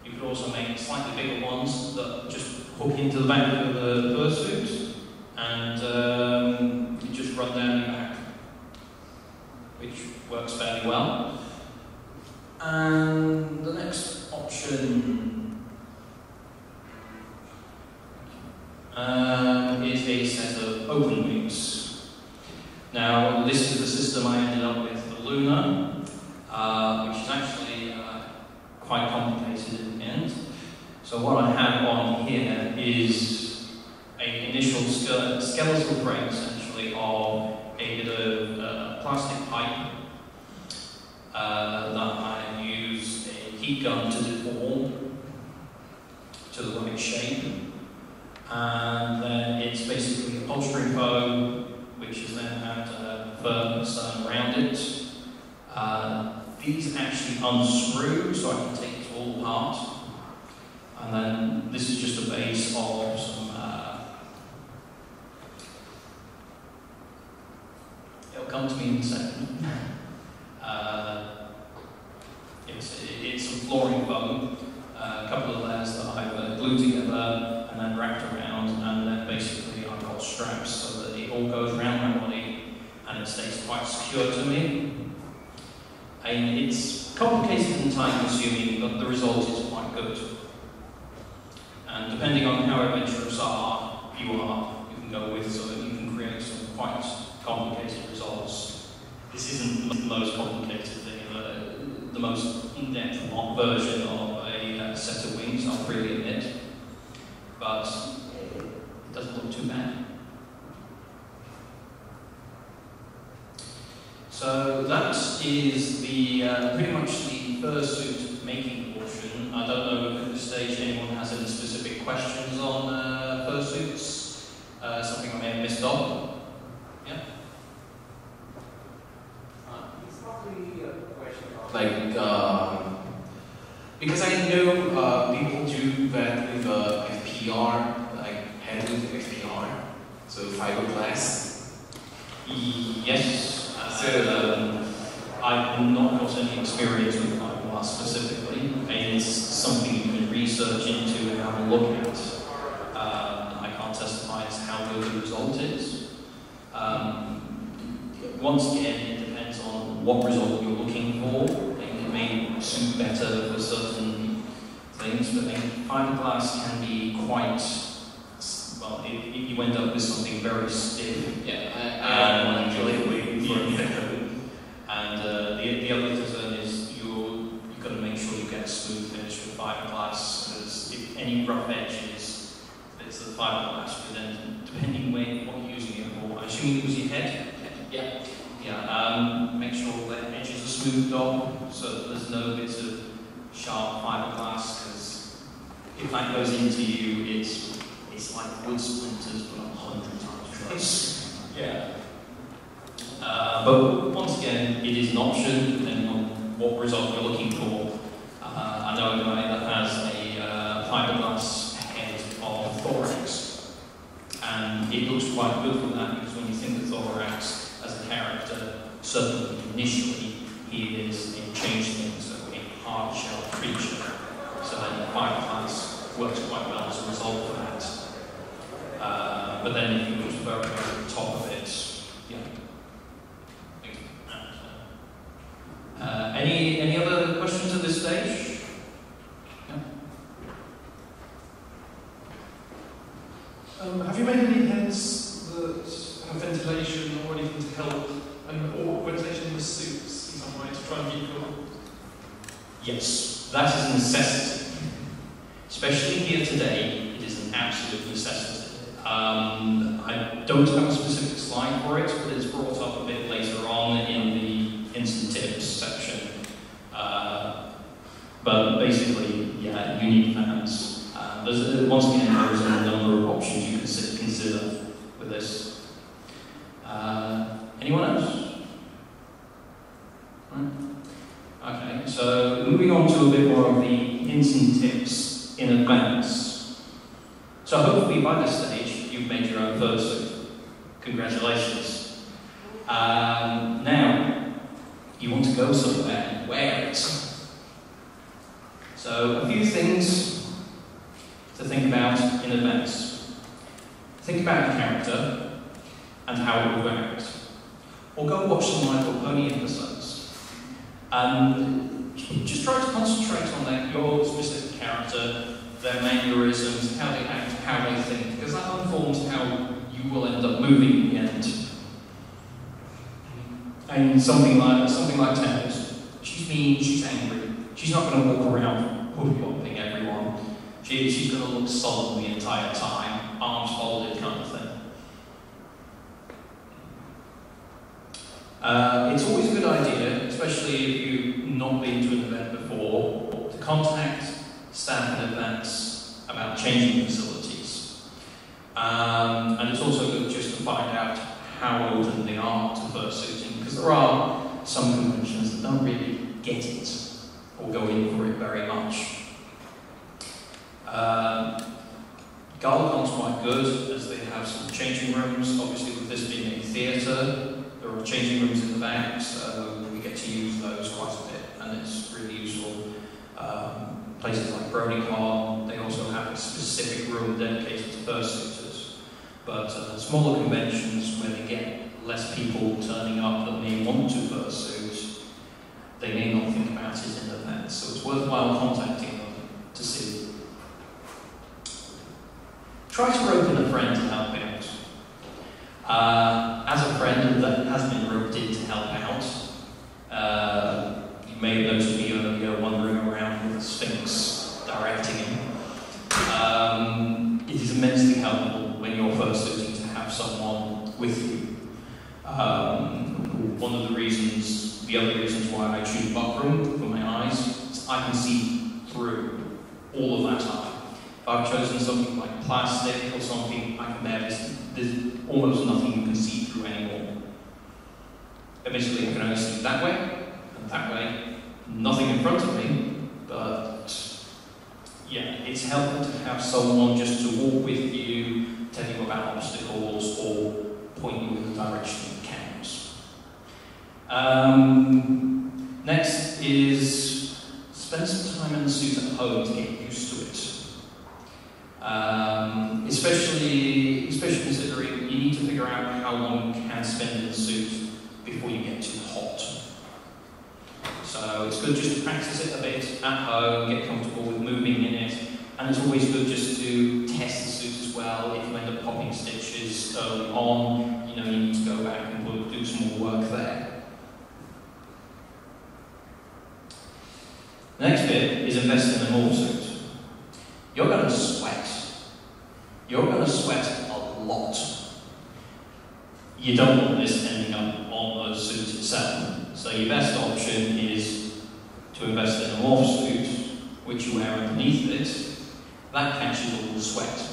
You could also make slightly bigger ones that just hook into the back of the fursuit, and you just run down your back, which works fairly well. And the next option is a set of open wings. Now, this is the system I ended up with for Luna. Which is actually quite complicated in the end. So what I have on here is an initial skeletal frame, essentially, of a bit of plastic pipe that I use a heat gun to deform to the right shape. And then it's basically upholstery foam, which is then had fur sewn around it. These actually unscrew, so I can take it all apart. And then this is just a base of some. It'll come to me in a second. It's some flooring foam, a couple of layers that I've glued together and then wrapped around, and then basically I've got straps so that it all goes around my body and it stays quite secure to me. And it's complicated and time-consuming, but the result is quite good. And depending on how adventurous you can go with, so that you can create some quite complicated results. This isn't the most complicated thing, the most in-depth version of a set of wings, I'll freely admit. But too bad. So that is the pretty much the fursuit making portion. I don't know if at this stage anyone has any specific questions on fursuits. Something I may have missed off. Yeah. It's probably a question of because I know people do that with FPR, like hand with FPR, so fiberglass. Yes. I've not got any experience with fiberglass specifically. It's something you can research into and have a look at. I can't testify as how good the result is. Once again, it depends on what result you're looking for. It may suit better for certain things, but fiberglass can be quite, well, you end up with something very stiff. Yeah, I'm actually waiting for it. And the other concern is you've got to make sure you get a smooth finish with fiberglass, because if any rough edges, it's the fiberglass, but then depending what you're using it for, I assume it was your head? Yeah. Yeah, make sure the edges are smoothed off so that there's no bits of sharp fiberglass, because if that goes into you, it's like wood splinters, but 100 times worse. Yeah. But once again, it is an option depending on what result you're looking for. I know a guy that has a fiberglass head of thorax, and it looks quite good for that, because when you think of thorax as a character, certainly initially he is a change thing, so a hard shell creature. So then fiberglass works quite well as a result of that. But then if you look very, very top of it, yeah. Any other questions at this stage? Yeah. Have you made any heads that have ventilation or anything to help, or ventilation in the suits in some way to try and be cool? Yes, that is a necessity. Especially here today, it is an absolute necessity. I don't have a specific slide for it, but it's brought up a bit later on in the instant tips section. But basically, yeah, you need fans. Once again, there's a number of options you can consider with this. Anyone else? Okay, so moving on to a bit more of the instant tips in advance. So hopefully by this stage, you've made your own fursuit. Congratulations. Now, you want to go somewhere and wear it. So a few things to think about in advance. Think about your character and how it will wear it. Or go watch some My Little Pony episodes. Just try to concentrate on your specific character, their mannerisms, how they act, how they think, because that informs how you will end up moving in the end. And something like Thames, she's mean, she's angry. She's not going to walk around hoodwinking everyone. She's going to look solemn the entire time, arms folded kind of thing. It's always a good idea, especially if you've not been to an event before, to contact staff in advance about changing facilities. And it's also good just to find out how open they are to fursuiting, because there are some conventions that don't really get it or go in for it very much. Galacon's quite good, as they have some changing rooms. Obviously, with this being a theatre, there are changing rooms in the back, so we get to use those quite a bit, and it's really useful. Places like BronyCon, they also have a specific room dedicated to fursuiters. But smaller conventions where they get less people turning up that may want to fursuit, they may not think about it in advance. So it's worthwhile contacting them to see. Try to rope in a friend to help out. As a friend that has been roped in to help out, you may have noticed me earlier wandering around with the Sphinx directing him. It is immensely helpful when when you're fursuiting to have someone with you. One of the other reasons why I choose buckram for my eyes is I can see through all of that eye. If I've chosen something like plastic or something, I can there's almost nothing you can see through anymore. Admittedly, I can only see that way and that way, nothing in front of me, but yeah, it's helpful to have someone just to walk with you, tell you about obstacles, or point you in the direction of counts. Next is spend some time in the suit at home to get used to it. Especially considering you need to figure out how long you can spend in the suit before you get too hot. So it's good just to practice it a bit at home, get comfortable with moving in it, and it's always good just to test the suit as well. If you end up popping stitches early on, you need to go back and do some more work there. The next bit is invest in a morph suit. You're going to sweat. You're going to sweat a lot. You don't want this ending up on the suit itself. So your best option is to invest in a morph suit, which you wear underneath it. That catches all the sweat,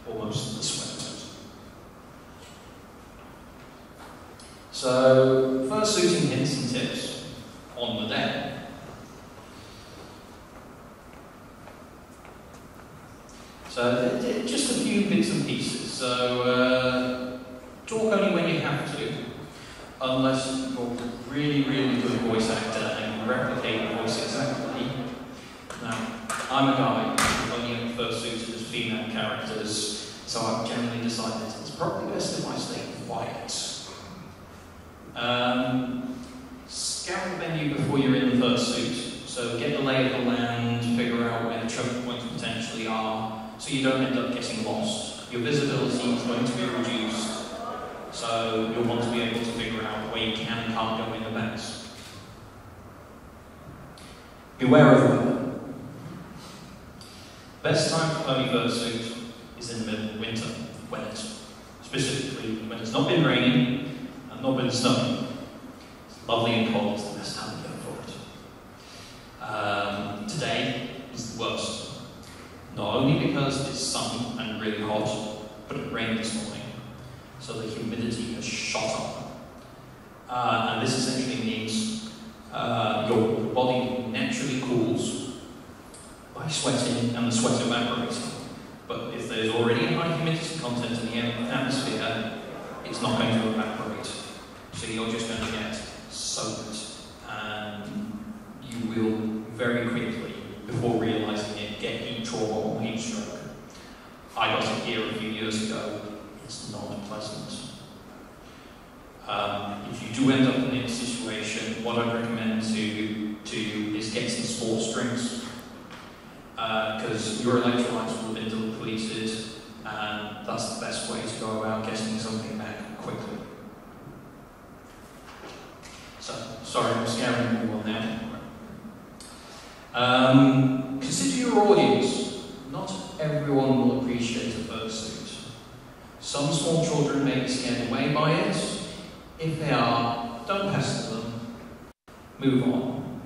or most of the sweat. So, fursuiting hints and tips on the day. So, just a few bits and pieces. So, talk only when you have to, unless you're a really, really good voice actor and can replicate the voice exactly. Now, I'm a guy who only ever fursuited as female characters, so I've generally decided it's probably best if I stay quiet. Scout the venue before you're in the fursuit, so get the lay of the land, figure out where the choke points potentially are, so you don't end up getting lost. Your visibility is going to be reduced, so you'll want to be able to figure out where you can and can't go in advance. Beware of weather. Best time for pony fursuit is in the middle of winter, specifically when it's not been raining and not been snowing. It's lovely and cold, it's the best time to go for it. Today is the worst. Not only because it's sunny and really hot, but it rained this morning, so the humidity has shot up. And this essentially means your body naturally cools by sweating and the sweat evaporating. But if there's already a high humidity content in the atmosphere, it's not going to evaporate. So you're just going to get soaked, and you will very quickly, before realizing it, get heat trauma or heat stroke. I got it here a few years ago. It's not pleasant. If you do end up in this situation, what I'd recommend to you is get some sports drinks, because your electrolytes will have been depleted, and that's the best way to go about getting something back quickly. So, sorry, I'm scaring everyone now. Consider your audience. Not everyone will appreciate a fursuit. Some small children may be scared away by it. If they are, don't pester them. Move on.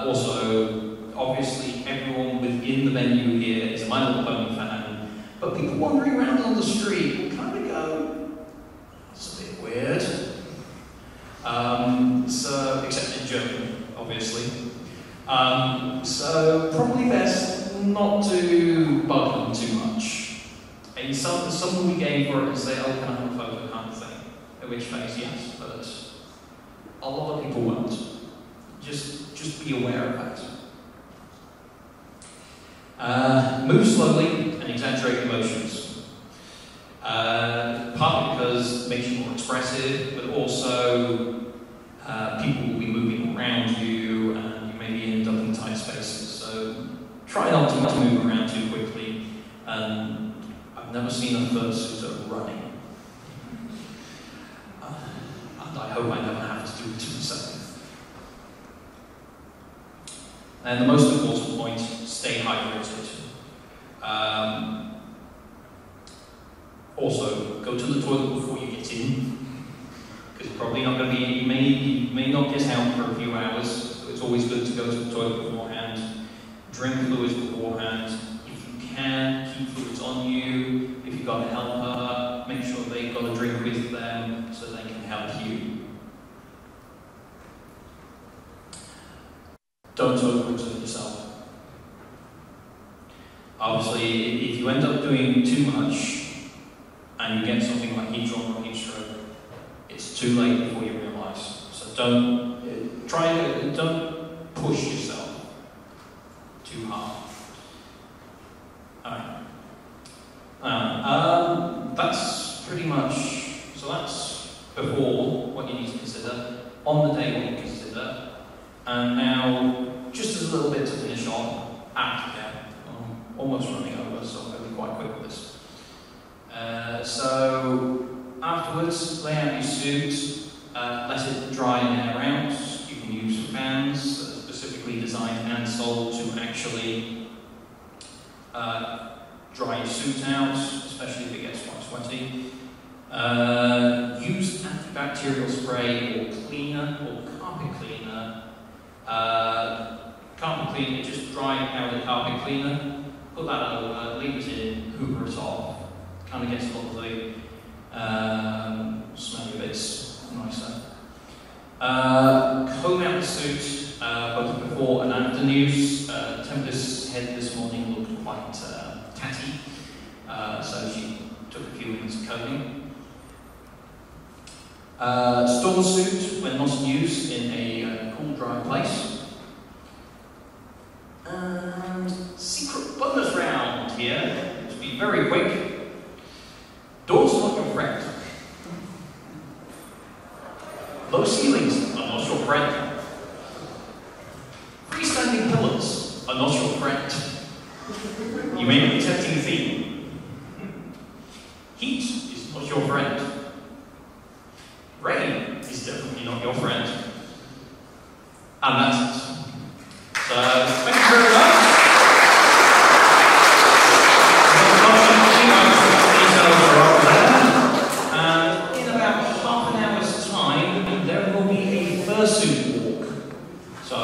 Also, obviously, everyone within the venue here is a My Little Pony fan, but people wandering around on the street will kind of go, that's a bit weird. So, except in Germany, obviously. So, probably best not to bug them too much. And some will be game for it and say, oh, can I have a photo kind of thing? In which case, yes, but a lot of people won't. Just be aware of that. Move slowly and exaggerate emotions. Partly because it makes you more expressive, but also people will be moving around you and you may end up in tight spaces. So try not to move around too quickly. And I've never seen a fursuiter running. And I hope I never have to do it to myself. And the most important point, stay hydrated. Also, go to the toilet before you get in, because it's probably not going to be, you may not get out for a few hours, so it's always good to go to the toilet beforehand. Drink fluids beforehand. If you can, keep fluids on you. If you've got a helper, make sure they've got a drink with them so they can help you. Don't overexert yourself. Obviously, if you end up doing too much and you get something like heat trauma or heat stroke, it's too late before you realise. So don't push yourself too hard. Alright. That's pretty much, so that's before what you need to consider, on the day what you consider, and now just as a little bit to finish on, aftercare. I'm almost running over, so I'm going to be quite quick with this. So afterwards, lay out your suit, let it dry and air out. You can use fans that are specifically designed and sold to actually dry your suit out, especially if it gets quite sweaty. Use antibacterial spray or cleaner or carpet cleaner. Carpet cleaner, just dry out the carpet cleaner, put that over, leave it in, hoover it off. Kind of gets a lot of the smelly bits nicer. Comb out the suit, both before and after use. Tempest's head this morning looked quite tatty, so she took a few minutes of combing. Store the suit when not in use in a cool, dry place. And secret bonus round here, to be very quick. Doors are not your friend. Low ceilings are not your friend. Freestanding pillars are not your friend. You may be detecting a theme. Heat is not your friend. Rain is definitely not your friend. And that's it. So, thank you very much. And in about half an hour's time, there will be a fursuit walk. So,